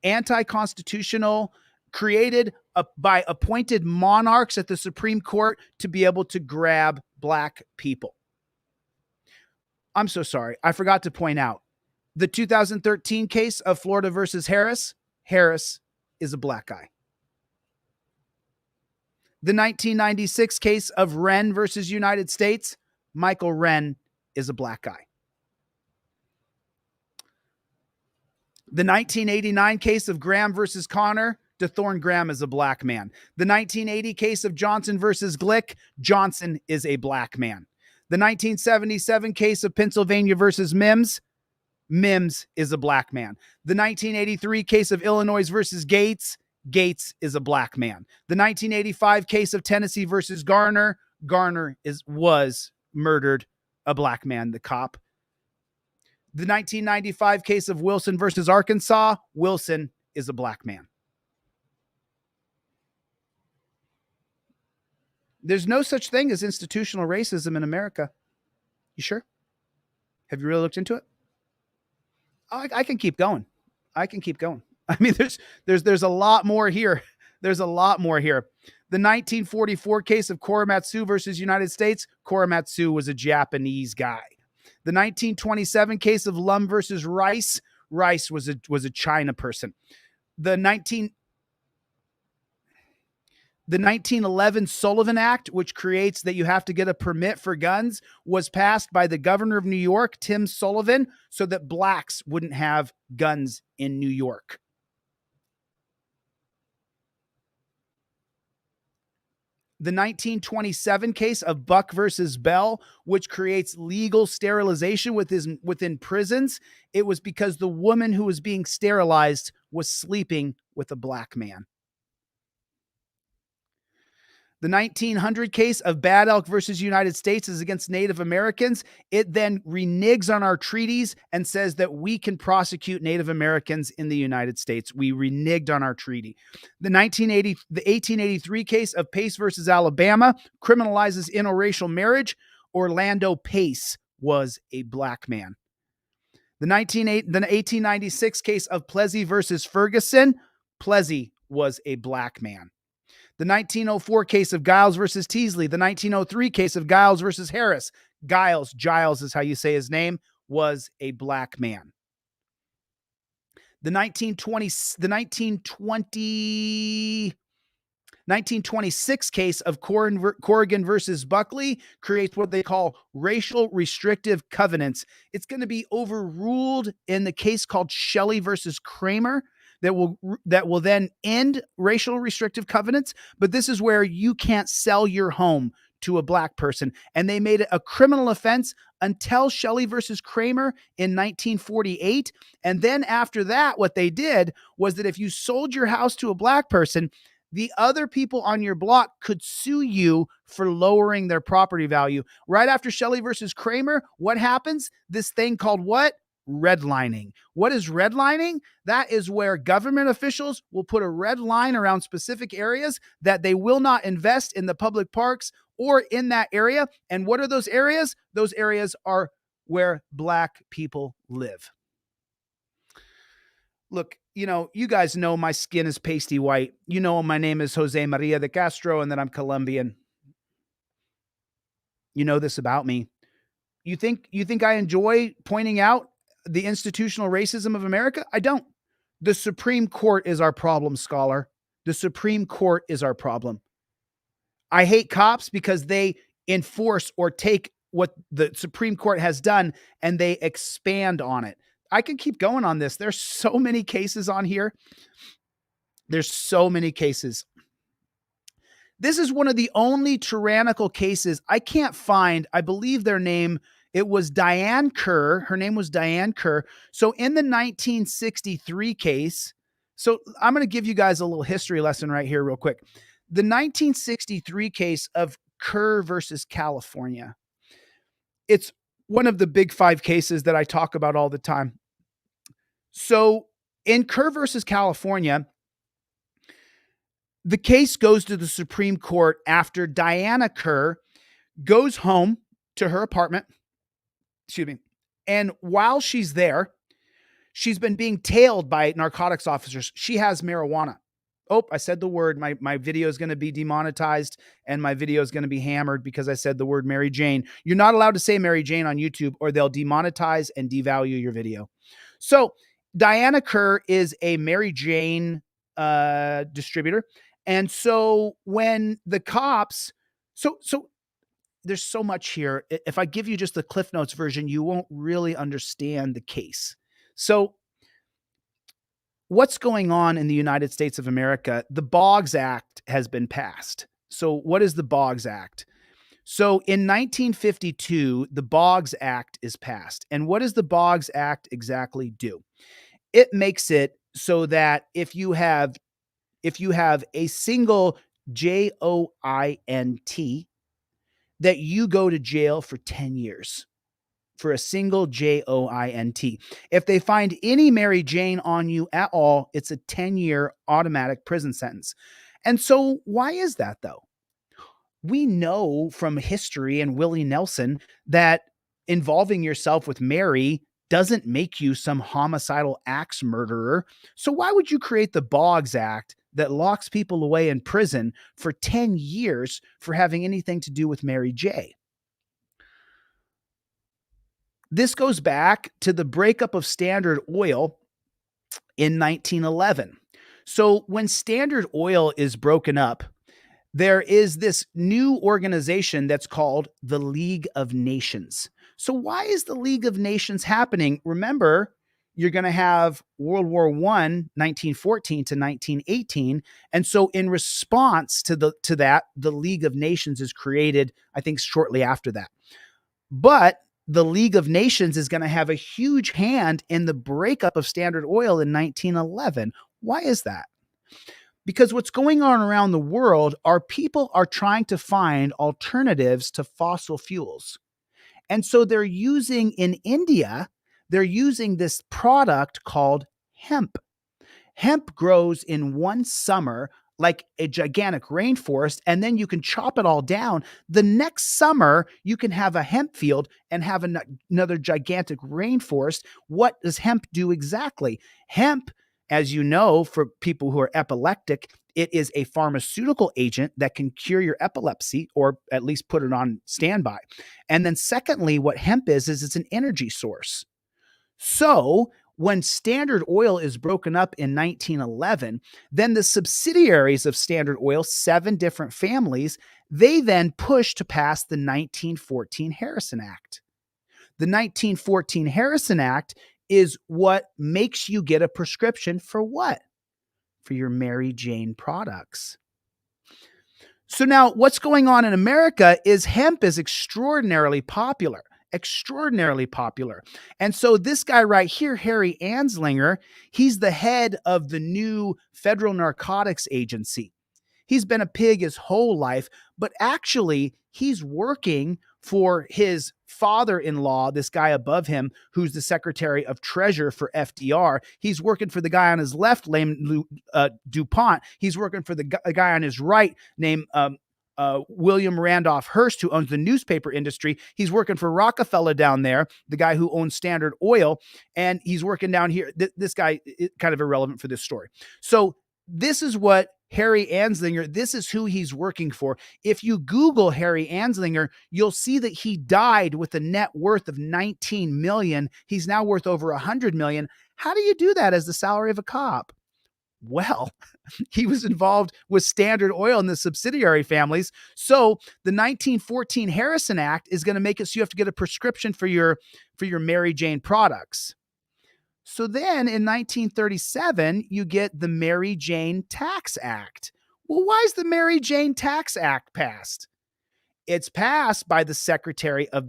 anti-constitutional, created by appointed monarchs at the Supreme Court to be able to grab black people. I'm so sorry. I forgot to point out the 2013 case of Florida versus Harris is a black guy. The 1996 case of Wren versus United States, Michael Wren is a black guy. The 1989 case of Graham versus Connor, DeThorne Graham is a black man. The 1980 case of Johnson versus Glick, Johnson is a black man. The 1977 case of Pennsylvania versus Mims, Mims is a black man. The 1983 case of Illinois versus Gates, Gates is a black man. The 1985 case of Tennessee versus Garner, Garner was murdered, a black man, the cop. The 1995 case of Wilson versus Arkansas, Wilson is a black man. There's no such thing as institutional racism in America. You sure? Have you really looked into it? I can keep going. I can keep going. I mean, there's a lot more here. There's a lot more here. The 1944 case of Korematsu versus United States, Korematsu was a Japanese guy. The 1927 case of Lum versus Rice, Rice was a China person. The 1911 Sullivan Act, which creates that you have to get a permit for guns, was passed by the governor of New York, Tim Sullivan, so that blacks wouldn't have guns in New York. The 1927 case of Buck versus Bell, which creates legal sterilization within prisons, it was because the woman who was being sterilized was sleeping with a black man. The 1900 case of Bad Elk versus United States is against Native Americans. It then reneges on our treaties and says that we can prosecute Native Americans in the United States. We reneged on our treaty. The 1883 case of Pace versus Alabama criminalizes interracial marriage. Orlando Pace was a black man. The 1896 case of Plessy versus Ferguson, Plessy was a black man. The 1904 case of Giles versus Teasley, the 1903 case of Giles versus Harris, Giles is how you say his name, was a black man. The 1926 case of Corrigan versus Buckley creates what they call racial restrictive covenants. It's going to be overruled in the case called Shelley versus Kramer that will then end racial restrictive covenants. But this is where you can't sell your home to a black person. And they made it a criminal offense until Shelley versus Kramer in 1948. And then after that, what they did was that if you sold your house to a black person, the other people on your block could sue you for lowering their property value. Right after Shelley versus Kramer, what happens? This thing called what? Redlining. What is redlining? That is where government officials will put a red line around specific areas that they will not invest in the public parks or in that area. And what are those areas? Those areas are where black people live. Look, you guys know my skin is pasty white. You know my name is Jose Maria DeCastro and that I'm Colombian. You know this about me. You think I enjoy pointing out the institutional racism of America? I don't. The Supreme Court is our problem, scholar. The Supreme Court is our problem. I hate cops because they enforce or take what the Supreme Court has done and they expand on it. I can keep going on this. There's so many cases on here. There's so many cases. This is one of the only tyrannical cases I can't find. I believe their name, it was Diane Kerr. Her name was Diane Kerr. So in the 1963 case, so I'm going to give you guys a little history lesson right here real quick. The 1963 case of Kerr versus California. It's one of the big five cases that I talk about all the time. So in Kerr versus California, the case goes to the Supreme Court after Diana Kerr goes home to her apartment. And while she's there, she's been being tailed by narcotics officers. She has marijuana. Oh, I said the word. My video is going to be demonetized and my video is going to be hammered because I said the word Mary Jane. You're not allowed to say Mary Jane on YouTube or they'll demonetize and devalue your video. So Diana Kerr is a Mary Jane distributor. And so when the cops, so there's so much here. If I give you just the Cliff Notes version, you won't really understand the case. So what's going on in the United States of America? The Boggs Act has been passed. So what is the Boggs Act? So in 1952, the Boggs Act is passed. And what does the Boggs Act exactly do? It makes it so that if you have a single JOINT, that you go to jail for 10 years for a single JOINT. If they find any Mary Jane on you at all, it's a 10-year automatic prison sentence. And so why is that though? We know from history and Willie Nelson that involving yourself with Mary doesn't make you some homicidal axe murderer. So why would you create the Boggs Act that locks people away in prison for 10 years for having anything to do with Mary J? This goes back to the breakup of Standard Oil in 1911. So when Standard Oil is broken up, there is this new organization that's called the League of Nations. So why is the League of Nations happening? Remember, you're going to have World War I, 1914 to 1918. And so in response to that, the League of Nations is created, I think, shortly after that. But the League of Nations is going to have a huge hand in the breakup of Standard Oil in 1911. Why is that? Because what's going on around the world are people are trying to find alternatives to fossil fuels. And so they're using, in India, they're using this product called hemp. Hemp grows in one summer like a gigantic rainforest, and then you can chop it all down. The next summer, you can have a hemp field and have another gigantic rainforest. What does hemp do exactly? Hemp, as you know, for people who are epileptic, it is a pharmaceutical agent that can cure your epilepsy or at least put it on standby. And then secondly, what hemp is it's an energy source. So when Standard Oil is broken up in 1911, then the subsidiaries of Standard Oil, 7 different families, they then push to pass the 1914 Harrison Act. The 1914 Harrison Act is what makes you get a prescription for what? For your Mary Jane products. So now what's going on in America is hemp is extraordinarily popular. And so this guy right here, Harry Anslinger, he's the head of the new Federal Narcotics Agency. He's been a pig his whole life, but actually he's working for his father-in-law, this guy above him, who's the Secretary of Treasury for FDR. He's working for the guy on his left named DuPont. He's working for the guy on his right named William Randolph Hearst, who owns the newspaper industry. He's working for Rockefeller down there, the guy who owns Standard Oil, and he's working down here. This guy is kind of irrelevant for this story. So this is what Harry Anslinger, this is who he's working for. If you Google Harry Anslinger, you'll see that he died with a net worth of 19 million. He's now worth over 100 million. How do you do that as the salary of a cop? Well, he was involved with Standard Oil and the subsidiary families. So the 1914 Harrison Act is going to make it so you have to get a prescription for your Mary Jane products. So then in 1937, you get the Mary Jane Tax Act. Well, why is the Mary Jane Tax Act passed? It's passed by the Secretary of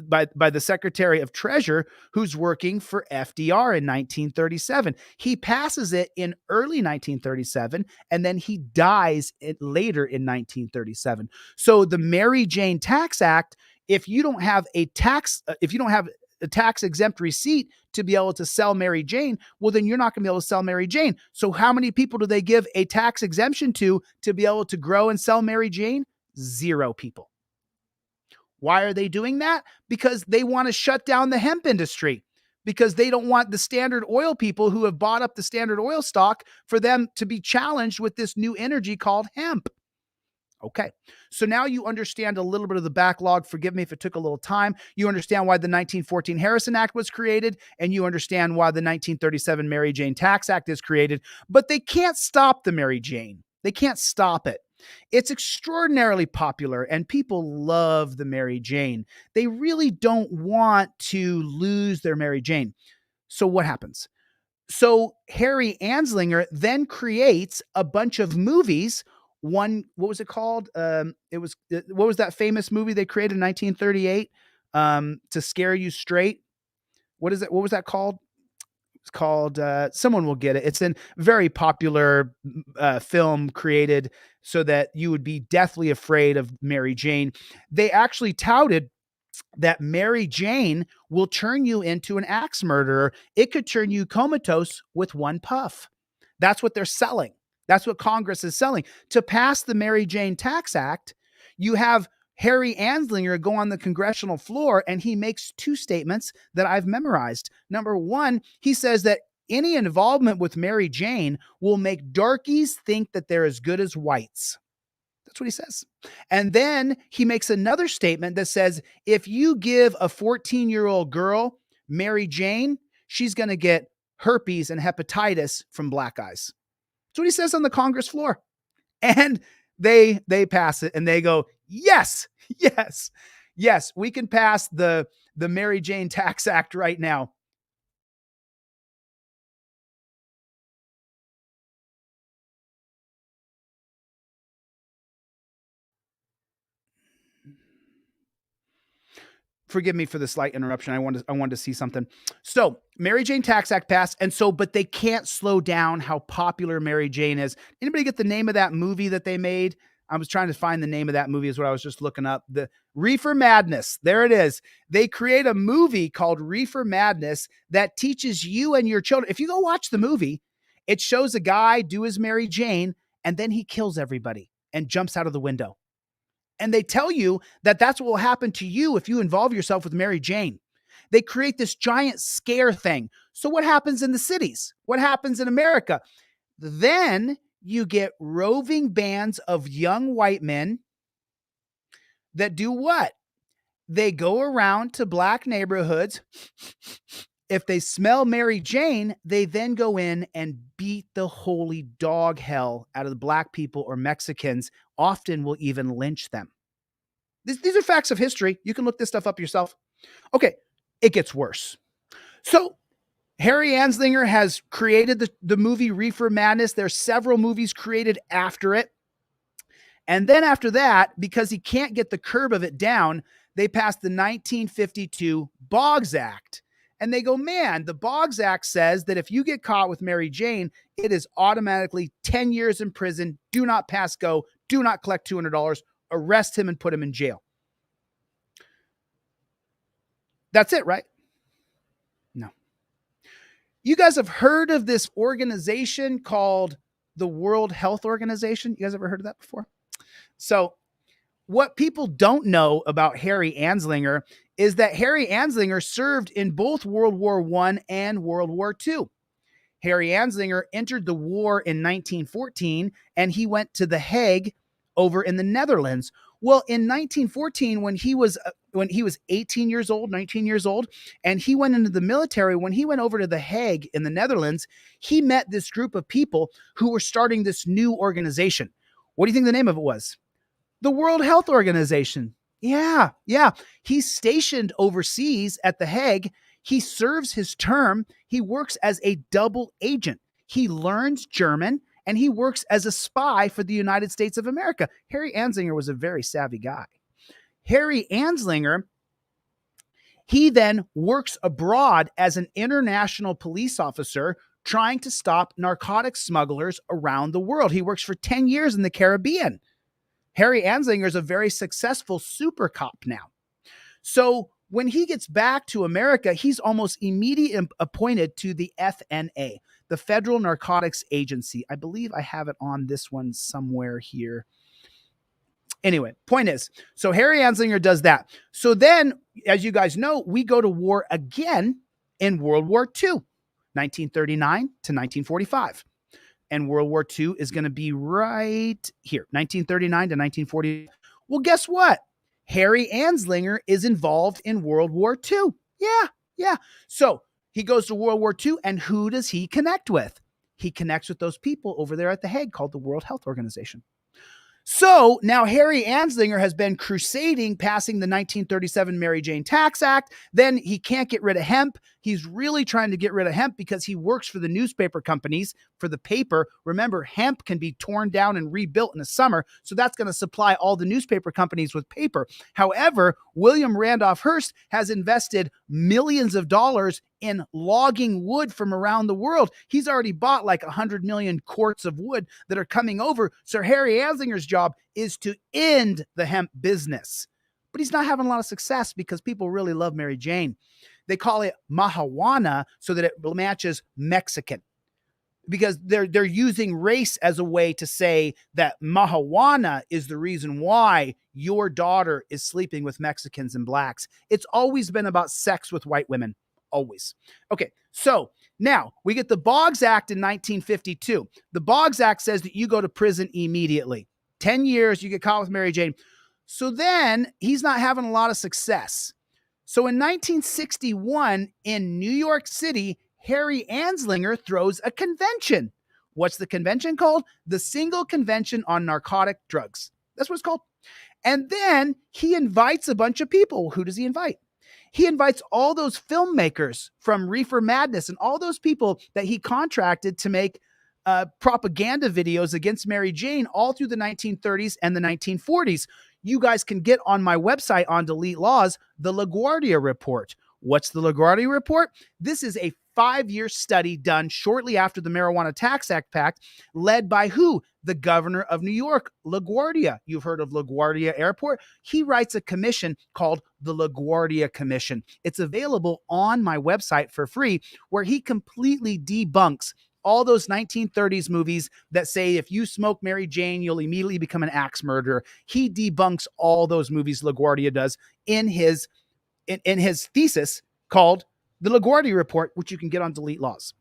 by the Secretary of Treasury, who's working for FDR in 1937. He passes it in early 1937, and then he dies later in 1937. So the Mary Jane Tax Act, if you don't have a tax exempt receipt to be able to sell Mary Jane, well, then you're not going to be able to sell Mary Jane. So how many people do they give a tax exemption to be able to grow and sell Mary Jane? 0 people. Why are they doing that? Because they want to shut down the hemp industry, because they don't want the Standard Oil people who have bought up the Standard Oil stock for them to be challenged with this new energy called hemp. Okay, so now you understand a little bit of the backlog. Forgive me if it took a little time. You understand why the 1914 Harrison Act was created, and you understand why the 1937 Mary Jane Tax Act is created, but they can't stop the Mary Jane. They can't stop it. It's extraordinarily popular, and people love the Mary Jane. They really don't want to lose their Mary Jane. So what happens? So Harry Anslinger then creates a bunch of movies. One, what was it called? What was that famous movie they created in 1938 to scare you straight? What is it? What was that called? It's called, someone will get it. It's a very popular film created so that you would be deathly afraid of Mary Jane. They actually touted that Mary Jane will turn you into an axe murderer. It could turn you comatose with one puff. That's what they're selling. That's what Congress is selling. To pass the Mary Jane Tax Act, you have Harry Anslinger go on the congressional floor, and he makes two statements that I've memorized. Number one, he says that any involvement with Mary Jane will make darkies think that they're as good as whites. That's what he says. And then he makes another statement that says, if you give a 14-year-old girl Mary Jane, she's going to get herpes and hepatitis from black eyes. That's what he says on the Congress floor. And they pass it, and they go, yes, yes, yes, we can pass the Mary Jane Tax Act right now. Forgive me for the slight interruption. I wanted to see something. So Mary Jane Tax Act passed. And so, but they can't slow down how popular Mary Jane is. Anybody get the name of that movie that they made? I was trying to find the name of that movie is what I was just looking up. The Reefer Madness. There it is. They create a movie called Reefer Madness that teaches you and your children. If you go watch the movie, it shows a guy do his Mary Jane, and then he kills everybody and jumps out of the window. And they tell you that that's what will happen to you if you involve yourself with Mary Jane. They create this giant scare thing. So what happens in the cities? What happens in America? Then you get roving bands of young white men that do what? They go around to black neighborhoods. If they smell Mary Jane, they then go in and beat the holy dog hell out of the black people or Mexicans, often will even lynch them. These are facts of history. You can look this stuff up yourself. Okay, it gets worse. So Harry Anslinger has created the movie Reefer Madness. There's several movies created after it. And then after that, because he can't get the curb of it down, they passed the 1952 Boggs Act. And they go, man, the Boggs Act says that if you get caught with Mary Jane, it is automatically 10 years in prison. Do not pass go. Do not collect $200. Arrest him and put him in jail. That's it, right? No. You guys have heard of this organization called the World Health Organization? You guys ever heard of that before? So what people don't know about Harry Anslinger is that Harry Anslinger served in both World War I and World War II. Harry Anslinger entered the war in 1914, and he went to The Hague over in the Netherlands. Well, in 1914, when he was 18 years old, 19 years old, and he went into the military, when he went over to The Hague in the Netherlands, he met this group of people who were starting this new organization. What do you think the name of it was? The World Health Organization. Yeah. He's stationed overseas at The Hague. He serves his term. He works as a double agent. He learns German, and he works as a spy for the United States of America. Harry Anslinger was a very savvy guy. Harry Anslinger, he then works abroad as an international police officer trying to stop narcotics smugglers around the world. He works for 10 years in the Caribbean. Harry Anslinger is a very successful super cop now. So when he gets back to America, he's almost immediately appointed to the FNA, the Federal Narcotics Agency. I believe I have it on this one somewhere here. Anyway, point is, so Harry Anslinger does that. So then, as you guys know, we go to war again in World War II, 1939 to 1945. and World War II is going to be right here, 1939 to 1940. Well, guess what? Harry Anslinger is involved in World War II. Yeah. So he goes to World War II, and who does he connect with? He connects with those people over there at The Hague called the World Health Organization. So now Harry Anslinger has been crusading passing the 1937 Mary Jane Tax Act. Then he can't get rid of hemp. He's really trying to get rid of hemp because he works for the newspaper companies for the paper. Remember, hemp can be torn down and rebuilt in the summer. So that's going to supply all the newspaper companies with paper. However, William Randolph Hearst has invested millions of dollars in logging wood from around the world. He's already bought like 100 million quarts of wood that are coming over. So Harry Anslinger's job is to end the hemp business. But he's not having a lot of success because people really love Mary Jane. They call it marijuana so that it matches Mexican, because they're using race as a way to say that marijuana is the reason why your daughter is sleeping with Mexicans and blacks. It's always been about sex with white women. Always. Okay, so now we get the Boggs Act in 1952. The Boggs Act says that you go to prison immediately. 10 years, you get caught with Mary Jane. So then he's not having a lot of success. So in 1961, in New York City, Harry Anslinger throws a convention. What's the convention called? The Single Convention on Narcotic Drugs. That's what it's called. And then he invites a bunch of people. Who does he invite? He invites all those filmmakers from Reefer Madness and all those people that he contracted to make propaganda videos against Mary Jane all through the 1930s and the 1940s. You guys can get on my website on Delete Laws, the LaGuardia Report. What's the LaGuardia Report? This is a 5-year study done shortly after the Marijuana Tax Act led by who? The governor of New York, LaGuardia. You've heard of LaGuardia Airport. He writes a commission called the LaGuardia Commission. It's available on my website for free, where he completely debunks all those 1930s movies that say if you smoke Mary Jane, you'll immediately become an axe murderer. He debunks all those movies. LaGuardia does in his thesis called the LaGuardia Report, which you can get on Delete Laws.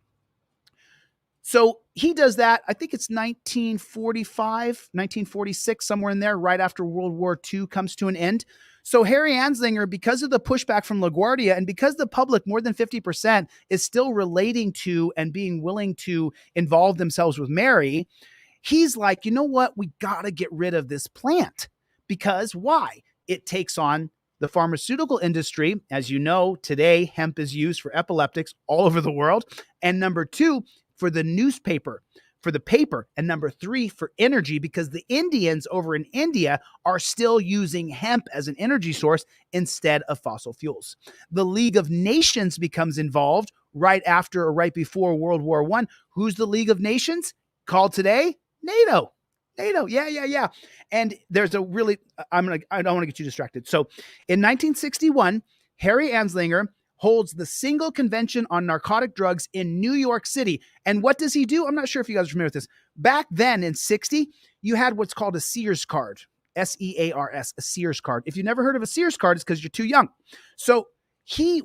So he does that. I think it's 1945, 1946, somewhere in there, right after World War II comes to an end. So Harry Anslinger, because of the pushback from LaGuardia and because the public, more than 50%, is still relating to and being willing to involve themselves with Mary, he's like, you know what? We got to get rid of this plant. Because why? It takes on the pharmaceutical industry. As you know, today, hemp is used for epileptics all over the world. And number 2, for the newspaper, for the paper, and number 3, for energy, because the Indians over in India are still using hemp as an energy source instead of fossil fuels. The League of Nations becomes involved right after or right before World War I. Who's the League of Nations called today? NATO. Yeah. And there's a really, I don't want to get you distracted. So in 1961, Harry Anslinger holds the Single Convention on Narcotic Drugs in New York City. And what does he do? I'm not sure if you guys are familiar with this. Back then in 60, you had what's called a Sears card, S-E-A-R-S, a Sears card. If you never heard of a Sears card, it's because you're too young. So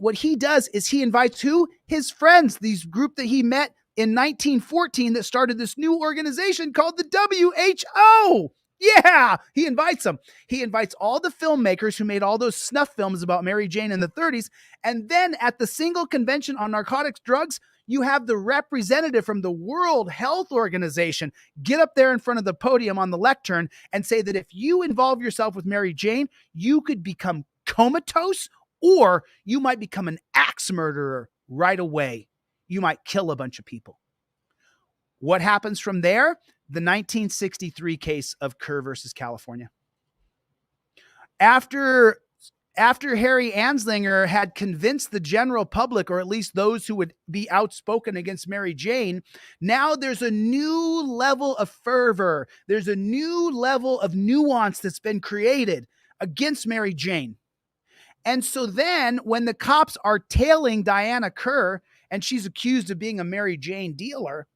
what he does is he invites who? His friends, these group that he met in 1914 that started this new organization called the WHO. Yeah, he invites them. He invites all the filmmakers who made all those snuff films about Mary Jane in the 30s. And then at the Single Convention on Narcotics Drugs, you have the representative from the World Health Organization get up there in front of the podium on the lectern and say that if you involve yourself with Mary Jane, you could become comatose or you might become an axe murderer right away. You might kill a bunch of people. What happens from there? The 1963 case of Kerr versus California. After Harry Anslinger had convinced the general public, or at least those who would be outspoken against Mary Jane, now there's a new level of fervor. There's a new level of nuance that's been created against Mary Jane. And so then when the cops are tailing Diana Kerr and she's accused of being a Mary Jane dealer,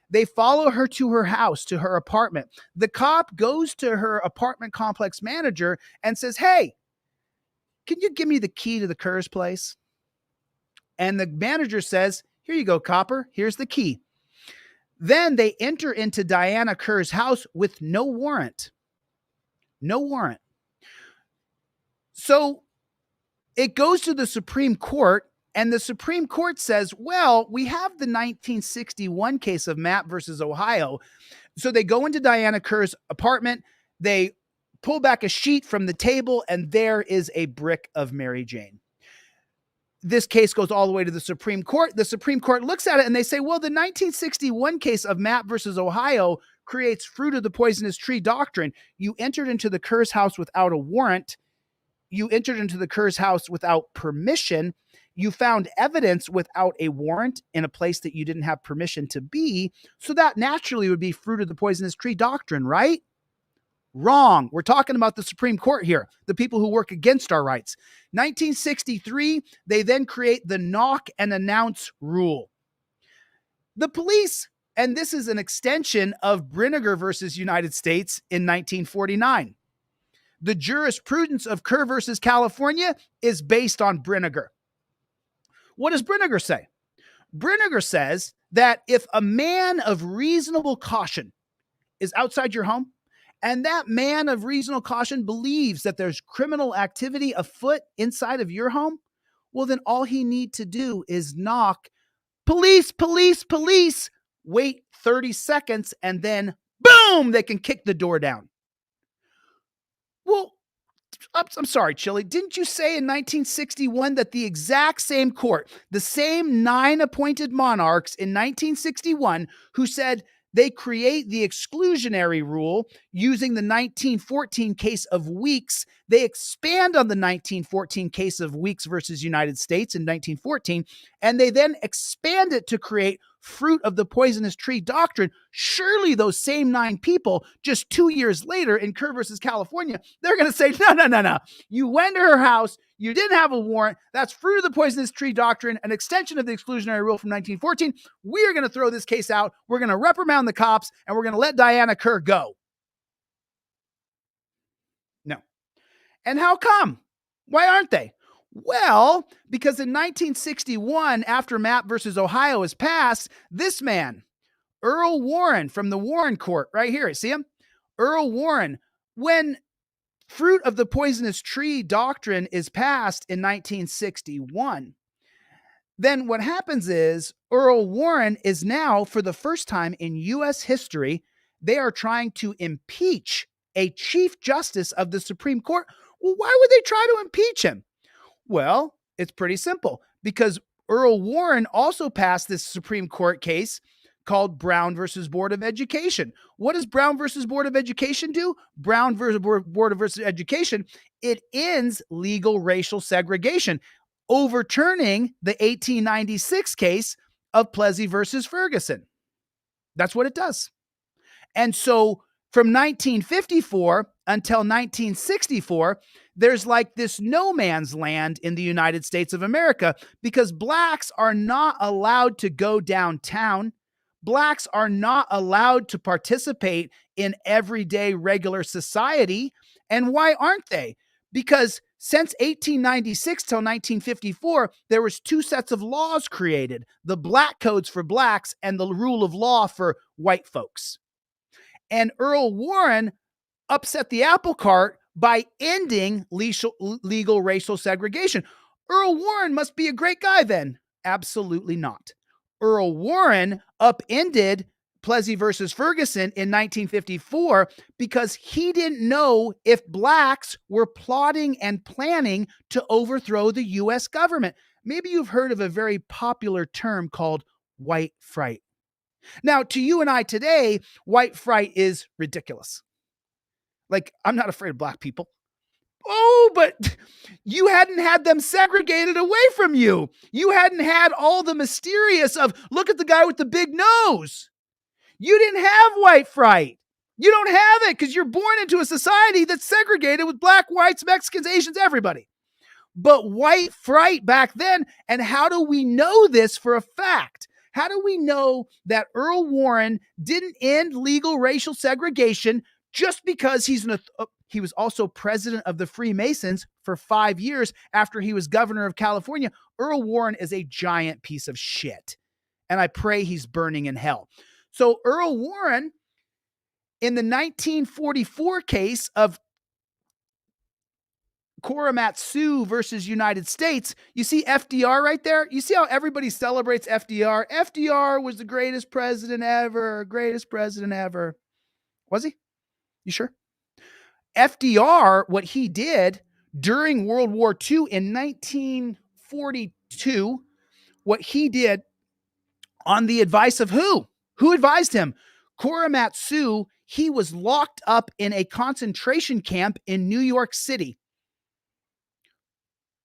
they follow her to her house, to her apartment. The cop goes to her apartment complex manager and says, hey, can you give me the key to the Kerr's place? And the manager says, here you go, copper. Here's the key. Then they enter into Diana Kerr's house with no warrant. No warrant. So it goes to the Supreme Court, and the Supreme Court says, well, we have the 1961 case of Mapp versus Ohio. So they go into Diana Kerr's apartment, they pull back a sheet from the table, and there is a brick of Mary Jane. This case goes all the way to the Supreme Court. The Supreme Court looks at it and they say, well, the 1961 case of Mapp versus Ohio creates fruit of the poisonous tree doctrine. You entered into the Kerr's house without a warrant. You entered into the Kerr's house without permission. You found evidence without a warrant in a place that you didn't have permission to be. So that naturally would be fruit of the poisonous tree doctrine, right? Wrong. We're talking about the Supreme Court here, the people who work against our rights. 1963, they then create the knock and announce rule. The police, and this is an extension of Brinegar versus United States in 1949. The jurisprudence of Kerr versus California is based on Brinegar. What does Brinegar say? Brinegar says that if a man of reasonable caution is outside your home, and that man of reasonable caution believes that there's criminal activity afoot inside of your home, well, then all he need to do is knock, police, police, police, wait 30 seconds, and then boom, they can kick the door down. Well, I'm sorry, Chille, didn't you say in 1961 that the exact same court, the same 9 appointed monarchs in 1961 who said they create the exclusionary rule using the 1914 case of Weeks. They expand on the 1914 case of Weeks versus United States in 1914, and they then expand it to create fruit of the poisonous tree doctrine. Surely those same 9 people, just 2 years later in Kerr versus California, they're going to say, no. You went to her house. You didn't have a warrant. That's fruit of the poisonous tree doctrine, an extension of the exclusionary rule from 1914. We are going to throw this case out. We're going to reprimand the cops, and we're going to let Diana Kerr go. No. And how come? Why aren't they? Well, because in 1961, after Mapp versus Ohio is passed, this man, Earl Warren from the Warren Court, right here, see him? Earl Warren, when fruit of the poisonous tree doctrine is passed in 1961, then what happens is Earl Warren is now, for the first time in U.S. history, they are trying to impeach a Chief Justice of the Supreme Court. Well, why would they try to impeach him? Well, it's pretty simple, because Earl Warren also passed this Supreme Court case called Brown versus Board of Education. What does Brown versus Board of Education do? Brown versus Board of Education, it ends legal racial segregation, overturning the 1896 case of Plessy versus Ferguson. That's what it does. And so from 1954 until 1964, there's like this no man's land in the United States of America, because blacks are not allowed to go downtown. Blacks are not allowed to participate in everyday regular society. And why aren't they? Because since 1896 till 1954, there was 2 sets of laws created, the black codes for blacks and the rule of law for white folks. And Earl Warren upset the apple cart by ending legal racial segregation. Earl Warren must be a great guy then. Absolutely not. Earl Warren upended Plessy versus Ferguson in 1954 because he didn't know if blacks were plotting and planning to overthrow the U.S. government. Maybe you've heard of a very popular term called white fright. Now, to you and I today, white fright is ridiculous. Like, I'm not afraid of black people. Oh, but you hadn't had them segregated away from you. You hadn't had all the mysterious of, look at the guy with the big nose. You didn't have white fright. You don't have it because you're born into a society that's segregated with black, whites, Mexicans, Asians, everybody. But white fright back then, and how do we know this for a fact? How do we know that Earl Warren didn't end legal racial segregation just because he was also president of the Freemasons for 5 years after he was governor of California? Earl Warren is a giant piece of shit, and I pray he's burning in hell. So Earl Warren, in the 1944 case of Korematsu versus United States, you see FDR right there? You see how everybody celebrates FDR? FDR was the greatest president ever, greatest president ever. Was he? You sure? FDR, what he did during World War II in 1942, what he did on the advice of who? Who advised him? Korematsu. He was locked up in a concentration camp in New York City.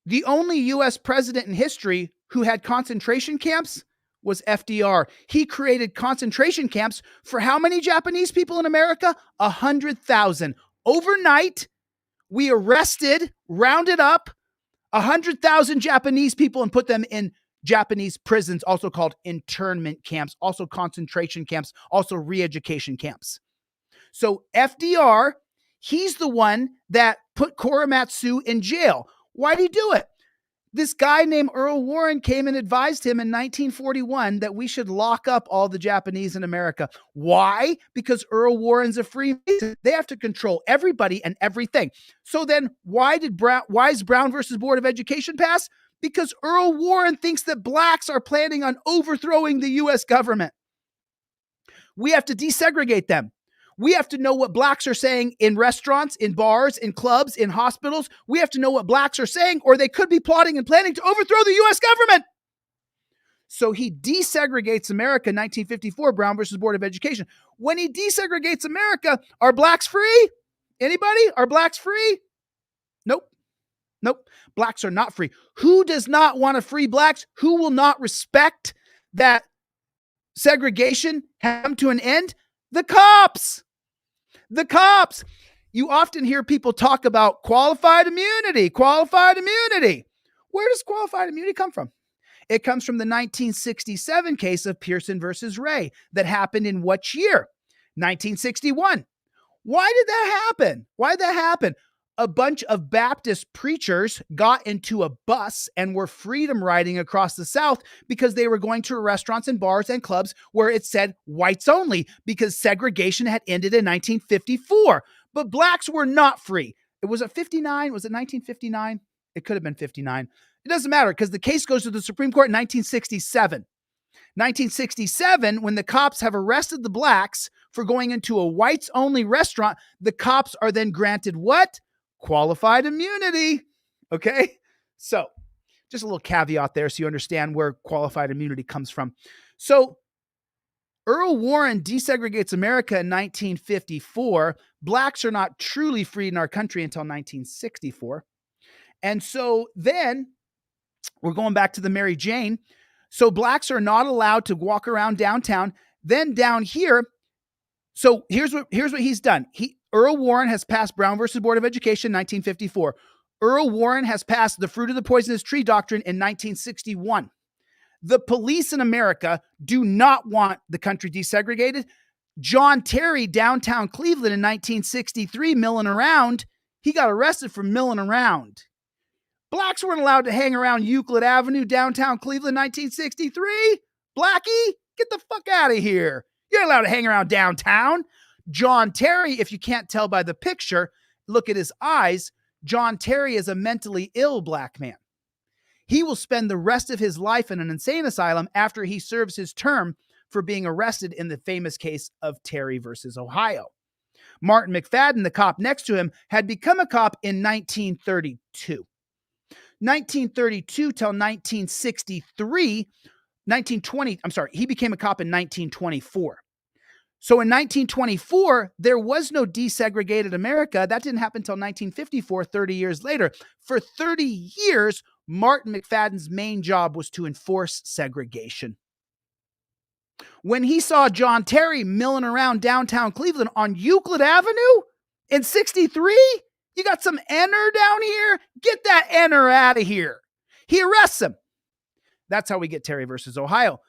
The only U.S. president in history who had concentration camps was FDR. He created concentration camps for how many Japanese people in America? 100,000. Overnight, we arrested, rounded up 100,000 Japanese people and put them in Japanese prisons, also called internment camps, also concentration camps, also re-education camps. So FDR, he's the one that put Korematsu in jail. Why did he do it? This guy named Earl Warren came and advised him in 1941 that we should lock up all the Japanese in America. Why? Because Earl Warren's a Freemason. They have to control everybody and everything. So then why is Brown versus Board of Education pass? Because Earl Warren thinks that blacks are planning on overthrowing the U.S. government. We have to desegregate them. We have to know what blacks are saying in restaurants, in bars, in clubs, in hospitals. We have to know what blacks are saying, or they could be plotting and planning to overthrow the U.S. government. So he desegregates America in 1954, Brown versus Board of Education. When he desegregates America, are blacks free? Anybody? Are blacks free? Nope. Nope. Blacks are not free. Who does not want to free blacks? Who will not respect that segregation come to an end? The cops. The cops. You often hear people talk about qualified immunity, qualified immunity. Where does qualified immunity come from? It comes from the 1967 case of Pearson versus Ray that happened in what year? 1961. Why did that happen? Why did that happen? A bunch of Baptist preachers got into a bus and were freedom riding across the South because they were going to restaurants and bars and clubs where it said whites only because segregation had ended in 1954. But blacks were not free. It was at 59. Was it 1959? It could have been 59. It doesn't matter because the case goes to the Supreme Court in 1967. 1967, when the cops have arrested the blacks for going into a whites-only restaurant, the cops are then granted what? Qualified immunity. Okay? So, just a little caveat there so you understand where qualified immunity comes from. So, Earl Warren desegregates America in 1954. Blacks are not truly free in our country until 1964. And so then we're going back to the Mary Jane. So blacks are not allowed to walk around downtown. Then down here, so here's what he's done. Earl Warren has passed Brown versus Board of Education in 1954. Earl Warren has passed the fruit of the poisonous tree doctrine in 1961. The police in America do not want the country desegregated. John Terry, downtown Cleveland in 1963, milling around, he got arrested for milling around. Blacks weren't allowed to hang around Euclid Avenue, downtown Cleveland, 1963. Blackie, get the fuck out of here. You're allowed to hang around downtown. John Terry, if you can't tell by the picture, look at his eyes. John Terry is a mentally ill black man. He will spend the rest of his life in an insane asylum after he serves his term for being arrested in the famous case of Terry versus Ohio. Martin McFadden, the cop next to him, had become a cop in 1932. 1932 till 1963, he became a cop in 1924. So in 1924, there was no desegregated America. That didn't happen until 1954, 30 years later. For 30 years, Martin McFadden's main job was to enforce segregation. When he saw John Terry milling around downtown Cleveland on Euclid Avenue in 63, you got some Enner down here? Get that Enner out of here. He arrests him. That's how we get Terry versus Ohio.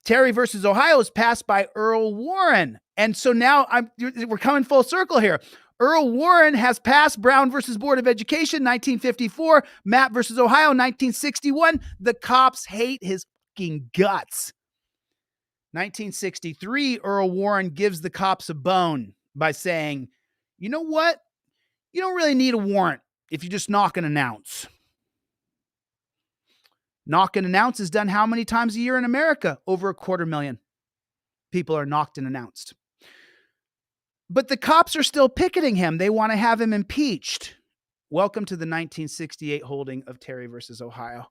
Terry versus Ohio is passed by Earl Warren. And so now we're coming full circle here. Earl Warren has passed Brown versus Board of Education, 1954. Matt versus Ohio, 1961. The cops hate his fucking guts. 1963, Earl Warren gives the cops a bone by saying, you know what? You don't really need a warrant if you just knock and announce. Knock and announce is done how many times a year in America? Over 250,000 people are knocked and announced. But the cops are still picketing him. They want to have him impeached. Welcome to the 1968 holding of Terry versus Ohio.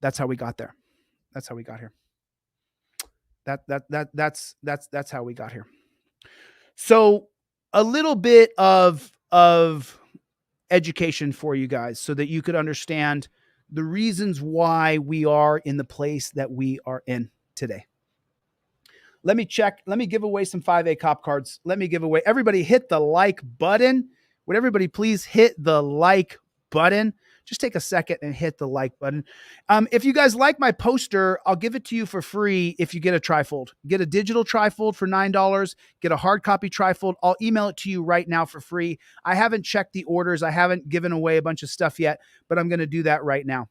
That's how we got there. That's how we got here. That's how we got here. So a little bit of education for you guys so that you could understand the reasons why we are in the place that we are in today. Let me check. Let me give away some 5A cop cards. Let me give away. Everybody hit the like button. Would everybody please hit the like button? Just take a second and hit the like button. If you guys like my poster, I'll give it to you for free if you get a trifold. Get a digital trifold for $9. Get a hard copy trifold. I'll email it to you right now for free. I haven't checked the orders. I haven't given away a bunch of stuff yet, but I'm going to do that right now.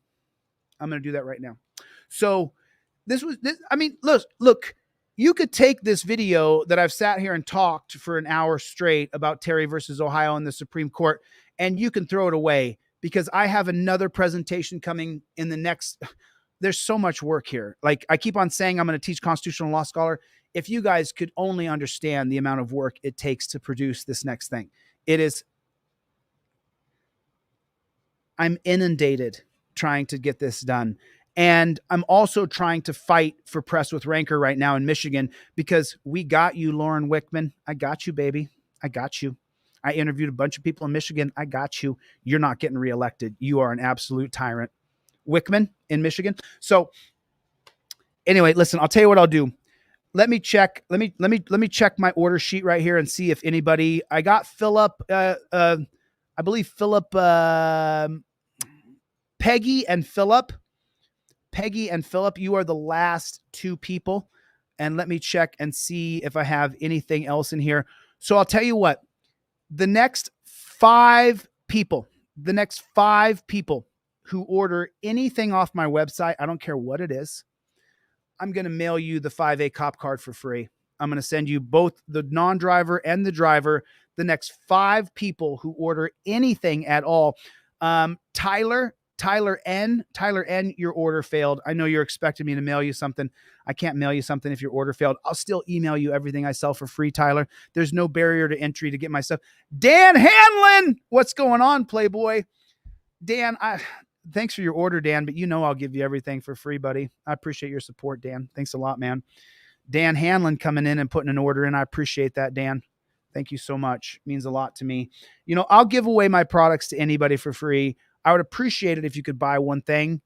So look, you could take this video that I've sat here and talked for an hour straight about Terry versus Ohio in the Supreme Court, and you can throw it away because I have another presentation coming in the next. There's so much work here. Like I keep on saying, I'm going to teach constitutional law scholar. If you guys could only understand the amount of work it takes to produce this next thing, I'm inundated trying to get this done. And I'm also trying to fight for Press with Rancor right now in Michigan because we got you, Lauren Wickman. I got you, baby. I got you. I interviewed a bunch of people in Michigan. I got you. You're not getting reelected. You are an absolute tyrant. Wickman in Michigan. So anyway, listen, I'll tell you what I'll do. Let me check. Let me check my order sheet right here and see if anybody. I got Philip. I believe Philip, Peggy and Philip. Peggy and Philip, you are the last two people. And let me check and see if I have anything else in here. So I'll tell you what, the next five people who order anything off my website, I don't care what it is, I'm going to mail you the 5A cop card for free. I'm going to send you both the non-driver and the driver. The next five people who order anything at all. Tyler N, your order failed. I know you're expecting me to mail you something. I can't mail you something if your order failed. I'll still email you everything I sell for free, Tyler. There's no barrier to entry to get my stuff. Dan Hanlon, what's going on, Playboy? Dan, thanks for your order, Dan, but you know I'll give you everything for free, buddy. I appreciate your support, Dan. Thanks a lot, man. Dan Hanlon coming in and putting an order in. I appreciate that, Dan. Thank you so much. It means a lot to me. You know, I'll give away my products to anybody for free. I would appreciate it if you could buy one thing,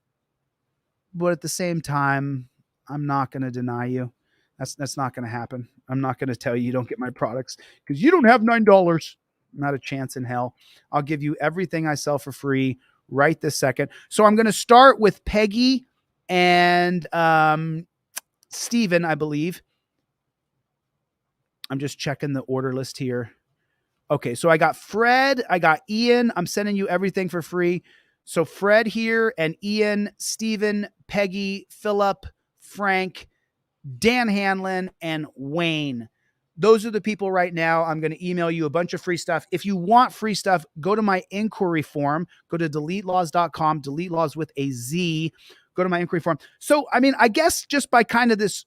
but at the same time, I'm not going to deny you. That's not going to happen. I'm not going to tell you don't get my products because you don't have $9. Not a chance in hell. I'll give you everything I sell for free right this second. So I'm going to start with Peggy and Steven, I believe. I'm just checking the order list here. Okay, so I got Fred, I got Ian. I'm sending you everything for free. So Fred here and Ian, Steven, Peggy, Philip, Frank, Dan Hanlon, and Wayne. Those are the people right now. I'm going to email you a bunch of free stuff. If you want free stuff, go to my inquiry form. Go to deletelaws.com, delete laws with a Z. Go to my inquiry form. So, I mean, I guess just by kind of this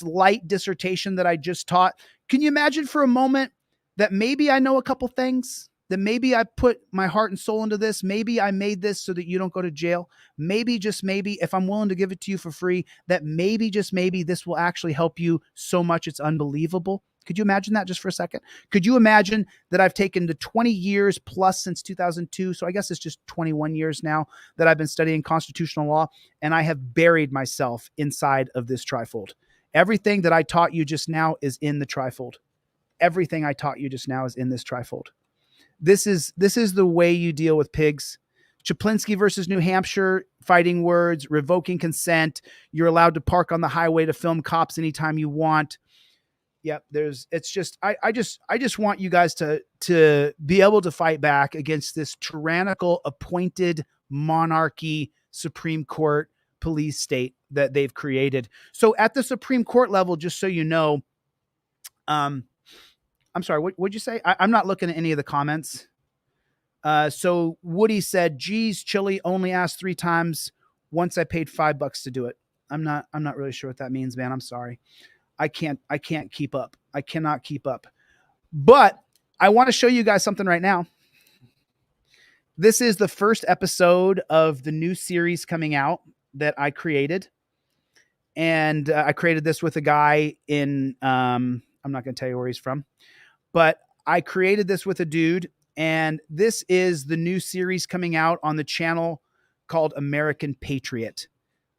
light dissertation that I just taught, can you imagine for a moment that maybe I know a couple things, that maybe I put my heart and soul into this. Maybe I made this so that you don't go to jail. Maybe, just maybe, if I'm willing to give it to you for free, that maybe, just maybe, this will actually help you so much it's unbelievable. Could you imagine that just for a second? Could you imagine that I've taken the 20 years plus since 2002, so I guess it's just 21 years now that I've been studying constitutional law, and I have buried myself inside of this trifold. Everything that I taught you just now is in the trifold. Everything I taught you just now is in this trifold. This is the way you deal with pigs. Chaplinsky versus New Hampshire, fighting words, revoking consent. You're allowed to park on the highway to film cops anytime you want. Yep, I just want you guys to be able to fight back against this tyrannical appointed monarchy Supreme Court police state that they've created. So at the Supreme Court level, just so you know, I'm sorry, what'd you say? I'm not looking at any of the comments. So Woody said, geez, Chille only asked 3 times. Once I paid $5 to do it. I'm not really sure what that means, man. I'm sorry. I can't keep up. I cannot keep up. But I want to show you guys something right now. This is the first episode of the new series coming out that I created. And I created this with a guy in, I'm not going to tell you where he's from, but I created this with a dude. And this is the new series coming out on the channel called American Patriot.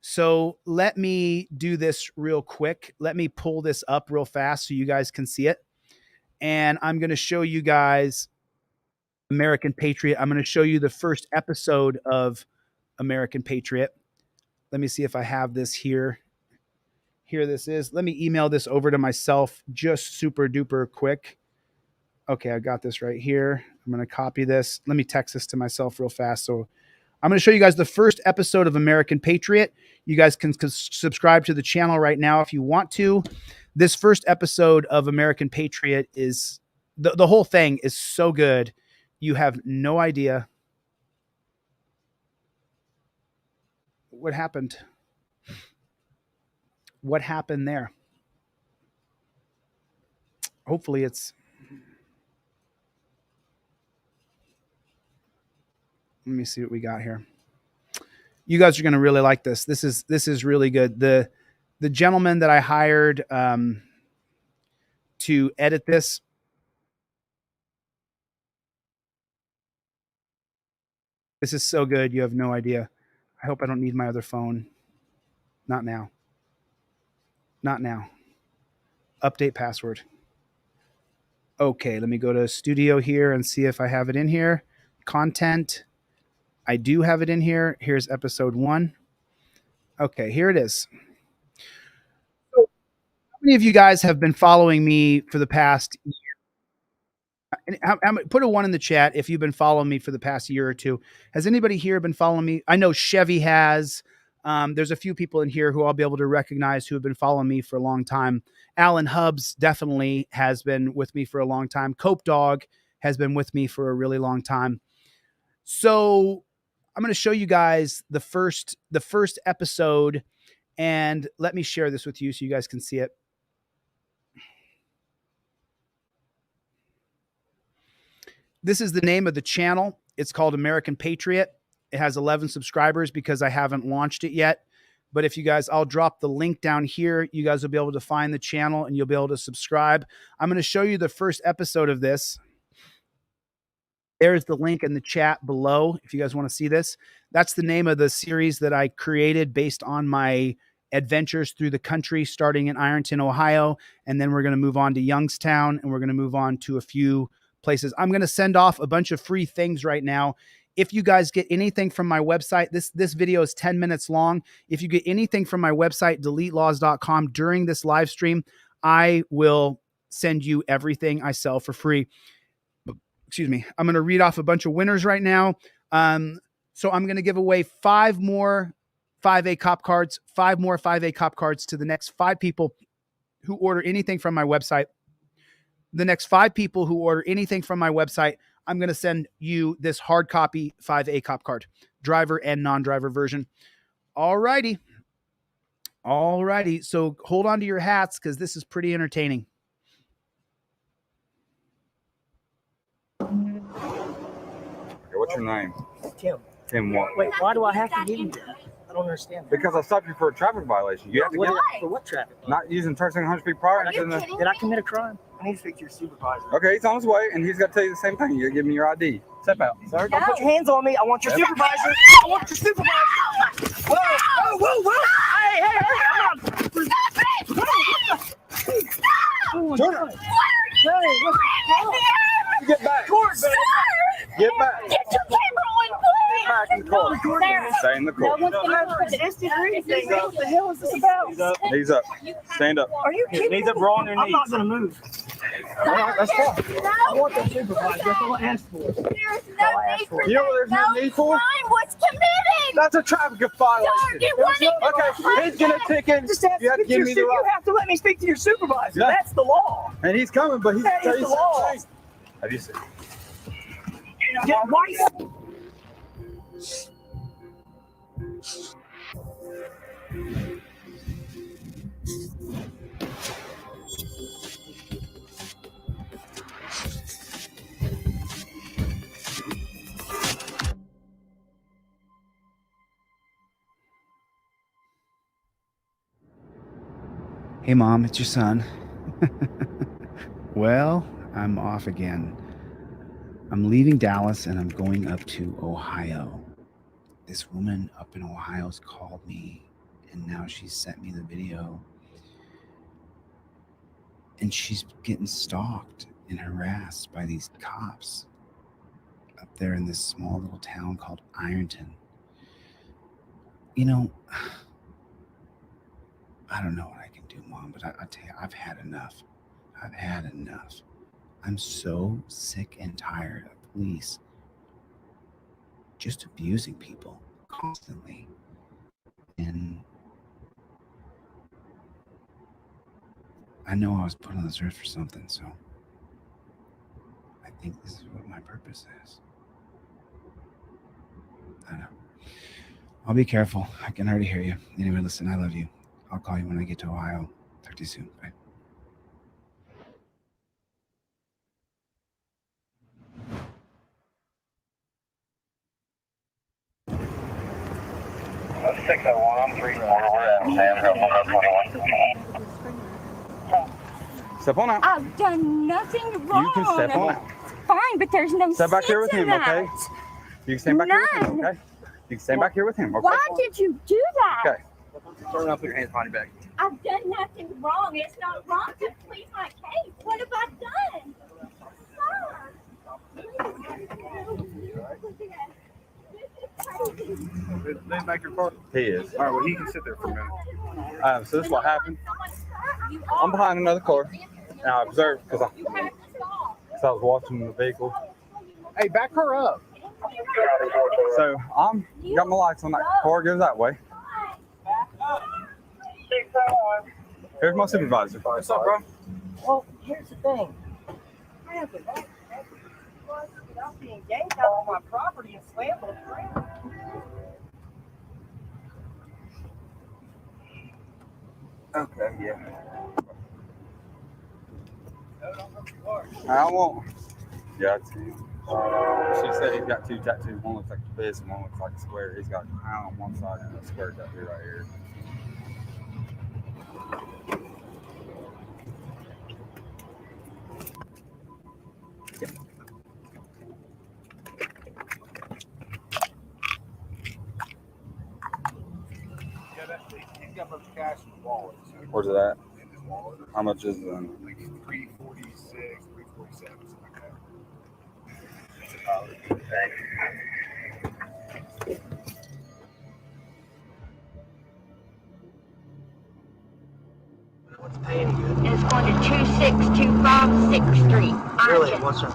So let me do this real quick. Let me pull this up real fast so you guys can see it. And I'm going to show you guys American Patriot. I'm going to show you the first episode of American Patriot. Let me see if I have this here. Here this is. Let me email this over to myself just super duper quick. Okay, I got this right here. I'm going to copy this. Let me text this to myself real fast. So I'm going to show you guys the first episode of American Patriot. You guys can subscribe to the channel right now if you want to. This first episode of American Patriot is, the whole thing is so good. You have no idea what happened. What happened there? Hopefully it's... Let me see what we got here. You guys are going to really like this. This is really good. The gentleman that I hired to edit this, this is so good. You have no idea. I hope I don't need my other phone. Not now. Not now. Update password. Okay, let me go to studio here and see if I have it in here. Content. I do have it in here. Here's episode 1. Okay, here it is. So, how many of you guys have been following me for the past year? Put a 1 in the chat if you've been following me for the past year or 2. Has anybody here been following me? I know Chevy has. There's a few people in here who I'll be able to recognize who have been following me for a long time. Alan Hubbs definitely has been with me for a long time. Cope Dog has been with me for a really long time. So I'm going to show you guys the first episode, and let me share this with you so you guys can see it. This is the name of the channel. It's called American Patriot. It has 11 subscribers because I haven't launched it yet. But if you guys, I'll drop the link down here. You guys will be able to find the channel and you'll be able to subscribe. I'm going to show you the first episode of this. There's the link in the chat below if you guys want to see this. That's the name of the series that I created based on my adventures through the country, starting in Ironton, Ohio. And then we're going to move on to Youngstown, and we're going to move on to a few places. I'm going to send off a bunch of free things right now. If you guys get anything from my website, this video is 10 minutes long. If you get anything from my website, deletelaws.com, during this live stream, I will send you everything I sell for free. Excuse me. I'm going to read off a bunch of winners right now. So I'm going to give away 5 more 5A cop cards, 5 more 5A cop cards to the next 5 people who order anything from my website. The next 5 people who order anything from my website, I'm going to send you this hard copy 5A cop card, driver and non-driver version. All righty. All righty. So hold on to your hats because this is pretty entertaining. What's your name? Tim. Tim what? Wait, why do I have to give you that? I don't understand. Because I stopped you for a traffic violation. You have to get For what traffic? not using turn signal 100 feet prior. Did I commit a crime? I need to speak to your supervisor. Okay, he's on his way, and he's got to tell you the same thing. You got to give me your ID. Step out. Sir, don't put your hands on me. I want your supervisor. I want your supervisor. Whoa, whoa, whoa, whoa. Hey, I'm not. Turn it. Get back. Get back. Get your camera on, please. Get back in the car. Stay in the car. No one's gonna put the instant or anything. What the hell is this about? Knees up. Stand up. Are you kidding? Knees up, roll on their knees. I'm not going to move. All right, that's fine. No. I want that supervisor. That's all I asked for. There's no need for You know what there's no need for? Fine, what's committed. That's a traffic violation. Sir, you weren't even Okay, he's gonna ticket. Just have You have to give me the you right. have to let me speak to your supervisor. Yeah. That's the law. And he's coming, but he's That is the law. Have you seen? Why? Hey, Mom, it's your son. Well, I'm off again. I'm leaving Dallas and I'm going up to Ohio. This woman up in Ohio's called me and now she's sent me the video. And she's getting stalked and harassed by these cops up there in this small little town called Ironton. You know, I don't know what I can do, Mom, but I tell you, I've had enough. I've had enough. I'm so sick and tired of police just abusing people constantly. And I know I was put on this earth for something, so I think this is what my purpose is. I don't know. I'll be careful. I can already hear you. Anyway, listen, I love you. I'll call you when I get to Ohio. Talk to you soon. Bye. Step on out. I've done nothing wrong. You can step on out. Fine, but there's no Step back here sense with in him, that. okay? You can stand back here with him, None. okay? You can stand back here with him, okay? Why did you do that? Okay. Turn around, put your hands behind your back. I've done nothing wrong. It's not wrong to plead my case. What have I done? They make your car? He is. All right, well, he can sit there for a minute. So this is what happened. I'm behind another car, and I observed because I was watching the vehicle. Hey, back her up. So I'm got my lights on. That car goes that way. Here's my supervisor. What's up, bro? Well, here's the thing. I have the right without being yanked out on my property and slammed on the ground. Okay, yeah. I won't. Yeah, it's him. She said he's got two tattoos. One looks like a fist and one looks like a square. He's got an eye on one side and a square tattoo right here. He's got much cash in the wallet. Where's it at? How much is it? Like 346, 347, something like that. What's paying you? It's going to 2625 6th Street. Really? Ironton. What's up?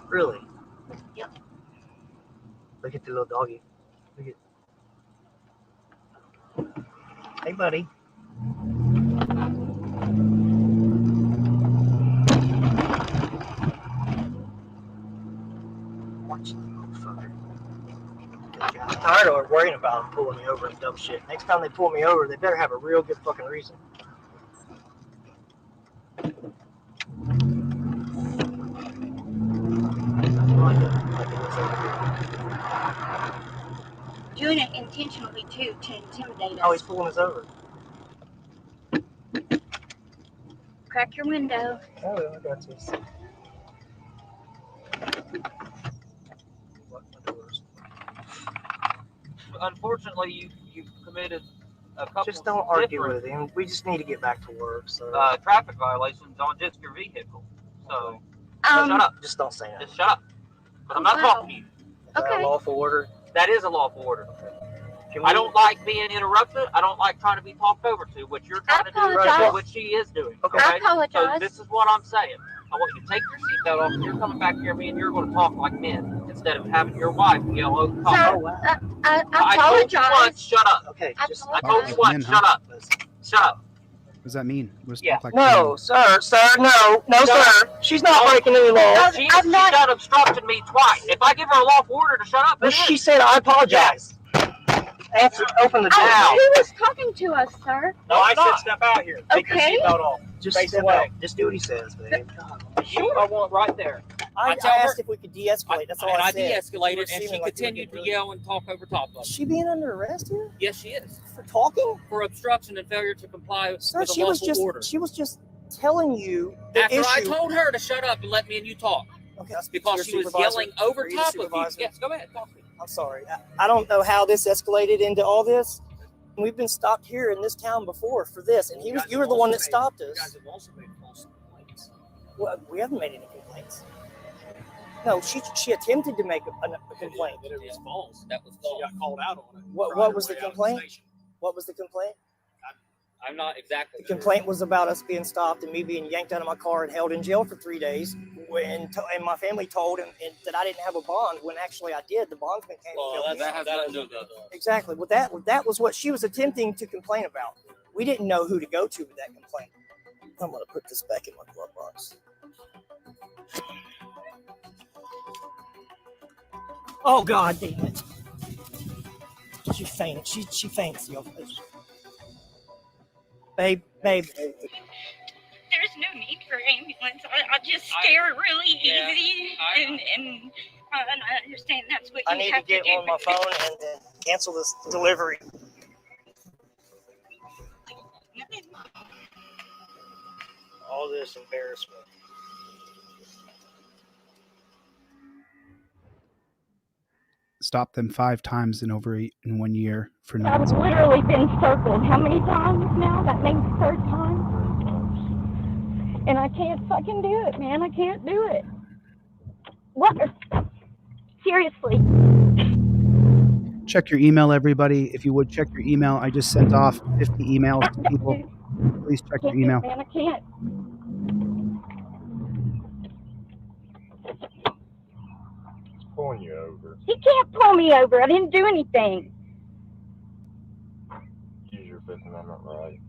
Really? Yep. Look at the little doggy. Look at. Hey, buddy. Watch the motherfucker. I'm tired of worrying about them pulling me over and dumb shit. Next time they pull me over, they better have a real good fucking reason. Doing it intentionally too to intimidate us. Oh, he's pulling us over. Crack your window. Oh, I got this. Unfortunately, you've committed a couple. Just don't argue with him. We just need to get back to work. So traffic violations on just your vehicle. So shut shut up. Just don't say that. Just shut up. Because I'm not talking to you. Is that a lawful order? That is a lawful order. I don't like being interrupted. I don't like trying to be talked over to. What you're trying to do is what she is doing. Okay. I apologize. So this is what I'm saying. I want you to take your seatbelt off and you're coming back here, me and you're going to talk like men. instead of having your wife yell over the Sir, top. I I told you apologize. once, shut up. Okay, just I told you once, shut up. Shut up. What does that mean? What does Yeah. talk like No, sir, no, Shut sir. up. She's not breaking any laws. She done obstructed me twice. If I give her a lawful order to shut up, Well, it she is. said, I apologize. Answer, open the door. Now. He was talking to us, sir. No, I said step out here. Take your Okay. seatbelt off. Just Face step away. out. Just do what he says, babe. I want right there. I asked if we could de-escalate. That's all And I I said. de-escalated, You were and she seeming like you were continued to getting yell and talk over top of Is me. she being under arrest here? Yes, she is. For talking? For obstruction and failure to comply Sir, with a she was lawful order. just telling you the After issue. I told her to shut up and let me and you talk. Okay, I'll speak Because to she your was supervisor. yelling over Are you the top of you. supervisor? Yes, go ahead. Talk to me. I'm sorry. I don't know how this escalated into all this. We've been stopped here in this town before for this, and you were the one that stopped us. You guys have also made false complaints. Well, we haven't made any complaints. No, she attempted to make a complaint. But it was false. That was false. She got called out on it. What was the complaint? What was the complaint? I'm not exactly The complaint was about us being stopped and me being yanked out of my car and held in jail for 3 days. And my family told him that I didn't have a bond when actually I did. The bondsman came. and That has nothing to do with that. Exactly. Well, that was what she was attempting to complain about. We didn't know who to go to with that complaint. I'm gonna put this back in my glove box. Oh God damn it! She fainted. She faints. Babe. There's no need for ambulance. I just scare really easy, and I understand that's what I you need have to get do. on my phone and cancel this delivery. All this embarrassment. Stopped them 5 times in 1 year for no I've reason. literally been circled. How many times now? That makes the third time. And I can't fucking do it, man. I can't do it. What? Seriously. Check your email, everybody. If you would, check your email. I just sent off 50 emails to people. Please check your email. Man, I can't. Pulling you over. He can't pull me over. I didn't do anything. Use your Fifth Amendment right.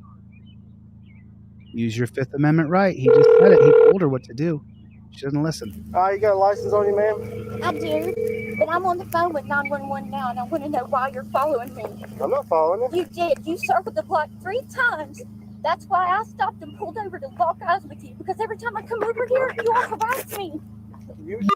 Use your Fifth Amendment right. He just said it. He told her what to do. She doesn't listen. You got a license on you, ma'am? I do, but I'm on the phone with 911 now, and I want to know why you're following me. I'm not following you. You did. You circled the block 3 times. That's why I stopped and pulled over to lock eyes with you, because every time I come over here, you all harass me.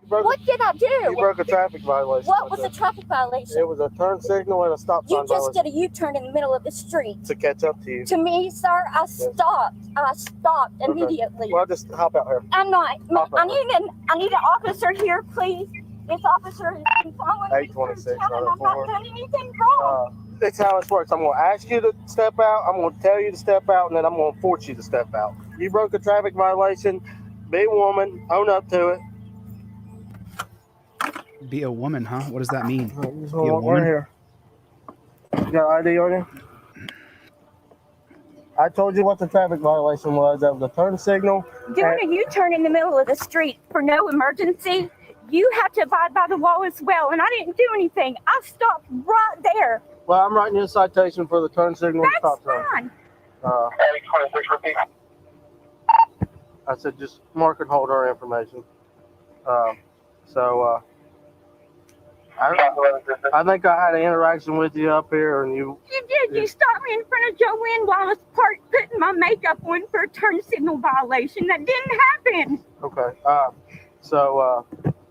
What did I do? You broke a traffic violation. What was a traffic violation? It was a turn signal and a stop sign You just violation did a U-turn in the middle of the street. to catch up to you. To me, sir, I stopped. I stopped immediately. Well, just hop out here. I'm not. Hop I out. need an officer here, please. This officer has been following me. 826, I'm not 904. done anything wrong. That's how this works. I'm going to ask you to step out. I'm going to tell you to step out, and then I'm going to force you to step out. You broke a traffic violation. Be a woman. Own up to it. Be a woman, huh? What does that mean? Be a Right woman? here. You got ID on you? I told you what the traffic violation was. That was a turn signal. Doing a U-turn in the middle of the street for no emergency, you have to abide by the law as well. And I didn't do anything. I stopped right there. Well, I'm writing you a citation for the turn signal and That's stop sign. fine. I said just mark and hold our information. I think I had an interaction with you up here, and you. You did. You stopped me in front of Joanne while I was putting my makeup on for a turn signal violation. That didn't happen. Okay.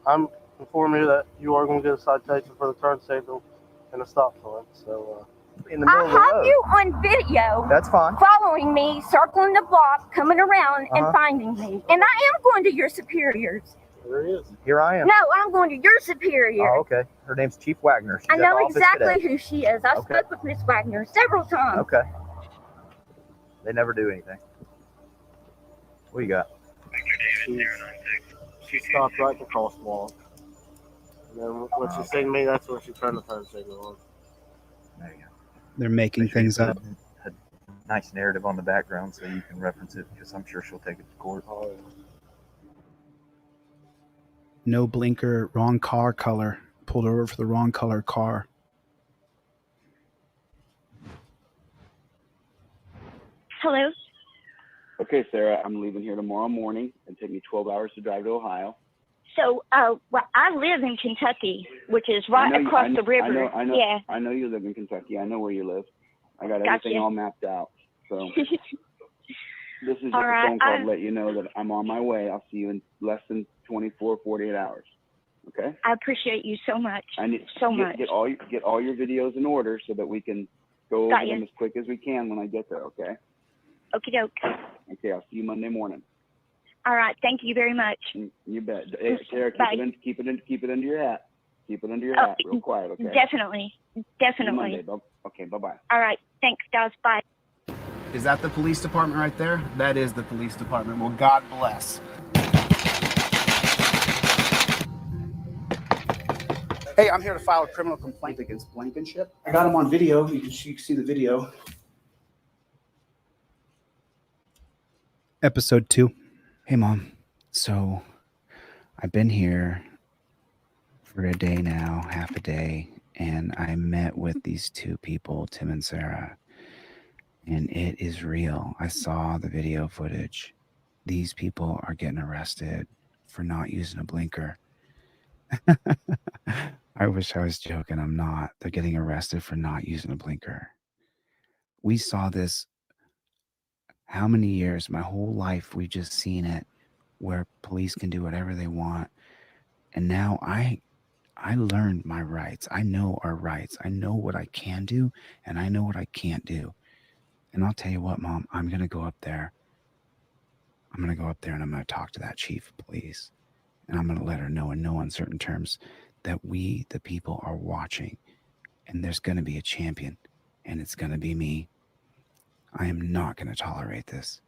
I'm informing you that you are going to get a citation for the turn signal and a stop sign. So. In the middle I of the have road. you on video. That's fine. Following me, circling the block, coming around, and Uh-huh. finding me. And I am going to your superiors. There he is. Here I am. No, I'm going to your superior. Oh, okay. Her name's Chief Wagner. She's I at the know office exactly today. who she is. I Okay. spoke with Miss Wagner several times. Okay. They never do anything. What you got? She stopped right at the crosswalk. And then when she seen me, that's when she turned the turn signal on. There you go. They're making things up. A nice narrative on the background so you can reference it because I'm sure she'll take it to court. No blinker, wrong car color. Pulled over for the wrong color car. Hello? Okay, Sarah, I'm leaving here tomorrow morning. It'll take me 12 hours to drive to Ohio. So, well, I live in Kentucky, which is right across the river. Yeah. I know you live in Kentucky. I know where you live. I got Gotcha. everything all mapped out. So this is just All a right, phone call to let you know that I'm on my way. I'll see you in less than 24, 48 hours. Okay? I appreciate you so much. I need so much. Get all your videos in order so that we can go Got over ya. them as quick as we can when I get there. Okay? Okie doke. Okay. I'll see you Monday morning. All right. Thank you very much. You bet. Hey, Sarah, Bye. keep it under your hat. Keep it under your hat, real quiet. Okay? Definitely. See you Definitely. Monday. Okay. Bye-bye. All right. Thanks, guys. Bye. Is that the police department right there? That is the police department. Well, God bless. Hey, I'm here to file a criminal complaint against Blankenship. I got him on video. You can see the video. Episode 2. Hey, Mom. So I've been here for a day now, half a day, and I met with these two people, Tim and Sarah, and it is real. I saw the video footage. These people are getting arrested for not using a blinker. I wish I was joking. I'm not. They're getting arrested for not using a blinker. We saw this how many years? My whole life, we've just seen it where police can do whatever they want. And now I learned my rights. I know our rights. I know what I can do and I know what I can't do. And I'll tell you what, Mom, I'm going to go up there. I'm going to go up there and I'm going to talk to that chief of police. And I'm going to let her know in no uncertain terms that we, the people, are watching. And there's going to be a champion. And it's going to be me. I am not going to tolerate this.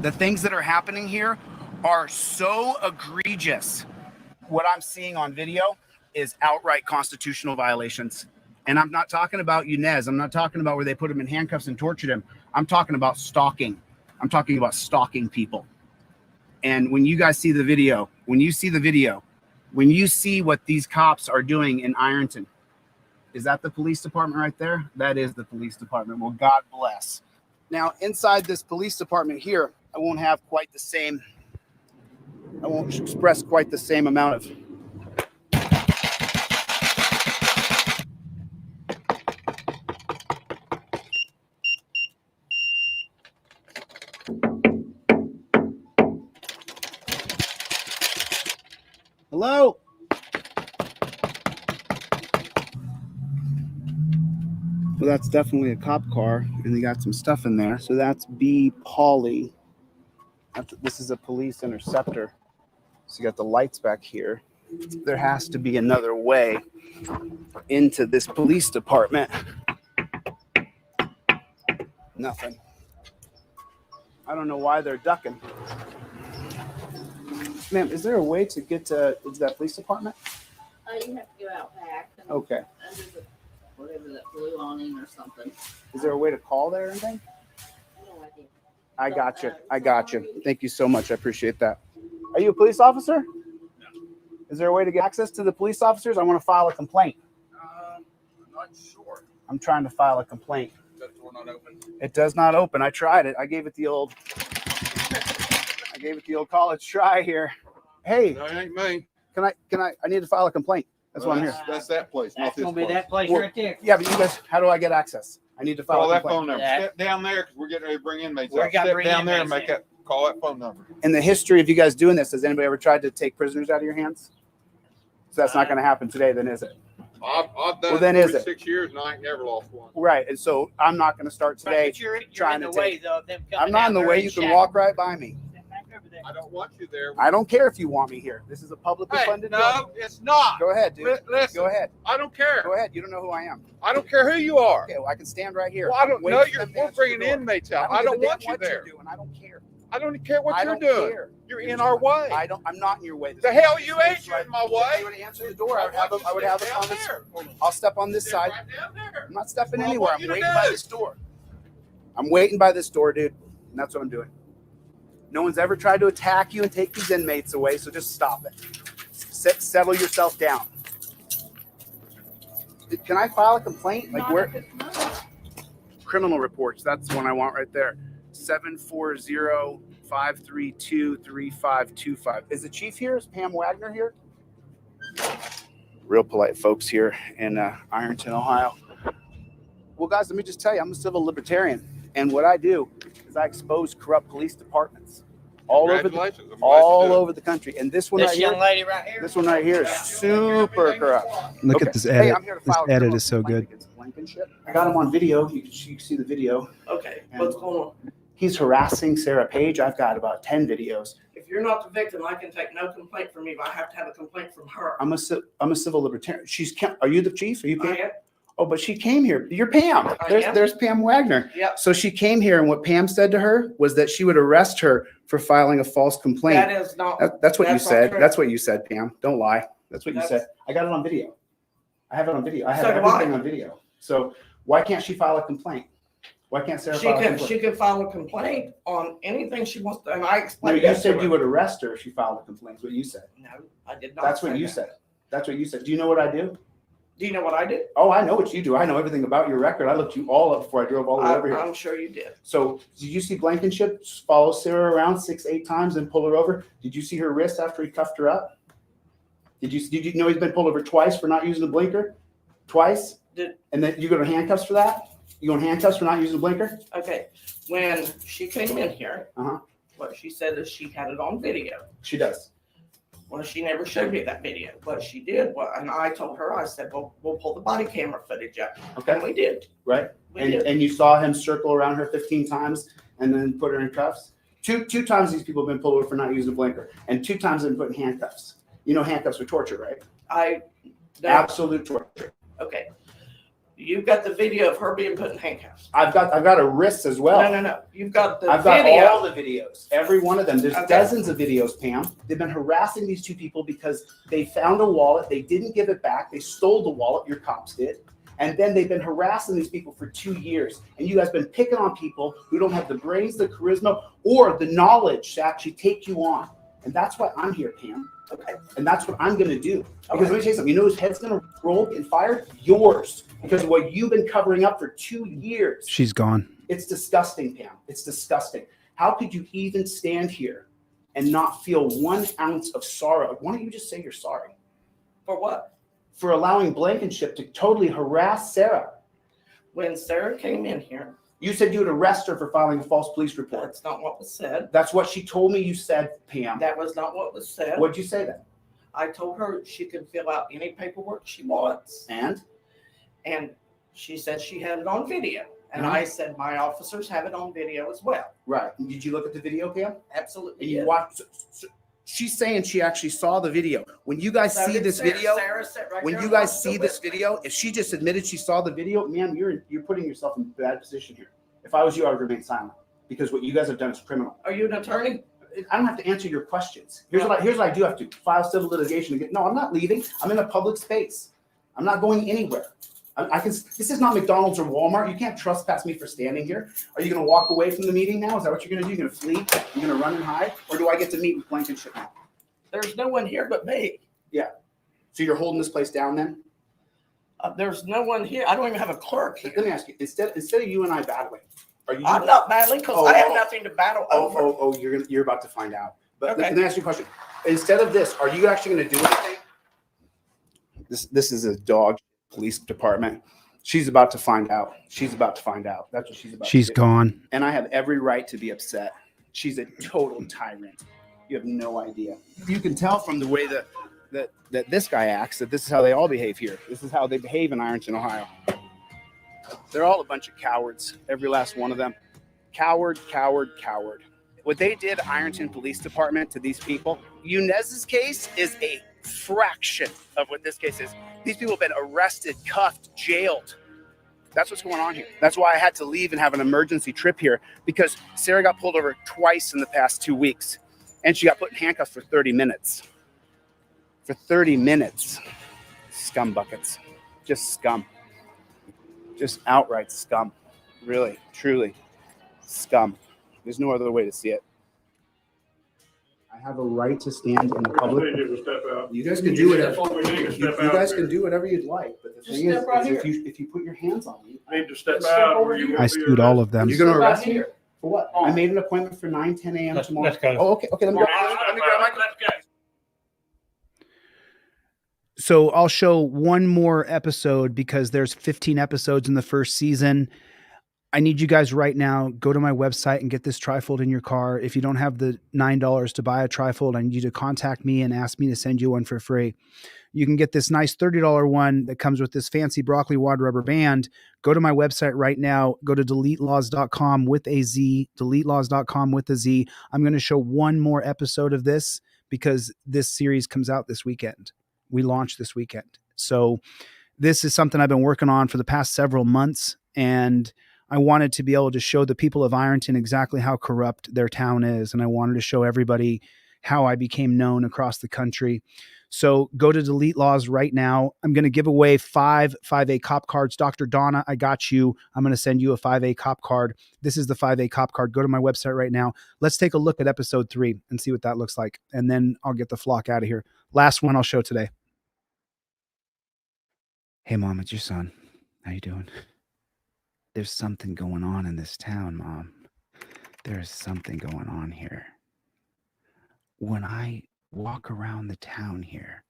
The things that are happening here are so egregious. What I'm seeing on video is outright constitutional violations. And I'm not talking about Yunez. I'm not talking about where they put him in handcuffs and tortured him. I'm talking about stalking. I'm talking about stalking people. And when you guys see the video, when you see what these cops are doing in Ironton, is that the police department right there? That is the police department. Well, God bless. Now, inside this police department here, I won't express quite the same amount of Hello? Well, that's definitely a cop car, and they got some stuff in there. So that's B. Pauley. This is a police interceptor. So you got the lights back here. There has to be another way into this police department. Nothing. I don't know why they're ducking. Ma'am, is there a way to get to that police department? You have to go out back. And Okay. Under the, whatever that blue awning or something. Is there a way to call there or anything? No idea. I got you. I got you. Thank you so much. I appreciate that. Are you a police officer? No. Is there a way to get access to the police officers? I want to file a complaint. I'm not sure. I'm trying to file a complaint. Is that door not open? It does not open. I tried it. I gave it the old college try here. Hey. That ain't me. I need to file a complaint. That's what I'm here. That's that place, not That's this gonna be place. that place Well, right there. Yeah, but you guys, how do I get access? I need to file Call a that complaint. phone number. Yeah. Step down there because we're getting ready to bring inmates We're out. gonna Step bring down there and inmates make in. that. Call that phone number. In the history of you guys doing this, has anybody ever tried to take prisoners out of your hands? So that's not going to happen today, then, is it? I've done Well, then is it? 46 years and I ain't never lost one. Right, and so I'm not going to start today But you're trying in to the way, take. though, of them coming I'm not out in the there way. and You can shacking. walk right by me. Back over there. I don't want you there. I don't care if you want me here. This is a publicly Hey, funded no, building. it's not. Go ahead, dude. Listen, Go ahead. I don't care. Go ahead. You don't know who I am. I don't care who you are. Okay, well, I can stand right here. Well, I don't Wait know. for them to We're answer the bringing door. inmates out. I I don't give a want damn you what there. you're doing. I don't care. I don't care what I you're don't doing. care. You're in our way. I'm not in your way. The hell you ain't. You're in my If you way. would answer the door, I would have a conversation. I'll step on this side. I'm not stepping Well, anywhere. what I'm you to waiting do? by this door. I'm waiting by this door, dude. And that's what I'm doing. No one's ever tried to attack you and take these inmates away, so just stop it. Settle yourself down. Can I file a complaint? Like where? Criminal reports. That's the one I want right there. 740-532-3525. Is the chief here? Is Pam Wagner here? Real polite folks here in Ironton, Ohio. Well, guys, let me just tell you, I'm a civil libertarian. And what I do is I expose corrupt police departments all over the country. And this one This right young here, lady right here. this one right here is super corrupt. Look Okay. at this Hey, edit. I'm here to This file a edit criminal is so complaint good. against Blankenship. I got him on video. You can see the video. Okay, And what's going on? he's harassing Sarah Page. I've got about 10 videos. If you're not the victim, I can take no complaint from you, but I have to have a complaint from her. I'm a civil libertarian. Are you the chief? Are you Pam? I am. Oh, but she came here. You're Pam. There's Pam Wagner. Yep. So she came here, and what Pam said to her was that she would arrest her for filing a false complaint. That is not. That's what you that's not said. true. That's what you said, Pam. Don't lie. That's what you That's- said. I got it on video. I have it on video. I have So do everything I. on video. So why can't she file a complaint? Why can't Sarah She file a can complaint? she can file a complaint on anything she wants to, and I No, explained. you that to said her. you would arrest her if she filed a complaint. That's what you said. No, I did not. That's what say you that. said. That's what you said. Do you know what I do? Do you know what I did? Oh, I know what you do. I know everything about your record. I looked you all up before I drove all the way over here. I'm sure you did. So did you see Blankenship follow Sarah around 6-8 times and pull her over? Did you see her wrist after he cuffed her up? Did you know he's been pulled over twice for not using the blinker? Twice? And then you go to handcuffs for that? You go in handcuffs for not using the blinker? Okay, when she came in here, Uh-huh. what she said is she had it on video. She does. Well, she never showed me that video, but she did. Well, and I told her, I said, well, we'll pull the body camera footage up. Okay. And we did. Right? We did. And you saw him circle around her 15 times and then put her in cuffs? Two times these people have been pulled over for not using a blinker, and 2 times they've been put in handcuffs. You know handcuffs are torture, right? Absolute torture. Okay. You've got the video of her being put in handcuffs. I've got a wrist as well. No. You've got the I've video. got all the videos, every one of them. There's Okay. dozens of videos, Pam. They've been harassing these 2 people because they found a wallet. They didn't give it back. They stole the wallet. Your cops did. And then they've been harassing these people for 2 years. And you guys been picking on people who don't have the brains, the charisma, or the knowledge to actually take you on. And that's why I'm here, Pam. Okay. And that's what I'm going to do. Because let me tell you something. You know whose head's going to roll and fired? Yours. Because of what you've been covering up for 2 years. She's gone. It's disgusting, Pam. It's disgusting. How could you even stand here and not feel 1 ounce of sorrow? Why don't you just say you're sorry? For what? For allowing Blankenship to totally harass Sarah. When Sarah came in here. You said you would arrest her for filing a false police report. That's not what was said. That's what she told me you said, Pam. That was not what was said. What'd you say then? I told her she could fill out any paperwork she wants. And she said she had it on video. And Uh-huh. I said, my officers have it on video as well. Right. And did you look at the video, Pam? Absolutely. And you did. watched. She's saying she actually saw the video. When you guys So see did this Sarah. video, Sarah sat right when there you and guys watched see it this with me. video, if she just admitted she saw the video, ma'am, you're putting yourself in a bad position here. If I was you, I would remain silent because what you guys have done is criminal. Are you an attorney? I don't have to answer your questions. Here's what I do have to file civil litigation. No, I'm not leaving. I'm in a public space. I'm not going anywhere. This is not McDonald's or Walmart. You can't trespass me for standing here. Are you going to walk away from the meeting now? Is that what you're going to do? You're going to flee? You're going to run and hide? Or do I get to meet with Blankenship now? There's no one here but me. Yeah. So you're holding this place down then? There's no one here. I don't even have a clerk here. Let me ask you, instead of you and I battling, are you? I'm not battling because I have nothing to battle over. You're about to find out. But Okay. let me ask you a question. Instead of this, are you actually going to do anything? This is a dog police department. She's about to find out. She's about to find out. That's what she's about She's to do. gone. And I have every right to be upset. She's a total tyrant. You have no idea. You can tell from the way that this guy acts that this is how they all behave here. This is how they behave in Ironton, Ohio. They're all a bunch of cowards, every last one of them. Coward, coward, coward. what they did, Ironton Police Department, to these people, Yunez's case is a fraction of what this case is. These people have been arrested, cuffed, jailed. That's what's going on here. That's why I had to leave and have an emergency trip here, because Sarah got pulled over twice in the past 2 weeks, and she got put in handcuffs for 30 minutes. For 30 minutes. Scum buckets. Just scum. Just outright scum. Really, truly scum. There's no other way to see it. I have a right to stand in the public. You guys can do whatever. You guys can do whatever you'd like, but the thing is if you put your hands on me, I need to step out. I sued all of them. You're going to arrest me for what? I made an appointment for 10 a.m. tomorrow. Let's go. Oh, okay. Let me grab my. So I'll show one more episode because there's 15 episodes in the first season. I need you guys right now, go to my website and get this trifold in your car. If you don't have the $9 to buy a trifold, I need you to contact me and ask me to send you one for free. You can get this nice $30 one that comes with this fancy broccoli wad rubber band. Go to my website right now. Go to deletelaws.com with a Z, deletelaws.com with a Z. I'm going to show one more episode of this because this series comes out this weekend. We launch this weekend. So this is something I've been working on for the past several months, and I wanted to be able to show the people of Ironton exactly how corrupt their town is. And I wanted to show everybody how I became known across the country. So go to Delete Laws right now. I'm going to give away 5 5A cop cards. Dr. Donna, I got you. I'm going to send you a 5A cop card. This is the 5A cop card. Go to my website right now. Let's take a look at episode 3 and see what that looks like. And then I'll get the flock out of here. Last one I'll show today. Hey, Mom, it's your son. How you doing? There's something going on in this town, Mom. There's something going on here. When I walk around the town here,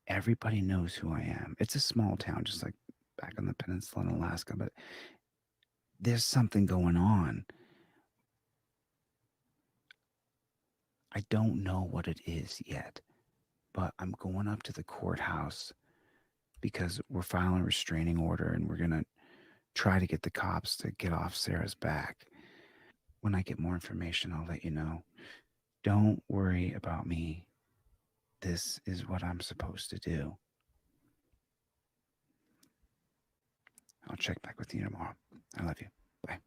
everybody knows who I am. It's a small town, just like back on the peninsula in Alaska, but there's something going on. I don't know what it is yet, but I'm going up to the courthouse because we're filing a restraining order and we're going to try to get the cops to get off Sarah's back. When I get more information, I'll let you know. Don't worry about me. This is what I'm supposed to do. I'll check back with you tomorrow. I love you. Bye.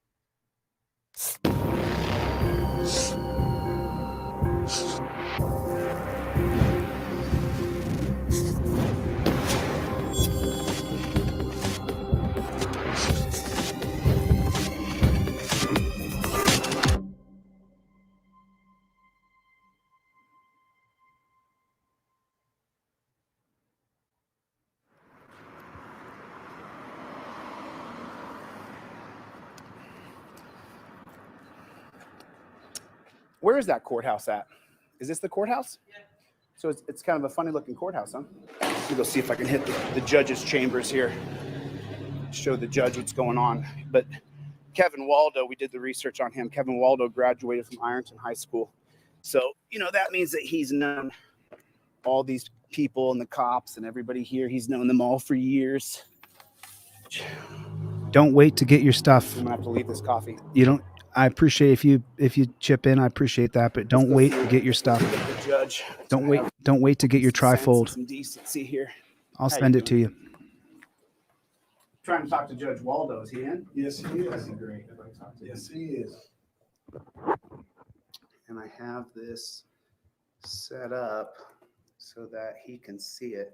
Where is that courthouse at? Is this the courthouse? Yeah. So it's kind of a funny looking courthouse, huh? Let me go see if I can hit the judge's chambers here. Show the judge what's going on. But Kevin Waldo, we did the research on him. Kevin Waldo graduated from Ironton High School. So, that means that he's known all these people and the cops and everybody here. He's known them all for years. Don't wait to get your stuff. I'm gonna have to leave this coffee. I appreciate if you chip in. I appreciate that, but don't wait to get your stuff. The judge. Don't wait to get your trifold. Some decency here. I'll send it to you. Trying to talk to Judge Waldo. Is he in? Yes, he is. That'd be great if I talk to him. Yes, he is. And I have this set up so that he can see it.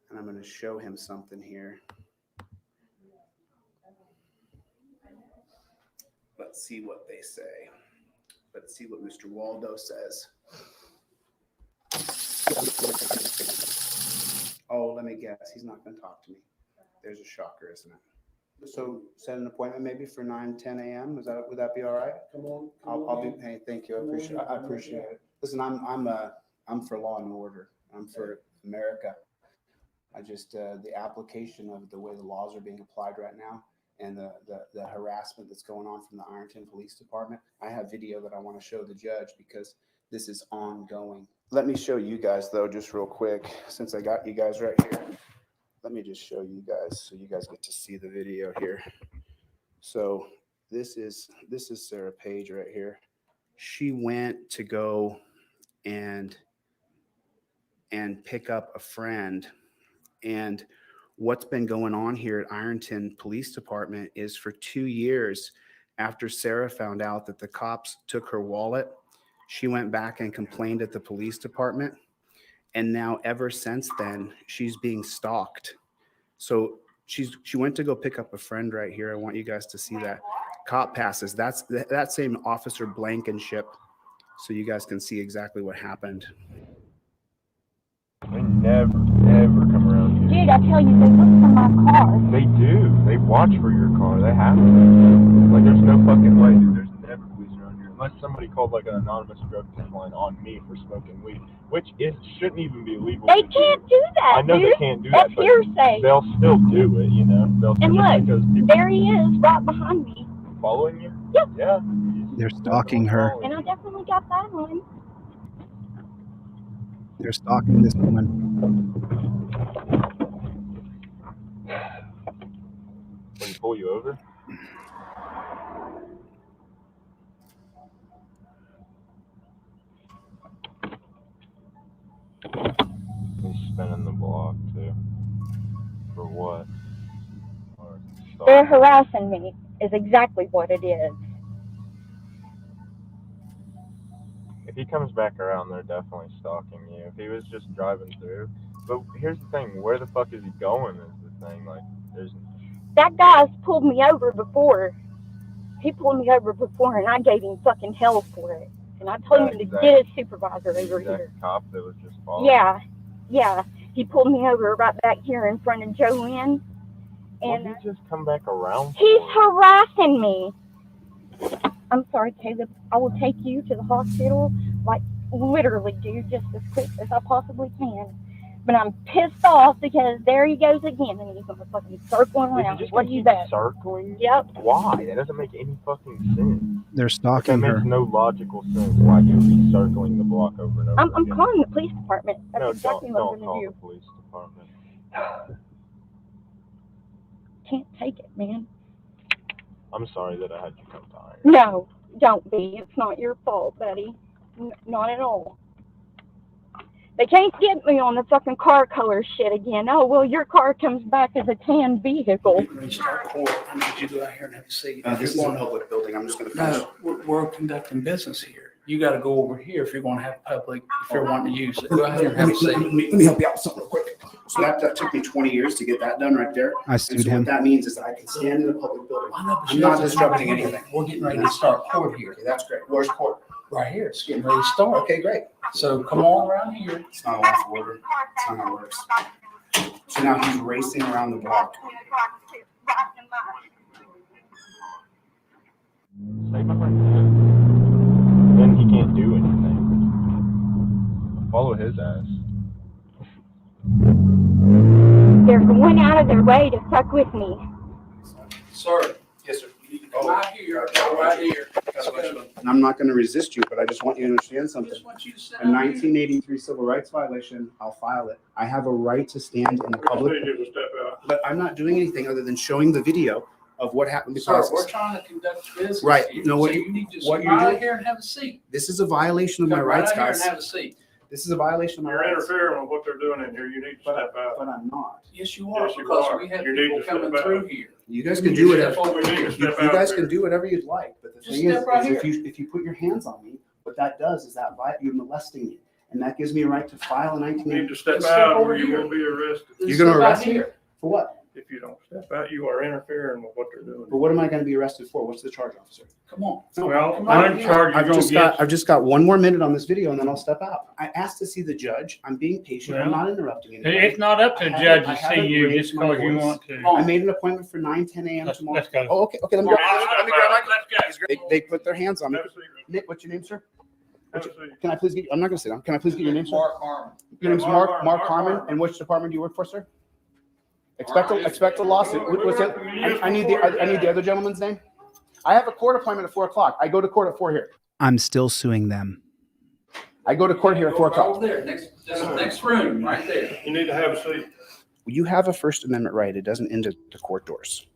And I'm going to show him something here. Let's see what they say. Let's see what Mr. Waldo says. Oh, let me guess. He's not going to talk to me. There's a shocker, isn't it? So set an appointment maybe for 9-10 a.m. Would that be all right? Come on. I'll be. Hey, thank you. I appreciate it. Listen, I'm for law and order. I'm for America. I just the application of the way the laws are being applied right now, and the harassment that's going on from the Ironton Police Department. I have video that I want to show the judge because this is ongoing. Let me show you guys though, just real quick, since I got you guys right here. Let me just show you guys so you guys get to see the video here. So this is Sarah Page right here. she went to go and pick up a friend. And what's been going on here at Ironton Police Department is for 2 years after Sarah found out that the cops took her wallet, she went back and complained at the police department. And now ever since then, she's being stalked. So she went to go pick up a friend right here. I want you guys to see that. Cop passes. That's that same Officer Blankenship. So you guys can see exactly what happened. They never, ever come around here. Dude, I tell you, they look for my car. They do. They watch for your car. They have to. Like, there's no fucking way, dude. There's never police around here. Unless somebody called, like, an anonymous drug tip line on me for smoking weed, which shouldn't even be illegal. They can't do that, I know dude. they can't do That's that, but hearsay. they'll still do it, you know? They'll And do it look, because people there he is, right behind me. following you? Yep. Yeah. They're stalking her. And I definitely got that one. They're stalking this woman. When he pull you over? He's spinning the block too. For what? They're harassing me, is exactly what it is. If he comes back around, they're definitely stalking you. If he was just driving through. But here's the thing, where the fuck is he going is the thing. Like, there's... That guy's pulled me over before. He pulled me over before, and I gave him fucking hell for it. And I told him to get his supervisor over here. Cop that was just following. Yeah. He pulled me over right back here in front of Joanne. And Why did he just come back around? he's harassing me. I'm sorry, Caleb. I will take you to the hospital, like, literally, dude, just as quick as I possibly can. But I'm pissed off because there he goes again, and he's gonna fucking circle around. What do you bet? Circling? Yep. Why? That doesn't make any fucking sense. They're stalking That her. makes no logical sense why you would be circling the block over and over I'm again. calling the police department. That's No, exactly don't what I'm call gonna the do. police department. Can't take it, man. I'm sorry that I had you come to Iron. No, don't be. It's not your fault, buddy. Not at all. They can't get me on the fucking car color shit again. Oh, well, your car comes back as a tan vehicle. Restart court. I need you to go out here and have a seat. This is a public building. I'm just going to finish. No, we're conducting business here. You got to go over here if you're going to have public, if you're wanting to use it. Go ahead and have a seat. Let me help you out with something real quick. So that took me 20 years to get that done right there. I sued him. What that means is that I can stand in a public building. I know, but I'm you not have to disrupting start- anything. We're getting ready to start court here. Okay, that's great. Where's court? Right here. It's getting ready to start. Okay, great. So come on around here. It's not a lawful order. That's not how it works. So now he's racing around the block. Stay behind him. Then he can't do anything. Follow his ass. They're going out of their way to fuck with me. Sir. Yes, sir. You need to come out here. Go right here. And I'm not going to resist you, but I just want you to understand something. Just want you to sit A down here. 1983 civil rights violation, I'll file it. I have a right to stand in the public. But I'm not doing anything other than showing the video of what happened. Sir, we're trying to conduct business. Right. here, No, what so you- you need to what sit you're right doing- here and have a seat. This is a violation of my Come right rights, out here guys. and have a seat. This is a violation of my You're rights. interfering with what they're doing in here. You need to step out. But I'm not. Yes, you are, Yes, you because are. we have You need people to step coming out. through here. You guys You can need do to whatever. step over You need here. to You step out guys there. can do whatever you'd like, but the Just thing is, step right if you put your hands on me, what that does is that you're molesting me, and that gives me a right to file a You need 1983. to step Just step out over or you here. will be arrested. You're Just going to step right arrest me here. for what? If you don't step out, you are interfering with what they're doing. But what am I going to be arrested for? What's the charge, officer? Come on. Well, Come I'm on. charged. I've just got one more minute on this video, and then I'll step out. I asked to see the judge. I'm being patient. I'm Well, not interrupting anybody. It's not up to the I judge haven't- to I see haven't you raised just my because you voice. want to. I made an appointment for 9:10 a.m. Let's- tomorrow. let's go. Oh, okay. Let me Well, grab let's go. They put their hands on me. Have a seat. Nick, what's your name, sir? Have a seat. Can I please get? I'm not going to sit down. Can I please get your name, sir? Mark Harmon. Your name's Yeah, Mark Mark Harmon. Harmon. And which department do you work for, sir? Expect All right. a lawsuit. What's it? I need the other gentleman's name. I have a court appointment at 4:00. I go to court at 4 here. I'm still suing them. I go to court here at 4 Go o'clock. over there, next room, right there. You need to have a seat. You have a First Amendment right. It doesn't end at the court doors.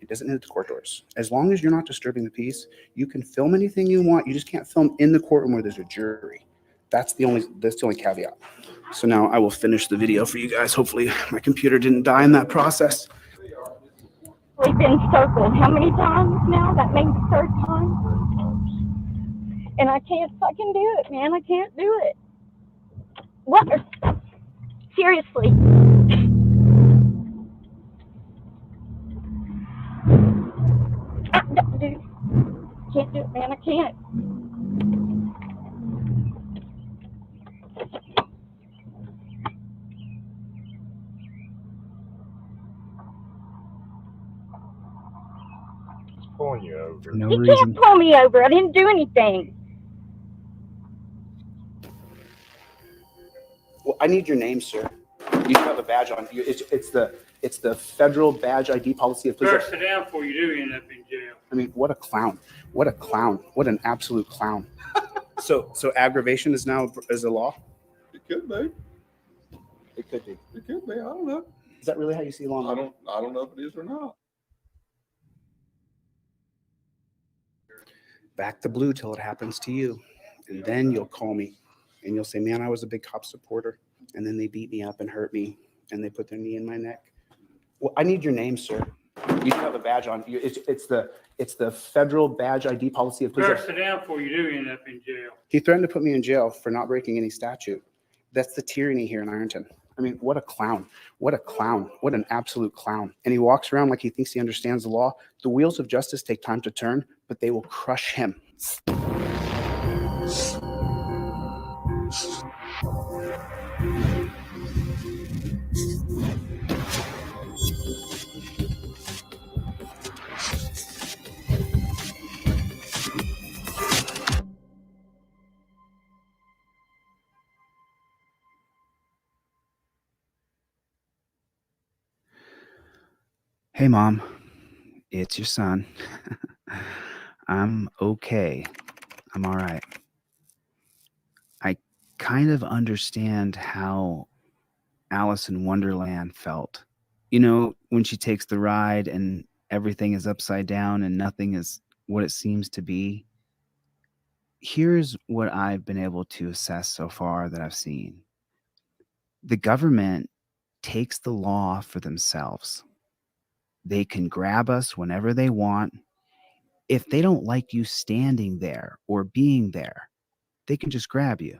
It doesn't hit the court doors. As long as you're not disturbing the peace, you can film anything you want. You just can't film in the courtroom where there's a jury. That's the only caveat. So now I will finish the video for you guys. Hopefully my computer didn't die in that process. We've been circled how many times now? That makes the third time. And I can't fucking do it, man. I can't do it. What? Seriously. Dude, can't do it, man. I can't. Pulling you over. For no He reason. can't pull me over. I didn't do anything. Well, I need your name, sir. You have a badge on you. It's the federal badge ID policy of police. Sir, sit down before you do end up in jail. I mean, what a clown. What a clown. What an absolute clown. So aggravation is now a law? It could be. It could be. It could be. I don't know. Is that really how you see law? I don't know if it is or not. Back the blue till it happens to you. And then you'll call me and you'll say, man, I was a big cop supporter. And then they beat me up and hurt me and they put their knee in my neck. Well, I need your name, sir. You have a badge on you. It's the federal badge ID policy of police. Sir, sit down before you do end up in jail. He threatened to put me in jail for not breaking any statute. That's the tyranny here in Ironton. I mean, what a clown. What a clown. What an absolute clown. And he walks around like he thinks he understands the law. The wheels of justice take time to turn, but they will crush him. Hey, Mom, it's your son. I'm okay. I'm all right. I kind of understand how Alice in Wonderland felt. You know, when she takes the ride and everything is upside down and nothing is what it seems to be. Here's what I've been able to assess so far that I've seen. The government takes the law for themselves. They can grab us whenever they want. If they don't like you standing there or being there, they can just grab you.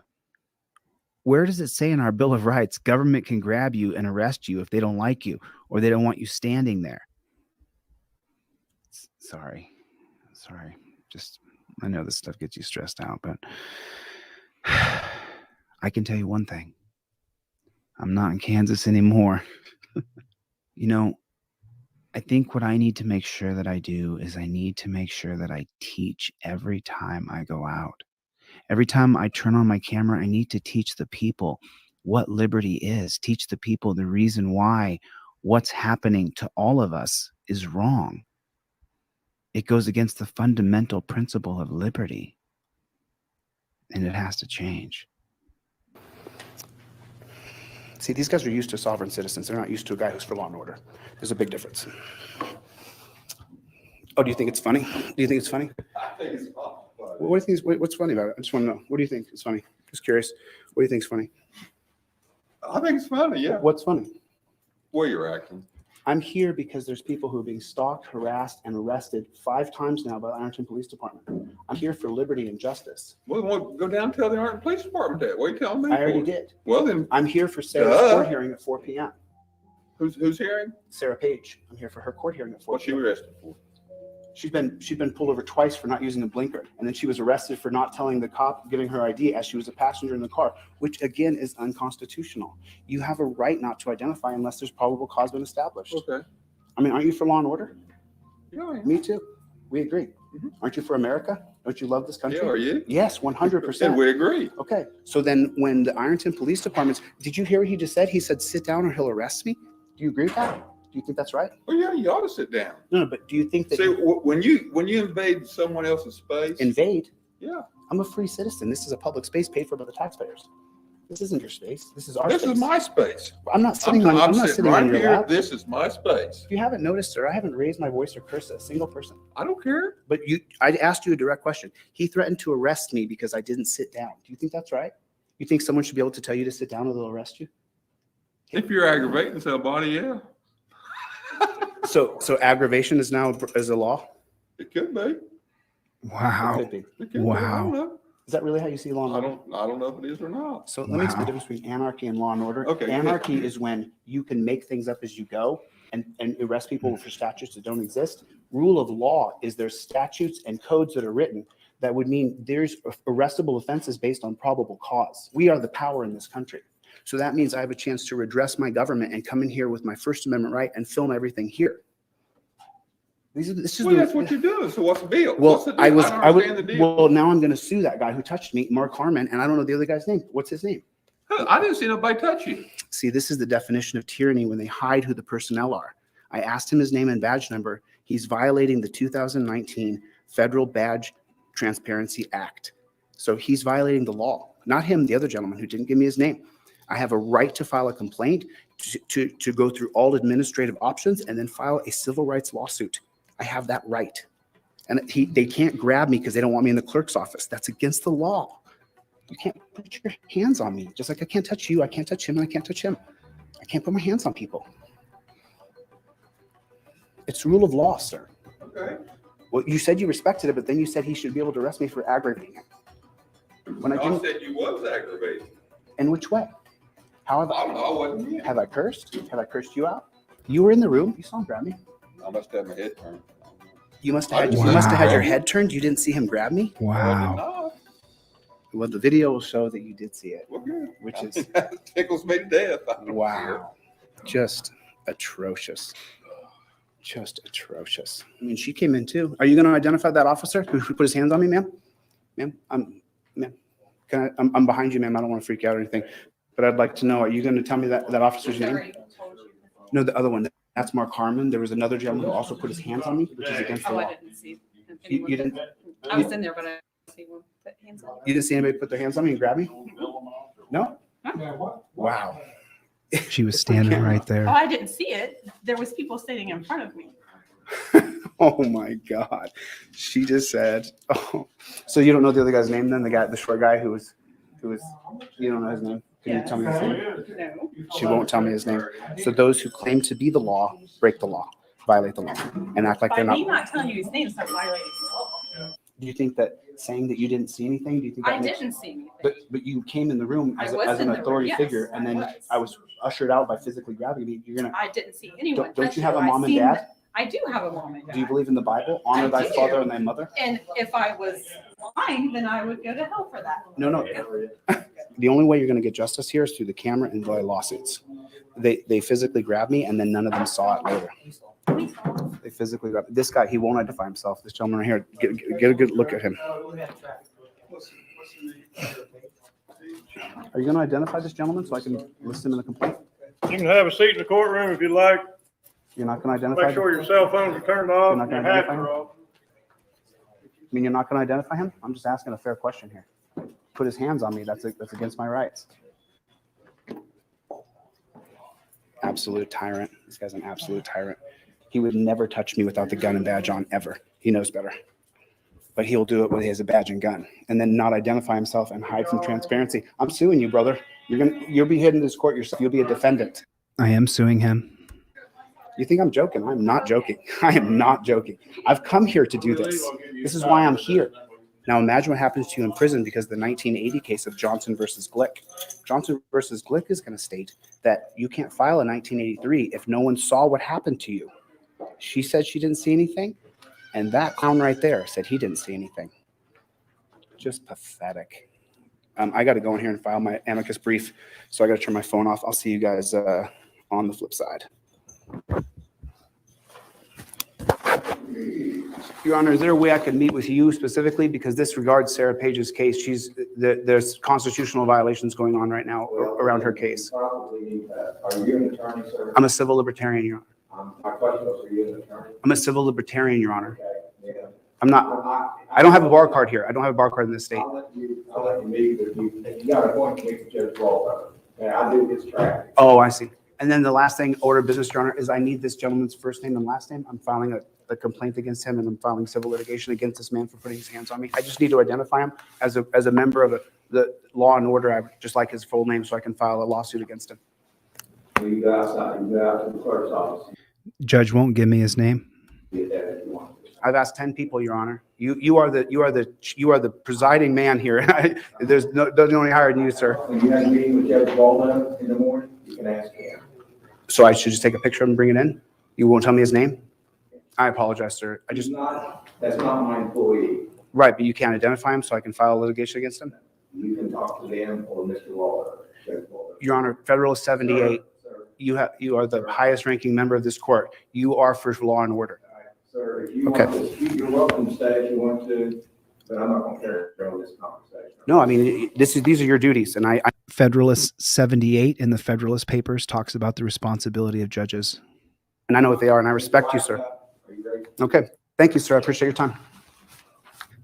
Where does it say in our Bill of Rights, government can grab you and arrest you if they don't like you or they don't want you standing there? Sorry. Just, I know this stuff gets you stressed out, but I can tell you one thing. I'm not in Kansas anymore. You know, I think what I need to make sure that I do is I need to make sure that I teach every time I go out. Every time I turn on my camera, I need to teach the people what liberty is, teach the people the reason why what's happening to all of us is wrong. It goes against the fundamental principle of liberty, and it has to change. See, these guys are used to sovereign citizens. They're not used to a guy who's for law and order. There's a big difference. Oh, do you think it's funny? Do you think it's funny? I think it's fun. What do you think? What's funny about it? I just want to know. What do you think is funny? Just curious. What do you think is funny? I think it's funny, yeah. What's funny? Well, you're acting. I'm here because there's people who are being stalked, harassed, and arrested 5 times now by the Ironton Police Department. I'm here for liberty and justice. Well, go down and tell the Ironton Police Department that. What are you telling me? I already did. Well, then. I'm here for Sarah's court hearing at 4 p.m. Who's hearing? Sarah Page. I'm here for her court hearing at 4 What's she arrested for? She's been pulled over twice for not using a blinker, and then she was arrested for not telling the cop, giving her ID as she was a passenger in the car, which again is unconstitutional. You have a right not to identify unless there's probable cause been established. Okay. I mean, aren't you for law and order? Yeah, I am. Me too. We agree. Mm-hmm. Aren't you for America? Don't you love this country? Yeah, are you? Yes, 100%. And we agree. Okay. So then when the Ironton Police Department, did you hear what he just said? He said, sit down or he'll arrest me. Do you agree with that? Do you think that's right? Well, yeah, you ought to sit down. No, but do you think that... See, when you invade someone else's space... Invade? Yeah. I'm a free citizen. This is a public space paid for by the taxpayers. This isn't your space. This is our This space. is my space. I'm not sitting on. I'm not sitting right on your here. lap. This is my space. If you haven't noticed, sir, I haven't raised my voice or cursed at a single person. I don't care. But I asked you a direct question. He threatened to arrest me because I didn't sit down. Do you think that's right? You think someone should be able to tell you to sit down or they'll arrest you? If you're aggravating somebody, yeah. So aggravation is now is a law? It could be. Wow. It could be. I Wow. don't know. Is that really how you see law and order? I don't know if it is or not. So let me explain the difference between anarchy and law and order. Okay. Anarchy is when you can make things up as you go and arrest people for statutes that don't exist. Rule of law is there's statutes and codes that are written that would mean there's arrestable offenses based on probable cause. We are the power in this country. So that means I have a chance to redress my government and come in here with my First Amendment right and film everything here. That's what you're doing. So what's the deal? Well, What's the deal? I don't understand the deal. well, now I'm going to sue that guy who touched me, Mark Harmon, and I don't know the other guy's name. What's his name? I didn't see nobody touch you. See, this is the definition of tyranny when they hide who the personnel are. I asked him his name and badge number. He's violating the 2019 Federal Badge Transparency Act. So he's violating the law, not him, the other gentleman who didn't give me his name. I have a right to file a complaint, to go through all administrative options and then file a civil rights lawsuit. I have that right. And they can't grab me because they don't want me in the clerk's office. That's against the law. You can't put your hands on me. Just like I can't touch you, I can't touch him, and I can't touch him. I can't put my hands on people. It's rule of law, sir. Okay. Well, you said you respected it, but then you said he should be able to arrest me for aggravating it. When I said you was aggravating. In which way? How have I don't know. I wasn't here. Have I cursed? Have I cursed you out? You were in the room. You saw him grab me. I must have my head turned. You must have had your head turned. You didn't see him grab me. Wow. Well, the video will show that you did see it, which is tickles me to death. Wow, just atrocious. Just atrocious. I mean, she came in too. Are you going to identify that officer who put his hands on me, ma'am? Ma'am, I'm behind you, ma'am. I don't want to freak out or anything, but I'd like to know, are you going to tell me that officer's name? No, the other one. That's Mark Harmon. There was another gentleman who also put his hands on me, which is against the law. I didn't see You didn't? I was in there, but I didn't see one put hands on me. You didn't see anybody put their hands on me and grab me? No? Wow. She was standing right there. Oh, I didn't see it. There was people sitting in front of me. Oh my God. She just said, oh. So you don't know the other guy's name then? The short guy who was, you don't know his name? Can you tell me his name? No. She won't tell me his name. So those who claim to be the law, break the law, violate the law, and act like By they're not. me not telling you his name, it's not violating the law. Do you think that saying that you didn't see anything, do you think that I makes- didn't see anything. But you came in the room I as, was as in an the room, authority yes, figure, and then I was ushered out by physically grabbing me. You're gonna. I didn't see anyone. Don't touch you have a I mom and seen dad? that- I do have a mom and dad. Do you believe in the Bible? Honor thy do. father and thy mother. And if I was lying, then I would go to hell for that. No. The only way you're going to get justice here is through the camera and by lawsuits. They physically grabbed me, and then none of them saw it later. They physically grabbed this guy. He won't identify himself. This gentleman right here. Get a good look at him. Are you going to identify this gentleman so I can list him in the complaint? You can have a seat in the courtroom if you'd like. You're not going to identify. Make sure your cell phones are turned off. You're not Your going to hats identify him? are off. I mean, you're not going to identify him? I'm just asking a fair question here. Put his hands on me. That's against my rights. Absolute tyrant. This guy's an absolute tyrant. He would never touch me without the gun and badge on, ever. He knows better. But he'll do it when he has a badge and gun, and then not identify himself and hide from transparency. I'm suing you, brother. You'll be heading to this court yourself. You'll be a defendant. I am suing him. You think I'm joking? I'm not joking. I am not joking. I've come here to do this. This is why I'm here. Now imagine what happens to you in prison because of the 1980 case of Johnson versus Glick. Johnson versus Glick is going to state that you can't file a 1983 if no one saw what happened to you. She said she didn't see anything, and that clown right there said he didn't see anything. Just pathetic. I got to go in here and file my amicus brief, so I got to turn my phone off. I'll see you guys on the flip side. Your Honor, is there a way I could meet with you specifically? Because this regards Sarah Page's case. There's constitutional violations going on right now around her case. Are you an attorney, sir? I'm a civil libertarian, Your Honor. My question was, are you an attorney? I'm a civil libertarian, Your Honor. Okay, yeah. I'm not. I don't have a bar card here. I don't have a bar card in this state. I'll let you meet, but you got a point to make the judge Waldo. And I do his traffic. Oh, I see. And then the last thing, order of business, Your Honor, is I need this gentleman's first name and last name. I'm filing a complaint against him, and I'm filing civil litigation against this man for putting his hands on me. I just need to identify him as a member of the law and order. I would just like his full name so I can file a lawsuit against him. You go outside, you go out to the clerk's office. Judge won't give me his name. Get that if you want. I've asked 10 people, Your Honor. You are the presiding man here. There's only hired you, sir. When you have a meeting with Judge Waldo in the morning, you can ask him. So I should just take a picture of him and bring it in? You won't tell me his name? I apologize, sir. That's not my employee. Right, but you can't identify him so I can file litigation against him? You can talk to them or Mr. Waldo, Judge Waldo. Your Honor, Federalist 78, you are the highest ranking member of this court. You are for law and order. Sir, if you want to, you're welcome to stay if you want to, but I'm not going to carry on this conversation. No, I mean, these are your duties. And Federalist 78 in the Federalist Papers talks about the responsibility of judges. And I know what they are, and I respect you, sir. Okay. Thank you, sir. I appreciate your time.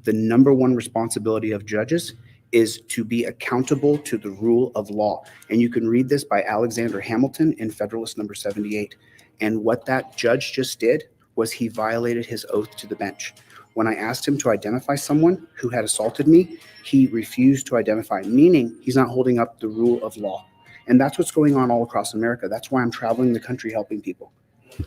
The number one responsibility of judges is to be accountable to the rule of law. And you can read this by Alexander Hamilton in Federalist number 78. And what that judge just did was he violated his oath to the bench. When I asked him to identify someone who had assaulted me, he refused to identify, meaning he's not holding up the rule of law. And that's what's going on all across America. That's why I'm traveling the country helping people.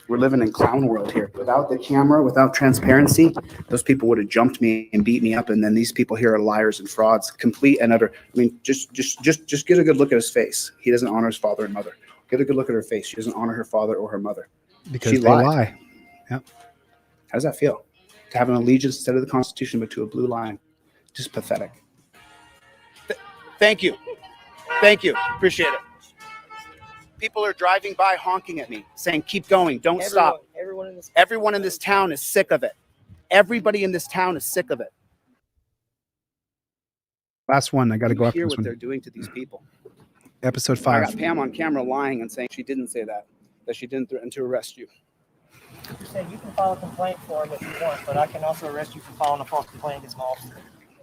We're living in clown world here. Without the camera, without transparency, those people would have jumped me and beat me up. And then these people here are liars and frauds, complete and utter. I mean, just get a good look at his face. He doesn't honor his father and mother. Get a good look at her face. She doesn't honor her father or her mother. Because she they lie. Yep. How does that feel? To have an allegiance instead of the Constitution, but to a blue line. Just pathetic. Thank you. Thank you. Appreciate it. People are driving by honking at me, saying, keep going, don't stop. Everyone in this town is sick of it. Everybody in this town is sick of it. Last one. I got to go after Hear this what one. they're doing to these people. Episode I 5. got Pam on camera lying and saying she didn't say that she didn't threaten to arrest you. You said you can file a complaint for him if you want, but I can also arrest you for filing a false complaint against my officer.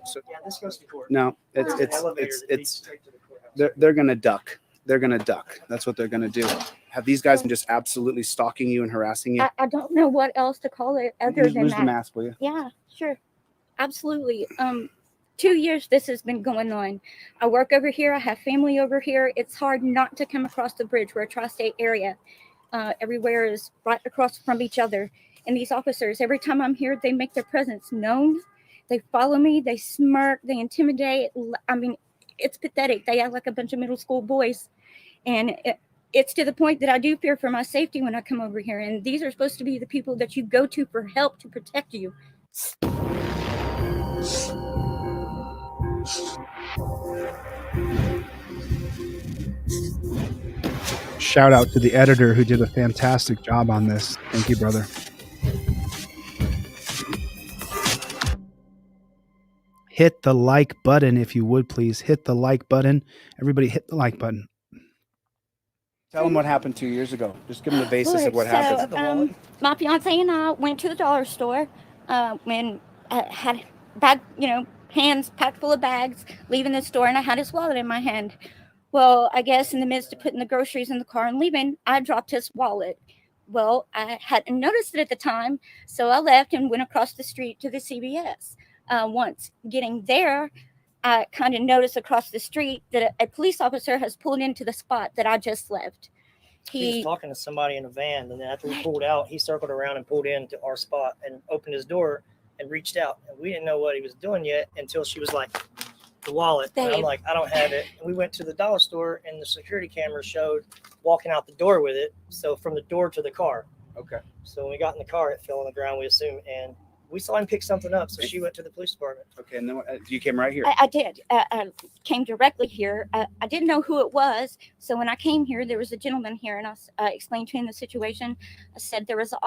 So, yeah, this goes to court. No, they're gonna duck. They're gonna duck. That's what they're gonna do. Have these guys been just absolutely stalking you and harassing you? I don't know what else to call it other than Where's that. the mask, will you? Yeah, sure. Absolutely. 2 years this has been going on. I work over here. I have family over here. It's hard not to come across the bridge. We're a tri-state area. Everywhere is right across from each other. And these officers, every time I'm here, they make their presence known. They follow me. They smirk. They intimidate. I mean, it's pathetic. They act like a bunch of middle school boys. And it's to the point that I do fear for my safety when I come over here. And these are supposed to be the people that you go to for help to protect you. Shout out to the editor who did a fantastic job on this. Thank you, brother. Hit the like button if you would, please. Hit the like button. Everybody hit the like button. Tell them what happened 2 years ago. Just give them the basis of what So, happened. my fiance and I went to the dollar store when I had hands packed full of bags, leaving the store, and I had his wallet in my hand. Well, I guess in the midst of putting the groceries in the car and leaving, I dropped his wallet. Well, I hadn't noticed it at the time, so I left and went across the street to the CVS. Once getting there, I kind of noticed across the street that a police officer has pulled into the spot that I just left. He was talking to somebody in a van, and then after he pulled out, he circled around and pulled into our spot and opened his door and reached out. And we didn't know what he was doing yet until she was like, the wallet. And I'm like, I don't have it. And we went to the dollar store, and the security camera showed walking out the door with it. So from the door to the car. Okay. So when we got in the car, it fell on the ground, we assume, and we saw him pick something up. So she went to the police department. Okay, and then you came right here. I did. I came directly here. I didn't know who it was. So when I came here, there was a gentleman here, and I explained to him the situation. I said there was an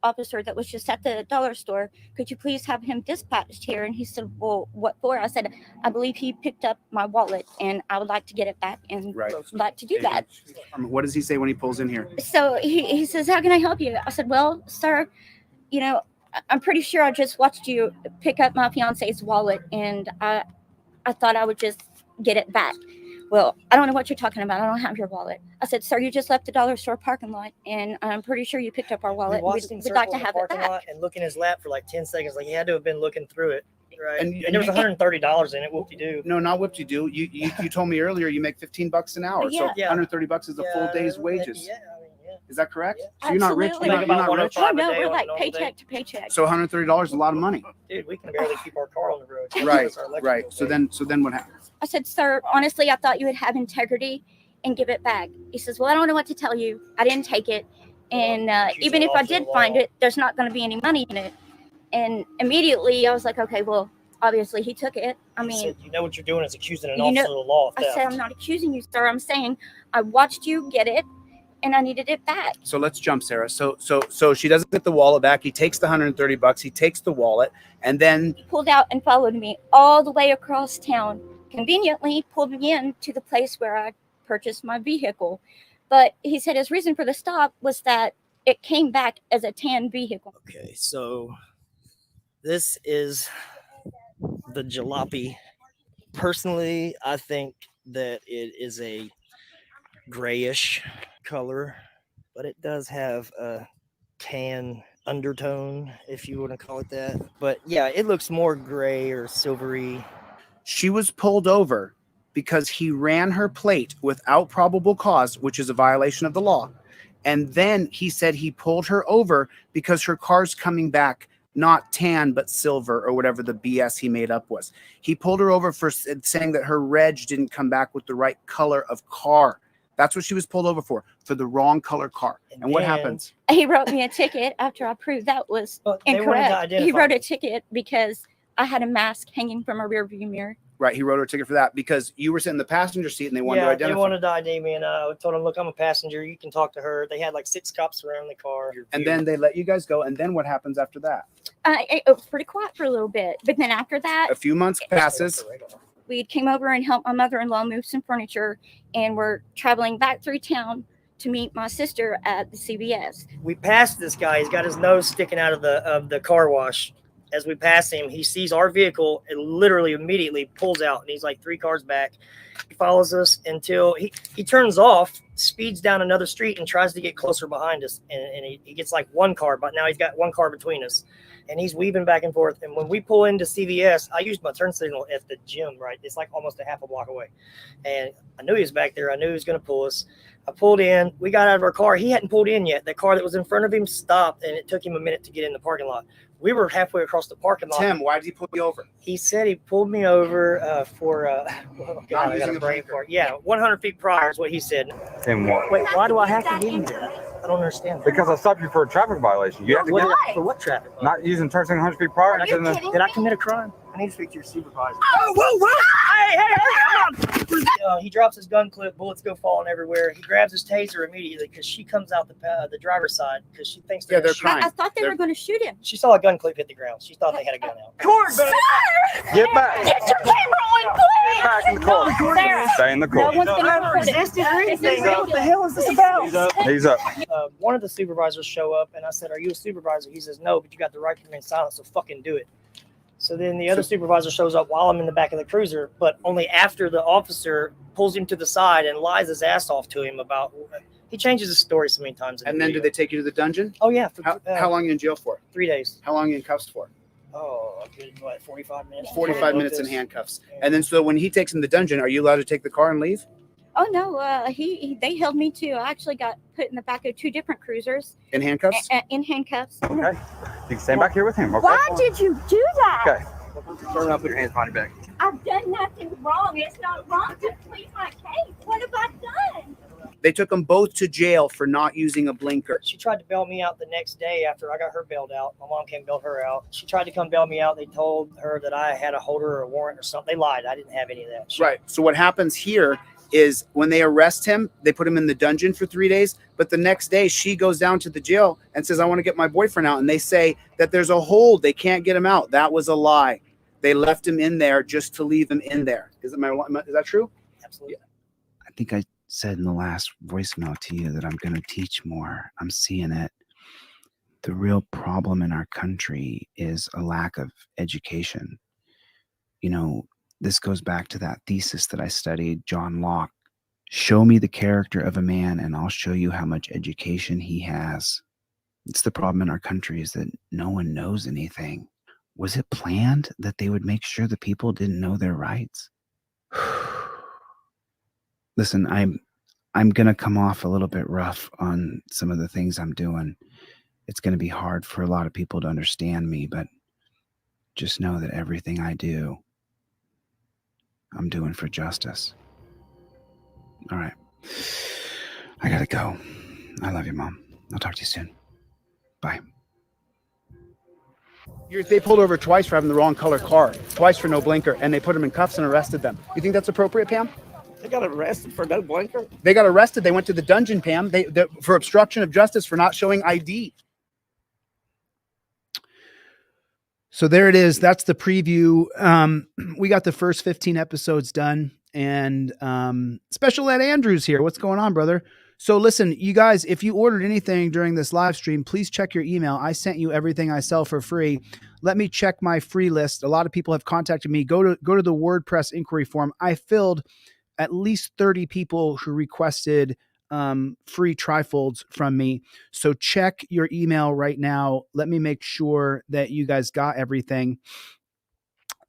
officer that was just at the dollar store. Could you please have him dispatched here? And he said, well, what for? I said, I believe he picked up my wallet, and I would like to get it back and would like to do that. What does he say when he pulls in here? So he says, how can I help you? I said, well, sir, I'm pretty sure I just watched you pick up my fiance's wallet, and I thought I would just get it back. Well, I don't know what you're talking about. I don't have your wallet. I said, sir, you just left the dollar store parking lot, and I'm pretty sure you picked up our wallet. We watched him We'd like to circle in the have it parking back. lot and look in his lap for like 10 seconds. Like he had to have been looking through it. Right. And And there was $130 in it. Whoop-de-doo. No, not whoop-de-doo. You told me earlier you make $15 an hour, so Yeah. $130 is a full day's wages. Yeah, I mean, yeah. Is that correct? So you're not rich. Absolutely. You're not rich. Oh, no, we're like paycheck to paycheck. So $130 is a lot of money. Dude, we can barely keep our car on the road. Right, That's our electric right. bill So pay. then what happens? I said, sir, honestly, I thought you would have integrity and give it back. He says, well, I don't know what to tell you. I didn't take it. And even if I did find it, there's not going to be any money in it. And immediately I was like, okay, well, obviously he took it. I He mean, said, you know what you're doing is accusing an you officer know- of the law of I theft. said, I'm not accusing you, sir. I'm saying I watched you get it and I needed it back. So let's jump, Sarah. So she doesn't get the wallet back. He takes the $130. He takes the wallet, and then He pulled out and followed me all the way across town. Conveniently pulled me in to the place where I purchased my vehicle. But he said his reason for the stop was that it came back as a tan vehicle. Okay, so this is the jalopy. Personally, I think that it is a grayish color, but it does have a tan undertone, if you want to call it that. But yeah, it looks more gray or silvery. she was pulled over because he ran her plate without probable cause, which is a violation of the law. And then he said he pulled her over because her car's coming back not tan but silver or whatever the BS he made up was. He pulled her over for saying that her reg didn't come back with the right color of car. That's what she was pulled over for the wrong color car. And what happens? He wrote me a ticket after I proved that was they wanted to incorrect. He identify wrote me. a ticket because I had a mask hanging from a rearview mirror. Right, he wrote her a ticket for that because you were sitting in the passenger seat and they wanted to Yeah, identify. they wanted to ID me, and I told them, look, I'm a passenger. You can talk to her. They had like 6 cops around the car. And then they let you guys go. And then what happens after that? It was pretty quiet for a little bit. But then after that, A few months passes. we came over and helped my mother-in-law move some furniture, and we're traveling back through town to meet my sister at the CVS. We passed this guy. He's got his nose sticking out of the car wash. As we pass him, he sees our vehicle and literally immediately pulls out, and he's like 3 cars back. He follows us until he turns off, speeds down another street, and tries to get closer behind us. And he gets like 1 car, but now he's got 1 car between us. And he's weaving back and forth. And when we pull into CVS, I used my turn signal at the gym, right? It's like almost a half a block away. And I knew he was back there. I knew he was going to pull us. I pulled in. We got out of our car. He hadn't pulled in yet. The car that was in front of him stopped, and it took him a minute to get in the parking lot. We were halfway across the parking lot. Tim, why did he pull you over? He said he pulled me over for, oh God, I got using a a brain fart. Yeah, 100 feet prior is what he said. And what? Wait, why do I have to give you that? I don't understand. Because I stopped you for a traffic violation. You have to What- get for what traffic? not using turn signal 100 feet prior. Did I commit a crime? I need to speak to your supervisor. Oh, whoa, whoa! Hey, He drops his gun clip, bullets go falling everywhere. He grabs his taser immediately because she comes out the driver's side because she thinks they're they're shooting. I thought they were going to shoot him. She saw a gun clip hit the ground. She thought they had a gun out. Come on, Sir! Get back. Get your camera on, please! Back in the car. Sarah, Stay in the car. no one's going to I record it. resisted or anything. This is What the hell is this about? He's up. One of the supervisors show up, and I said, "Are you a supervisor?" He says, "No, but you got the right to remain silent, so fucking do it." So then the other supervisor shows up while I'm in the back of the cruiser, but only after the officer pulls him to the side and lies his ass off to him about. He changes his story so many times. And then did they take you to the dungeon? Oh yeah. How long are you in jail for? 3 days. How long are you in cuffs for? Oh, a good, what, 45 minutes? 45 minutes in handcuffs. And then so when he takes him to the dungeon, are you allowed to take the car and leave? Oh, no. They held me, too. I actually got put in the back of 2 different cruisers. In handcuffs? In handcuffs. Okay. You can stand back here with him. Okay. Why did you do that? Okay. Turn around, put your hands behind your back. I've done nothing wrong. It's not wrong to plead my case. What have I done? They took them both to jail for not using a blinker. She tried to bail me out the next day after I got her bailed out. My mom came bail her out. She tried to come bail me out. They told her that I had a holder or a warrant or something. They lied. I didn't have any of that. Right. So what happens here is when they arrest him, they put him in the dungeon for 3 days. But the next day she goes down to the jail and says, I want to get my boyfriend out. And they say that there's a hold. They can't get him out. That was a lie. They left him in there just to leave him in there. Is that true? Absolutely. I think I said in the last voicemail to you that I'm going to teach more. I'm seeing it. The real problem in our country is a lack of education. You know, this goes back to that thesis that I studied, John Locke. Show me the character of a man and I'll show you how much education he has. It's the problem in our country is that no one knows anything. Was it planned that they would make sure the people didn't know their rights? Listen, I'm going to come off a little bit rough on some of the things I'm doing. It's going to be hard for a lot of people to understand me, but just know that everything I do, I'm doing for justice. All right. I got to go. I love you, Mom. I'll talk to you soon. Bye. They pulled over twice for having the wrong color car, twice for no blinker, and they put them in cuffs and arrested them. You think that's appropriate, Pam? They got arrested for no blinker? They got arrested. They went to the dungeon, Pam, for obstruction of justice for not showing ID. So there it is. That's the preview. We got the first 15 episodes done, and Special Ed Andrews here. What's going on, brother? So listen, you guys, if you ordered anything during this live stream, please check your email. I sent you everything I sell for free. Let me check my free list. A lot of people have contacted me. Go to the WordPress inquiry form. I filled at least 30 people who requested free trifolds from me. So check your email right now. Let me make sure that you guys got everything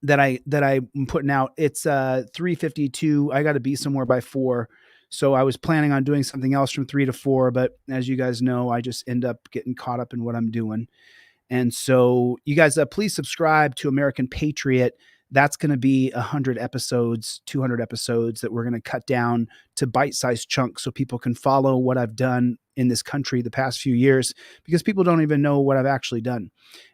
that I'm putting out. It's 3:52. I got to be somewhere by 4. So I was planning on doing something else from 3 to 4, but as you guys know, I just end up getting caught up in what I'm doing. And so you guys, please subscribe to American Patriot. That's going to be 100 episodes, 200 episodes that we're going to cut down to bite-sized chunks so people can follow what I've done in this country the past few years, because people don't even know what I've actually done.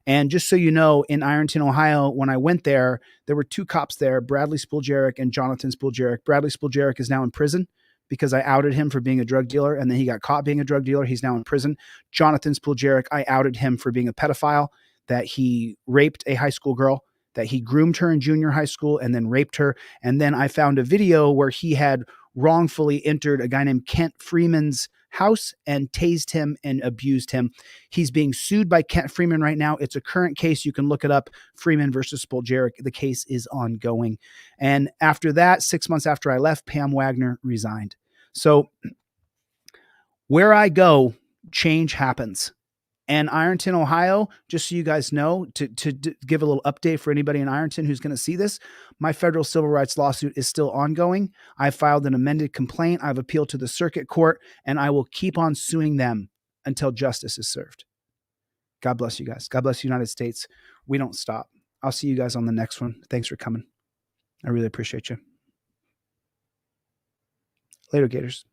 And just so you know, in Ironton, Ohio, when I went there were 2 cops there, Bradley Spuljarek and Jonathan Spuljarek. Bradley Spuljarek is now in prison because I outed him for being a drug dealer, and then he got caught being a drug dealer. He's now in prison. Jonathan Spuljarek, I outed him for being a pedophile, that he raped a high school girl, that he groomed her in junior high school and then raped her. And then I found a video where he had wrongfully entered a guy named Kent Freeman's house and tased him and abused him. He's being sued by Kent Freeman right now. It's a current case. You can look it up, Freeman versus Spuljarek. The case is ongoing. And after that, 6 months after I left, Pam Wagner resigned. So where I go, change happens. And Ironton, Ohio, just so you guys know, to give a little update for anybody in Ironton who's going to see this, my federal civil rights lawsuit is still ongoing. I filed an amended complaint. I've appealed to the circuit court, and I will keep on suing them until justice is served. God bless you guys. God bless the United States. We don't stop. I'll see you guys on the next one. Thanks for coming. I really appreciate you. Later, Gators.